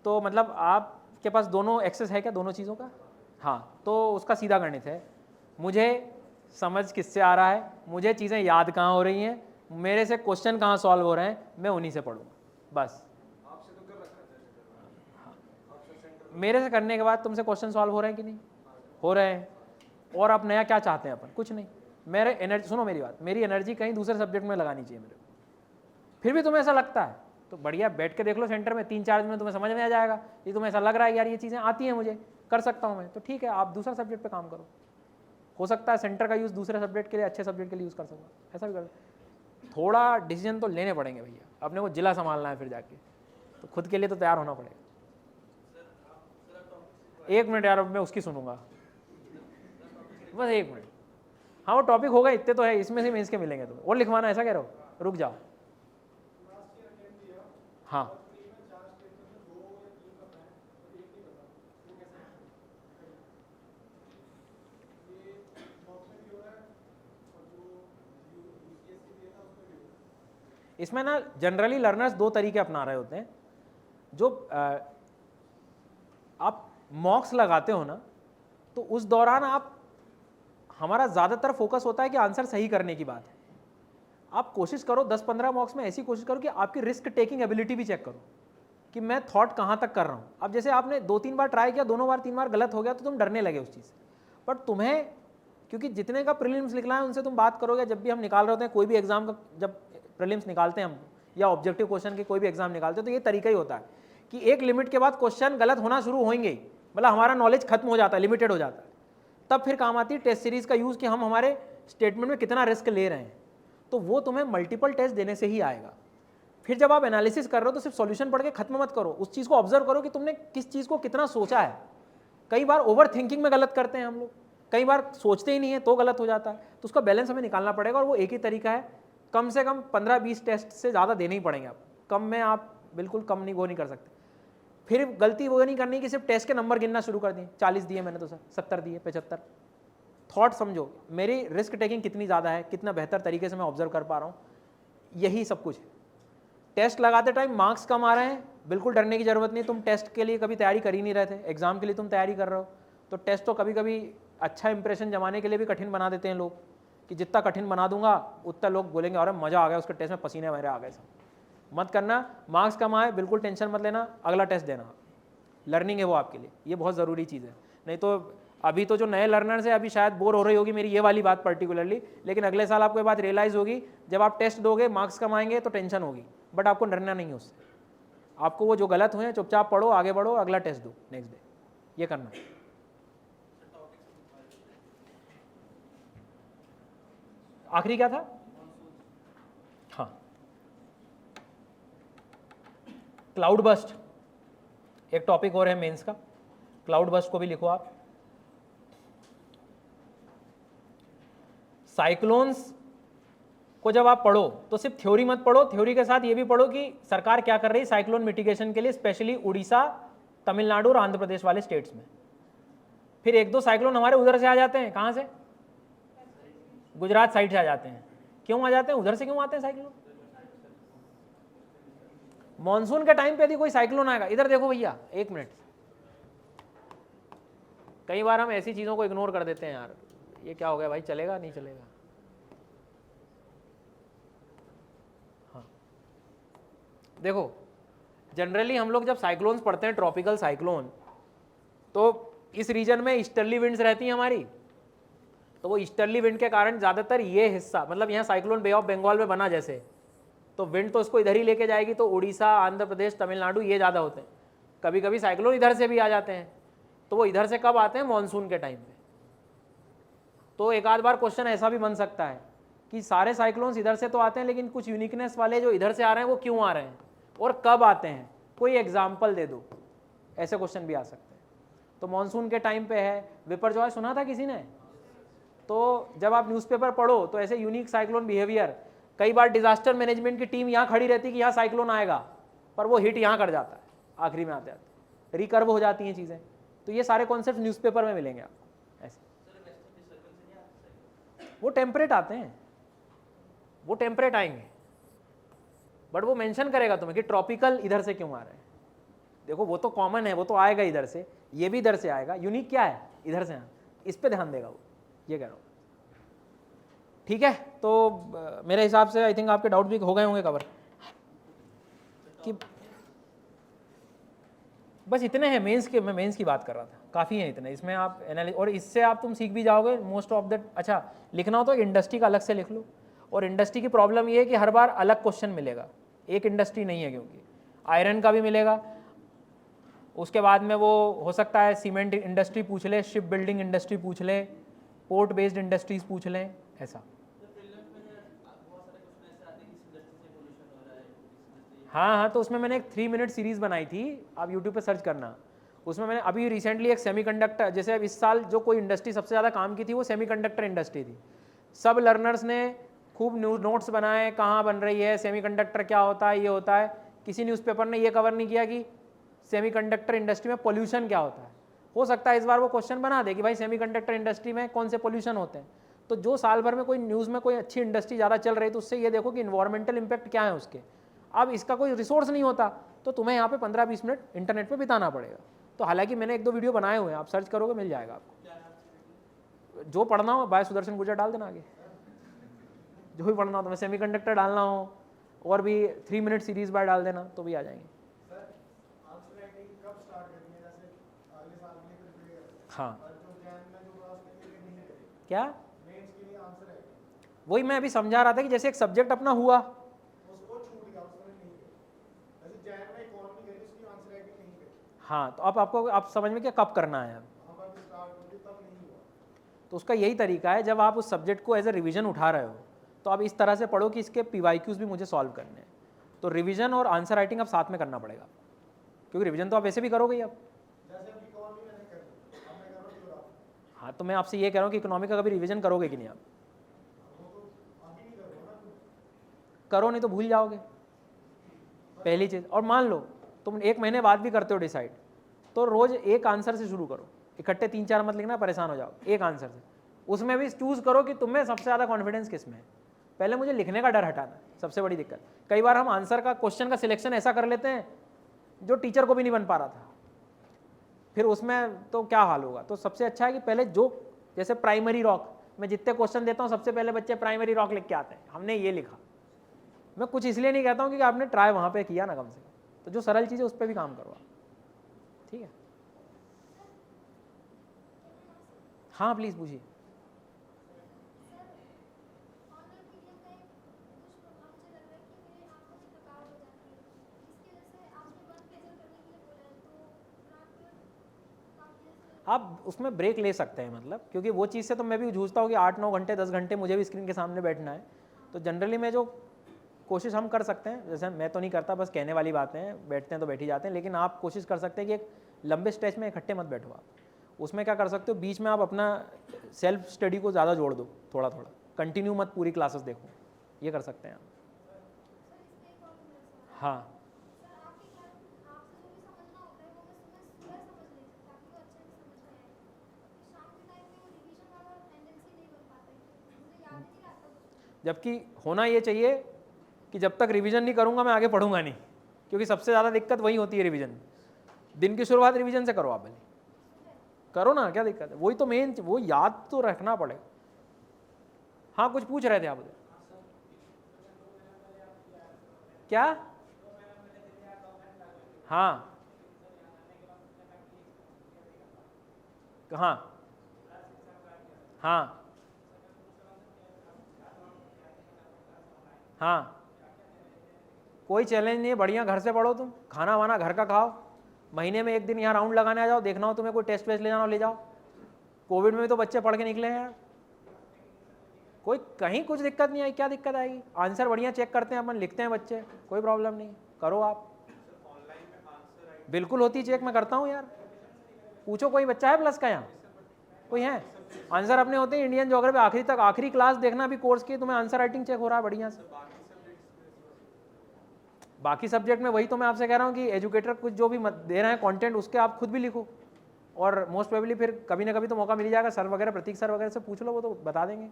तो मतलब आपके पास दोनों एक्सेस है क्या, दोनों चीज़ों का? हाँ, तो उसका सीधा गणित है, मुझे समझ किससे आ रहा है, मुझे चीज़ें याद कहाँ हो रही हैं, मेरे से क्वेश्चन कहाँ सॉल्व हो रहे हैं, मैं उन्हीं से पढ़ूँगा बस। मेरे से करने के बाद तुमसे क्वेश्चन सॉल्व हो रहे हैं कि नहीं हो रहे हैं, और आप नया क्या चाहते हैं अपन, कुछ नहीं। मेरे एनर्जी, सुनो मेरी बात, मेरी एनर्जी कहीं दूसरे सब्जेक्ट में लगानी चाहिए मेरे को, फिर भी तुम्हें ऐसा लगता है तो बढ़िया बैठ के देख लो सेंटर में, 3-4 दिन में तुम्हें समझ में आ जाएगा। ये तुम्हें ऐसा लग रहा है यार ये चीज़ें आती हैं मुझे, कर सकता हूँ मैं, तो ठीक है आप दूसरा सब्जेक्ट पे काम करो। हो सकता है सेंटर का यूज़ दूसरे सब्जेक्ट के लिए, अच्छे सब्जेक्ट के लिए यूज़ कर सकूँ, ऐसा भी कर। थोड़ा डिसीजन तो लेने पड़ेंगे भैया, अपने को जिला संभालना है फिर जाके, तो खुद के लिए तो तैयार होना पड़ेगा। 1 मिनट यार, अब मैं उसकी सुनूंगा बस 1 मिनट। हाँ वो टॉपिक होगा, इतने तो है, इसमें से मेंस के मिलेंगे तुम्हें, और लिखवाना ऐसा कह रहे हो, रुक जाओ। हाँ इसमें ना जनरली लर्नर्स 2 तरीके अपना रहे होते हैं। जो आप मॉक्स लगाते हो ना, तो उस दौरान आप, हमारा ज़्यादातर फोकस होता है कि आंसर सही करने की बात है। आप कोशिश करो 10-15 मॉक्स में ऐसी कोशिश करो कि आपकी रिस्क टेकिंग एबिलिटी भी चेक करो कि मैं थॉट कहाँ तक कर रहा हूँ। अब जैसे आपने 2-3 बार ट्राई किया, दोनों बार 3 बार गलत हो गया तो तुम डरने लगे उस चीज़ से, बट तुम्हें क्योंकि जितने का प्रीलिम्स निकला है उनसे तुम बात करोगे, जब भी हम निकाल रहे होते हैं कोई भी एग्जाम का, जब प्रीलिम्स निकालते हैं हम या ऑब्जेक्टिव क्वेश्चन के कोई भी एग्जाम निकालते हैं, तो ये तरीका ही होता है कि एक लिमिट के बाद क्वेश्चन गलत होना शुरू होंगे, मतलब हमारा नॉलेज खत्म हो जाता है, लिमिटेड हो जाता है, तब फिर काम आती है टेस्ट सीरीज का यूज़ कि हम हमारे स्टेटमेंट में कितना रिस्क ले रहे हैं। तो वो तुम्हें मल्टीपल टेस्ट देने से ही आएगा। फिर जब आप एनालिसिस कर रहे हो तो सिर्फ सॉल्यूशन पढ़ के खत्म मत करो, उस चीज़ को ऑब्जर्व करो कि तुमने किस चीज़ को कितना सोचा है। कई बार ओवर थिंकिंग में गलत करते हैं हम लोग, कई बार सोचते ही नहीं है तो गलत हो जाता है, तो उसका बैलेंस हमें निकालना पड़ेगा, और वो एक ही तरीका है, कम से कम 15-20 टेस्ट से ज़्यादा देने ही पड़ेंगे आप, कम में आप बिल्कुल कम नहीं, वो नहीं कर सकते। फिर गलती वो नहीं करनी कि सिर्फ टेस्ट के नंबर गिनना शुरू कर दिए, 40 दिए मैंने तो सर 70 दिए 75। थॉट समझो मेरी रिस्क टेकिंग कितनी ज़्यादा है, कितना बेहतर तरीके से मैं ऑब्जर्व कर पा रहा हूँ, यही सब कुछ है। टेस्ट लगाते टाइम मार्क्स कम आ रहे हैं, बिल्कुल डरने की ज़रूरत नहीं। तुम टेस्ट के लिए कभी तैयारी कर ही नहीं रहे थे, एग्जाम के लिए तुम तैयारी कर रहे हो, तो टेस्ट तो कभी कभी अच्छा इंप्रेशन जमाने के लिए भी कठिन बना देते हैं लोग, कि जितना कठिन बना दूंगा उतना लोग बोलेंगे अरे मज़ा आ गया उसके टेस्ट में, पसीने मेरे आ गए। सब मत करना, मार्क्स कम आए बिल्कुल टेंशन मत लेना, अगला टेस्ट देना, लर्निंग है वो आपके लिए, ये बहुत ज़रूरी चीज़ है। नहीं तो अभी तो जो नए लर्नर्स है अभी शायद बोर हो रही होगी मेरी ये वाली बात पर्टिकुलरली, लेकिन अगले साल आपको ये बात रियलाइज़ होगी, जब आप टेस्ट दोगे मार्क्स कम आएंगे तो टेंशन होगी, बट आपको डरना नहीं है उससे। आपको वो जो गलत हुए हैं चुपचाप पढ़ो, आगे बढ़ो, अगला टेस्ट दो नेक्स्ट डे, ये करना है। आखिरी क्या था? हाँ, क्लाउड बस्ट एक टॉपिक और है मेंस का, क्लाउड बस्ट को भी लिखो आप। साइक्लोन्स को जब आप पढ़ो तो सिर्फ थ्योरी मत पढ़ो, थ्योरी के साथ ये भी पढ़ो कि सरकार क्या कर रही है साइक्लोन मिटिगेशन के लिए, स्पेशली उड़ीसा, तमिलनाडु और आंध्र प्रदेश वाले स्टेट्स में। फिर एक दो साइक्लोन हमारे उधर से आ जाते हैं, कहाँ से? गुजरात साइड से आ जाते हैं। क्यों आ जाते हैं? उधर से क्यों आते हैं साइक्लोन? मॉनसून के टाइम पे यदि कोई साइक्लोन आएगा, इधर देखो भैया, एक मिनट, कई बार हम ऐसी चीज़ों को इग्नोर कर देते हैं यार, ये क्या हो गया भाई, चलेगा नहीं चलेगा। हाँ देखो, जनरली हम लोग जब साइक्लोन्स पढ़ते हैं, ट्रॉपिकल साइक्लोन, तो इस रीजन में ईस्टर्ली विंड्स रहती हैं हमारी, तो वो ईस्टर्ली विंड के कारण ज़्यादातर ये हिस्सा, मतलब यहाँ साइक्लोन बे ऑफ बंगाल में बना जैसे, तो विंड तो इसको इधर ही लेके जाएगी, तो उड़ीसा, आंध्र प्रदेश, तमिलनाडु ये ज़्यादा होते हैं। कभी कभी साइक्लोन इधर से भी आ जाते हैं, तो वो इधर से कब आते हैं? मॉनसून के टाइम पे। तो एक आध बार क्वेश्चन ऐसा भी बन सकता है कि सारे साइक्लोन्स इधर से तो आते हैं, लेकिन कुछ यूनिकनेस वाले जो इधर से आ रहे हैं वो क्यों आ रहे हैं और कब आते हैं, कोई एग्जाम्पल दे दो, ऐसे क्वेश्चन भी आ सकते हैं। तो मॉनसून के टाइम पे है विपरजॉय, सुना था किसी ने? तो जब आप न्यूज़पेपर पढ़ो तो ऐसे यूनिक साइक्लोन बिहेवियर, कई बार डिजास्टर मैनेजमेंट की टीम यहाँ खड़ी रहती है कि यहाँ साइक्लोन आएगा, पर वो हिट यहाँ कर जाता है, आखिरी में आते आते रिकर्व हो जाती हैं चीज़ें। तो ये सारे कॉन्सेप्ट न्यूज़पेपर में मिलेंगे आपको ऐसे। वो टेम्परेट आते हैं, वो टेम्परेट आएंगे, बट वो मेंशन करेगा तुम्हें कि ट्रॉपिकल इधर से क्यों आ रहे हैं। देखो वो तो कॉमन है, वो तो आएगा इधर से, ये भी इधर से आएगा, यूनिक क्या है? इधर से, इस पे ध्यान देगा वो, ये कह रहा हूँ। ठीक है, तो मेरे हिसाब से आई थिंक आपके डाउट भी हो गए होंगे कवर, कि बस इतने हैं मेंस के। मैं मेंस की बात कर रहा था, काफ़ी हैं इतने, इसमें आप एनालिस, और इससे आप तुम सीख भी जाओगे मोस्ट ऑफ दैट। अच्छा, लिखना हो तो इंडस्ट्री का अलग से लिख लो, और इंडस्ट्री की प्रॉब्लम ये है कि हर बार अलग क्वेश्चन मिलेगा, एक इंडस्ट्री नहीं है, क्योंकि आयरन का भी मिलेगा, उसके बाद में वो हो सकता है सीमेंट इंडस्ट्री पूछ ले, शिप बिल्डिंग इंडस्ट्री पूछ ले, पोर्ट बेस्ड इंडस्ट्रीज पूछ लें, ऐसा। हाँ हाँ, तो उसमें मैंने एक 3 मिनट सीरीज़ बनाई थी, आप यूट्यूब पे सर्च करना। उसमें मैंने अभी रिसेंटली एक सेमीकंडक्टर, जैसे अब इस साल जो कोई इंडस्ट्री सबसे ज़्यादा काम की थी वो सेमीकंडक्टर इंडस्ट्री थी। सब लर्नर्स ने खूब नोट्स बनाए, कहाँ बन रही है, सेमीकंडक्टर क्या होता है, ये होता है। किसी न्यूज़पेपर ने ये कवर नहीं किया कि सेमीकंडक्टर इंडस्ट्री में पोल्यूशन क्या होता है। हो सकता है इस बार वो क्वेश्चन बना दे कि भाई सेमीकंडक्टर इंडस्ट्री में कौन से पोल्यूशन होते हैं। तो जो साल भर में कोई न्यूज़ में कोई अच्छी इंडस्ट्री ज़्यादा चल रही है, तो उससे ये देखो कि इन्वायरमेंटल इम्पैक्ट क्या है उसके। अब इसका कोई रिसोर्स नहीं होता तो तुम्हें यहाँ पे 15-20 मिनट इंटरनेट पे बिताना पड़ेगा। तो हालांकि मैंने 1-2 वीडियो बनाए हुए हैं, आप सर्च करोगे मिल जाएगा आपको। जो पढ़ना हो बाय सुदर्शन गुर्जर डाल देना आगे, जो भी पढ़ना हो, तुम्हें सेमीकंडक्टर डालना हो और भी 3 मिनट सीरीज बाय डाल देना तो भी आ जाएंगे। हाँ क्या, वही मैं अभी समझा रहा था कि जैसे एक सब्जेक्ट अपना हुआ, हाँ, तो अब आपको आप समझ में क्या कब करना है अब, तो उसका यही तरीका है। जब आप उस सब्जेक्ट को एज ए रिवीजन उठा रहे हो तो आप इस तरह से पढ़ो कि इसके PYQs भी मुझे सॉल्व करने हैं। तो रिवीजन और आंसर राइटिंग अब साथ में करना पड़ेगा, क्योंकि रिवीजन तो आप वैसे भी करोगे ही अब। हाँ, तो मैं आपसे ये कह रहा हूँ कि इकोनॉमिक का कभी रिवीजन करोगे कि नहीं आप? करो, नहीं तो भूल जाओगे पहली चीज़। और मान लो तुम 1 महीने बाद भी करते हो डिसाइड, तो रोज़ एक आंसर से शुरू करो, इकट्ठे 3-4 मत लिखना, परेशान हो जाओ। एक आंसर से, उसमें भी चूज़ करो कि तुम्हें सबसे ज़्यादा कॉन्फिडेंस किस में है। पहले मुझे लिखने का डर हटाना, सबसे बड़ी दिक्कत। कई बार हम आंसर का, क्वेश्चन का सिलेक्शन ऐसा कर लेते हैं जो टीचर को भी नहीं बन पा रहा था, फिर उसमें तो क्या हाल होगा। तो सबसे अच्छा है कि पहले जो, जैसे प्राइमरी रॉक, मैं जितने क्वेश्चन देता हूँ सबसे पहले बच्चे प्राइमरी रॉक लिख के आते हैं, हमने ये लिखा। मैं कुछ इसलिए नहीं कहता हूँ कि आपने ट्राई वहाँ पे किया ना, कम से कम तो जो सरल चीज़ है उस पर भी काम करो, ठीक है। हाँ प्लीज़ पूछिए। आप उसमें ब्रेक ले सकते हैं, मतलब क्योंकि वो चीज़ से तो मैं भी जूझता हूँ कि 8-9 घंटे 10 घंटे मुझे भी स्क्रीन के सामने बैठना है। तो जनरली मैं जो कोशिश हम कर सकते हैं, जैसे मैं तो नहीं करता, बस कहने वाली बातें हैं, बैठते हैं तो बैठ ही जाते हैं, लेकिन आप कोशिश कर सकते हैं कि एक लंबे स्ट्रेच में इकट्ठे मत बैठो आप। उसमें क्या कर सकते हो, बीच में आप अपना सेल्फ स्टडी को ज़्यादा जोड़ दो, थोड़ा थोड़ा, कंटिन्यू मत पूरी क्लासेस देखो, ये कर सकते हैं आप। हाँ जबकि होना ये चाहिए कि जब तक रिवीजन नहीं करूंगा मैं आगे पढ़ूंगा नहीं, क्योंकि सबसे ज़्यादा दिक्कत वही होती है रिवीजन। दिन की शुरुआत रिवीजन से करो, आप भले करो ना, क्या दिक्कत है, वही तो मेन, वो याद तो रखना पड़ेगा। हाँ कुछ पूछ रहे थे आप उधर, क्या? हाँ हाँ हाँ हाँ, कोई चैलेंज नहीं है, बढ़िया घर से पढ़ो, तुम खाना वाना घर का खाओ, महीने में एक दिन यहाँ राउंड लगाने आ जाओ, देखना हो तुम्हें कोई टेस्ट वेस्ट ले जाना हो ले जाओ। कोविड में भी तो बच्चे पढ़ के निकले हैं यार, कोई कहीं कुछ दिक्कत नहीं आई, क्या दिक्कत आएगी? आंसर बढ़िया चेक करते हैं अपन, लिखते हैं बच्चे, कोई प्रॉब्लम नहीं, करो आप। बिल्कुल होती चेक, मैं करता हूँ यार, पूछो कोई बच्चा है प्लस का यहाँ, कोई है? आंसर अपने होते हैं इंडियन ज्योग्राफी आखिरी तक, आखिरी क्लास देखना भी कोर्स की, तुम्हें आंसर राइटिंग चेक हो रहा है बढ़िया से। बाकी सब्जेक्ट में वही तो मैं आपसे कह रहा हूँ कि एजुकेटर कुछ जो भी दे रहे हैं कंटेंट, उसके आप खुद भी लिखो, और मोस्ट प्रोबेबली फिर कभी ना कभी तो मौका मिल जाएगा, सर वगैरह, प्रतीक सर वगैरह से पूछ लो, वो तो बता देंगे,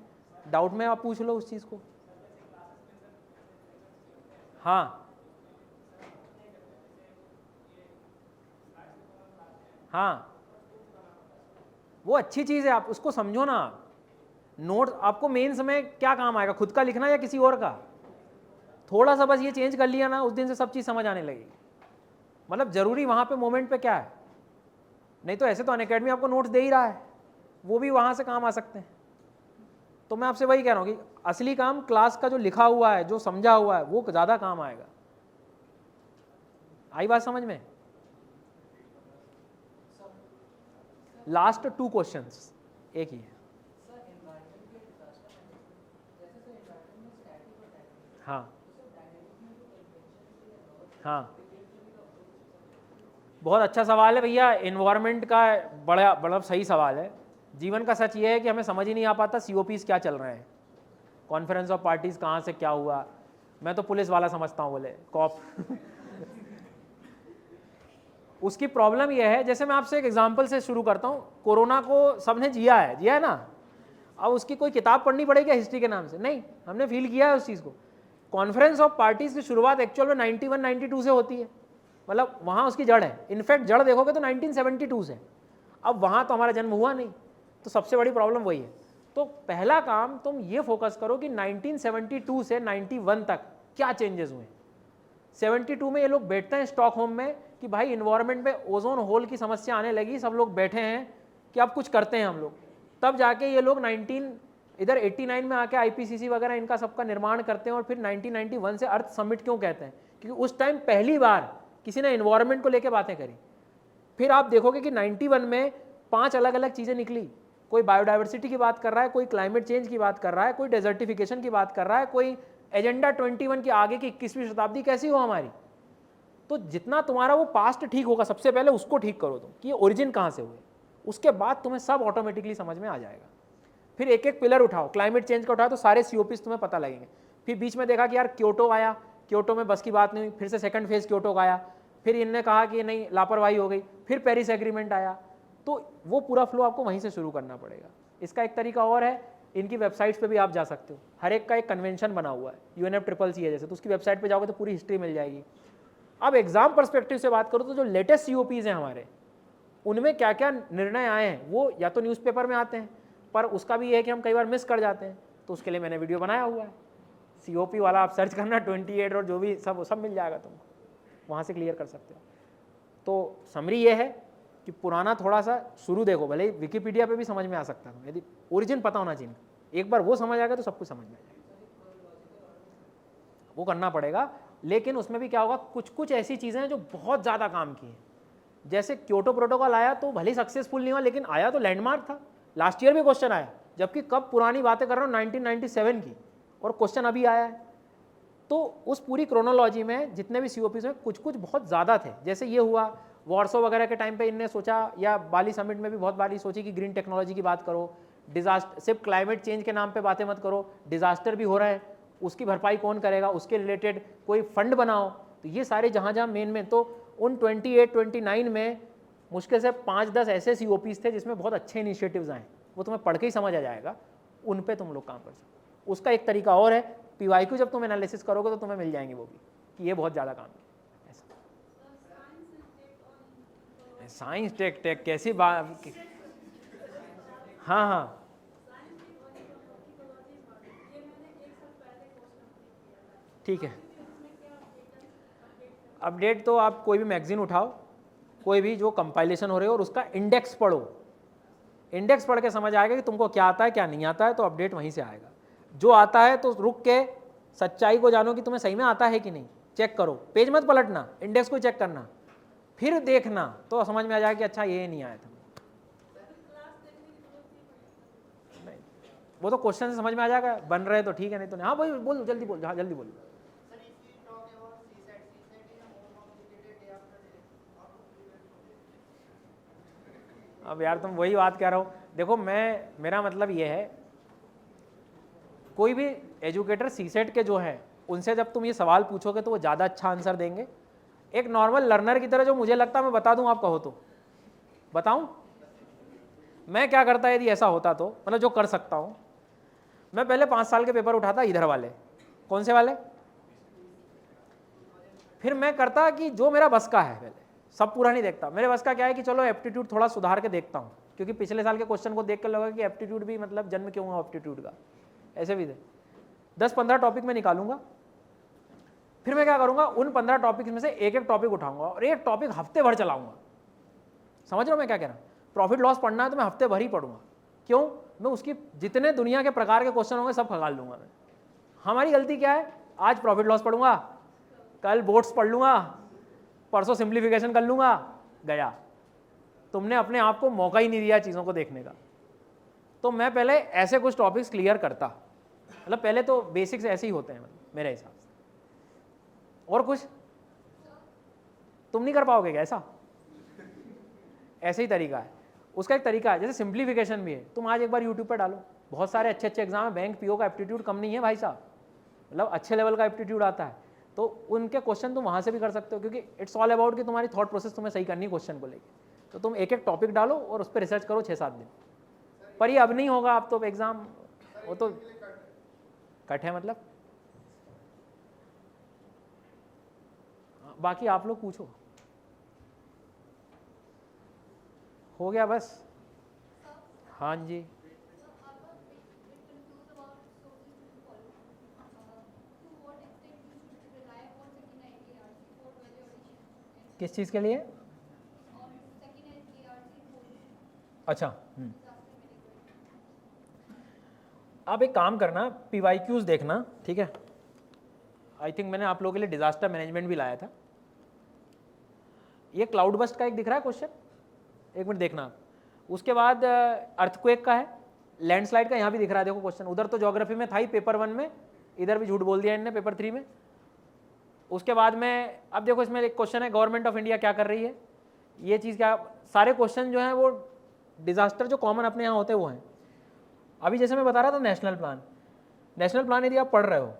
डाउट में आप पूछ लो उस चीज़ को। हाँ हाँ, वो अच्छी चीज़ है, आप उसको समझो ना। नोट आपको मेन समय क्या काम आएगा, खुद का लिखना या किसी और का? थोड़ा सा बस ये चेंज कर लिया ना, उस दिन से सब चीज़ समझ आने लगेगी। मतलब ज़रूरी वहाँ पे मोमेंट पे क्या है, नहीं तो ऐसे तो अनअकैडमी आपको नोट्स दे ही रहा है, वो भी वहाँ से काम आ सकते हैं। तो मैं आपसे वही कह रहा हूँ कि असली काम क्लास का जो लिखा हुआ है, जो समझा हुआ है, वो ज़्यादा काम आएगा। आई बात समझ में? लास्ट 2 क्वेश्चंस एक ही है। हाँ हाँ, बहुत अच्छा सवाल है भैया, इन्वायरमेंट का बड़ा सही सवाल है। जीवन का सच ये है कि हमें समझ ही नहीं आ पाता COPs क्या चल रहे हैं, कॉन्फ्रेंस ऑफ पार्टीज कहाँ से क्या हुआ, मैं तो पुलिस वाला समझता हूँ, बोले कॉप उसकी प्रॉब्लम यह है, जैसे मैं आपसे एक एग्जांपल से शुरू करता हूँ, कोरोना को सबने जिया है ना, अब उसकी कोई किताब पढ़नी पड़ेगी हिस्ट्री के नाम से? नहीं, हमने फील किया है उस चीज़ को। कॉन्फ्रेंस ऑफ पार्टीज की शुरुआत एक्चुअल में 91-92 से होती है, मतलब वहाँ उसकी जड़ है। इनफैक्ट जड़ देखोगे तो 1972 से, अब वहाँ तो हमारा जन्म हुआ नहीं, तो सबसे बड़ी प्रॉब्लम वही है। तो पहला काम तुम ये फोकस करो कि 1972 से 91 तक क्या चेंजेस हुए। 72 में ये लोग बैठते हैं स्टॉकहोम में कि भाई इन्वायरमेंट में ओजोन होल की समस्या आने लगी, सब लोग बैठे हैं कि अब कुछ करते हैं हम लोग। तब जाके ये लोग 89 में आके IPCC वगैरह इनका सबका निर्माण करते हैं, और फिर 1991 से अर्थ समिट क्यों कहते हैं, क्योंकि उस टाइम पहली बार किसी ने इन्वायरमेंट को लेकर बातें करी। फिर आप देखोगे कि 91 में 5 अलग अलग चीज़ें निकली, कोई बायोडाइवर्सिटी की बात कर रहा है, कोई क्लाइमेट चेंज की बात कर रहा है, कोई डेजर्टिफिकेशन की बात कर रहा है, कोई एजेंडा 21 की आगे की 21वीं शताब्दी कैसी हो हमारी। तो जितना तुम्हारा वो पास्ट ठीक होगा, सबसे पहले उसको ठीक करो तुम कि ये ओरिजिन कहाँ से हुए, उसके बाद तुम्हें सब ऑटोमेटिकली समझ में आ जाएगा। फिर एक एक पिलर उठाओ, क्लाइमेट चेंज का उठाओ तो सारे COPs तुम्हें पता लगेंगे। फिर बीच में देखा कि यार क्योटो आया, क्योटो में बस की बात नहीं हुई, फिर से सेकंड फेज क्योटो का आया, फिर इनने कहा कि नहीं लापरवाही हो गई, फिर पेरिस एग्रीमेंट आया। तो वो पूरा फ्लो आपको वहीं से शुरू करना पड़ेगा। इसका एक तरीका और है, इनकी वेबसाइट्स पे भी आप जा सकते हो, हर एक का एक कन्वेंशन बना हुआ है, UNFCCC है जैसे, तो उसकी वेबसाइट पे जाओगे तो पूरी हिस्ट्री मिल जाएगी। अब एग्जाम पर्सपेक्टिव से बात करो तो जो लेटेस्ट COPs हैं हमारे, उनमें क्या क्या निर्णय आए हैं वो या तो न्यूज़पेपर में आते हैं, पर उसका भी ये है कि हम कई बार मिस कर जाते हैं, तो उसके लिए मैंने वीडियो बनाया हुआ है। COP वाला आप सर्च करना 28 और जो भी सब मिल जाएगा तुमको, वहाँ से क्लियर कर सकते हो। तो समरी ये है कि पुराना थोड़ा सा शुरू देखो, भले विकिपीडिया पे भी समझ में आ सकता है, यदि ओरिजिन पता होना चाहिए। एक बार वो समझ आ गया तो सब कुछ समझ में आ जाएगा, वो करना पड़ेगा। लेकिन उसमें भी क्या होगा, कुछ कुछ ऐसी चीज़ें हैं जो बहुत ज़्यादा काम की हैं, जैसे क्योटो प्रोटोकॉल आया तो भले सक्सेसफुल नहीं हुआ, लेकिन आया तो लैंडमार्क था। लास्ट ईयर भी क्वेश्चन आया, जबकि कब पुरानी बातें कर रहा हूँ 1997 की, और क्वेश्चन अभी आया है। तो उस पूरी क्रोनोलॉजी में जितने भी COPs हैं कुछ कुछ बहुत ज़्यादा थे। जैसे ये हुआ वॉर्सो वगैरह के टाइम पे इनने सोचा, या बाली समिट में भी बहुत बारी सोची कि ग्रीन टेक्नोलॉजी की बात करो, डिजास्टर सिर्फ क्लाइमेट चेंज के नाम पे बातें मत करो, डिजास्टर भी हो रहा है उसकी भरपाई कौन करेगा, उसके रिलेटेड कोई फंड बनाओ। तो ये सारे जहाँ जहाँ मेन तो उन 28-29 में मुश्किल से 5-10 ऐसे COPs थे जिसमें बहुत अच्छे इनिशिएटिव्स आए, वो तुम्हें पढ़ के ही समझ आ जाएगा, उन पे तुम लोग काम कर सकते। उसका एक तरीका और है, PYQ जब तुम एनालिसिस करोगे तो तुम्हें मिल जाएंगे वो भी, कि ये बहुत ज़्यादा काम है। ऐसा साइंस टेक कैसी बात, हाँ हाँ ठीक है। अपडेट तो आप कोई भी मैगजीन उठाओ, कोई भी जो कंपाइलेशन हो रही हो, और उसका इंडेक्स पढ़ो। इंडेक्स पढ़ के समझ आएगा कि तुमको क्या आता है क्या नहीं आता है, तो अपडेट वहीं से आएगा। जो आता है तो रुक के सच्चाई को जानो कि तुम्हें सही में आता है कि नहीं, चेक करो। पेज मत पलटना, इंडेक्स को चेक करना, फिर देखना, तो समझ में आ जाएगा कि अच्छा ये नहीं आया था। नहीं, वो तो क्वेश्चन से समझ में आ जाएगा, बन रहे तो ठीक है, नहीं तो नहीं। हाँ भाई बोल, जल्दी बोल, हाँ जल्दी बोल। अब यार तुम वही बात कह रहा हो, देखो मेरा मतलब ये है, कोई भी एजुकेटर CSET के जो हैं उनसे जब तुम ये सवाल पूछोगे तो वो ज़्यादा अच्छा आंसर देंगे। एक नॉर्मल लर्नर की तरह जो मुझे लगता है मैं बता दूं, आप कहो तो बताऊं मैं क्या करता यदि ऐसा होता तो, मतलब जो कर सकता हूं। मैं पहले 5 साल के पेपर उठाता, इधर वाले, कौन से वाले, फिर मैं करता कि जो मेरा बस का है, पहले सब पूरा नहीं देखता। मेरे बस का क्या है कि चलो एप्टीट्यूड थोड़ा सुधार के देखता हूँ, क्योंकि पिछले साल के क्वेश्चन को देख कर लगा कि एप्टीट्यूड भी मतलब जन्म क्यों हुआ एप्टीट्यूड का, ऐसे भी थे। 10-15 टॉपिक में निकालूंगा, फिर मैं क्या करूंगा, उन 15 टॉपिक में से एक एक टॉपिक उठाऊंगा और एक टॉपिक हफ्ते भर चलाऊंगा। समझ रहे हो मैं क्या कह रहा हूँ? प्रॉफिट लॉस पढ़ना है तो मैं हफ्ते भर ही पढ़ूंगा। क्यों? मैं उसकी जितने दुनिया के प्रकार के क्वेश्चन होंगे सब खगाल लूंगा मैं। हमारी गलती क्या है, आज प्रॉफिट लॉस पढ़ूंगा, कल बोट्स पढ़ लूंगा, परसों सिंप्लीफिकेशन कर लूंगा, गया। तुमने अपने आप को मौका ही नहीं दिया चीज़ों को देखने का। तो मैं पहले ऐसे कुछ टॉपिक्स क्लियर करता, मतलब पहले तो बेसिक्स ऐसे ही होते हैं मतलब मेरे हिसाब से। और कुछ तुम नहीं कर पाओगे क्या ऐसा? ऐसे ही तरीका है, उसका एक तरीका है। जैसे सिंप्लीफिकेशन भी है, तुम आज एक बार यूट्यूब पर डालो, बहुत सारे अच्छे अच्छे एग्जाम है। बैंक PO का एप्टीट्यूड कम नहीं है भाई साहब, मतलब अच्छे लेवल का एप्टीट्यूड आता है, तो उनके क्वेश्चन तुम वहाँ से भी कर सकते हो, क्योंकि इट्स ऑल अबाउट कि तुम्हारी थॉट प्रोसेस तुम्हें सही करनी है क्वेश्चन को लेकर। तो तुम एक एक टॉपिक डालो और उस पर रिसर्च करो 6-7 दिन। पर ये अब नहीं होगा, अब तो एग्जाम वो तो कट है। मतलब बाकी आप लोग पूछो, हो गया बस? हाँ जी, किस चीज़ के लिए? अच्छा, आप एक काम करना, PYQs देखना, ठीक है। आई थिंक मैंने आप लोगों के लिए डिजास्टर मैनेजमेंट भी लाया था। ये क्लाउड बस्ट का एक दिख रहा है क्वेश्चन, एक मिनट देखना। उसके बाद अर्थक्वेक का है, लैंडस्लाइड का यहाँ भी दिख रहा है, देखो क्वेश्चन। उधर तो ज्योग्राफी में था ही पेपर 1 में, इधर भी झूठ बोल दिया इनने पेपर 3 में। उसके बाद में अब देखो इसमें एक क्वेश्चन है, गवर्नमेंट ऑफ इंडिया क्या कर रही है, ये चीज़ क्या। सारे क्वेश्चन जो हैं वो डिजास्टर जो कॉमन अपने यहाँ होते हैं वो हैं। अभी जैसे मैं बता रहा था नेशनल प्लान यदि आप पढ़ रहे हो,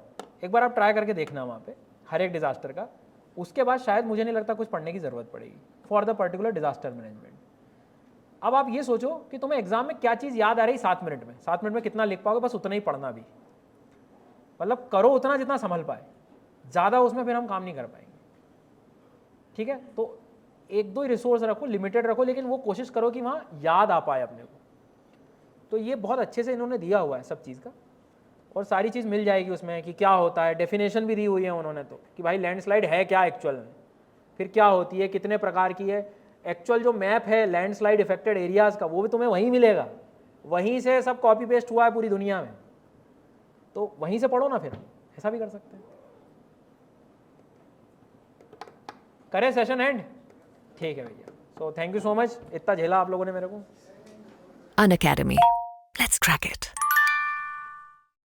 एक बार आप ट्राई करके देखना वहाँ पे हर एक डिजास्टर का। उसके बाद शायद मुझे नहीं लगता कुछ पढ़ने की ज़रूरत पड़ेगी for the particular disaster management. अब आप ये सोचो कि तुम्हें एग्जाम में क्या चीज़ याद आ रही 7 मिनट में, 7 मिनट में कितना लिख पाओगे, बस उतना ही पढ़ना भी, मतलब करो उतना जितना संभल पाए, ज़्यादा उसमें फिर हम काम नहीं कर पाएंगे, ठीक है। तो 1-2 ही रिसोर्स रखो, लिमिटेड रखो, लेकिन वो कोशिश करो कि वहाँ याद आ पाए अपने को। तो ये बहुत अच्छे से इन्होंने दिया हुआ है सब चीज़ का, और सारी चीज़ मिल जाएगी उसमें कि क्या होता है। डेफिनेशन भी दी हुई है उन्होंने तो, कि भाई लैंडस्लाइड है क्या एक्चुअल में, फिर क्या होती है, कितने प्रकार की है। एक्चुअल जो मैप है लैंडस्लाइड इफेक्टेड एरियाज़ का, वो भी तुम्हें वहीं मिलेगा, वहीं से सब कॉपी पेस्ट हुआ है पूरी दुनिया में, तो वहीं से पढ़ो ना, फिर ऐसा भी कर सकते हैं। करें सेशन एंड? ठीक है भैया। So thank you so much, इतना झेला आप लोगों ने मेरे को। Unacademy. Let's crack it.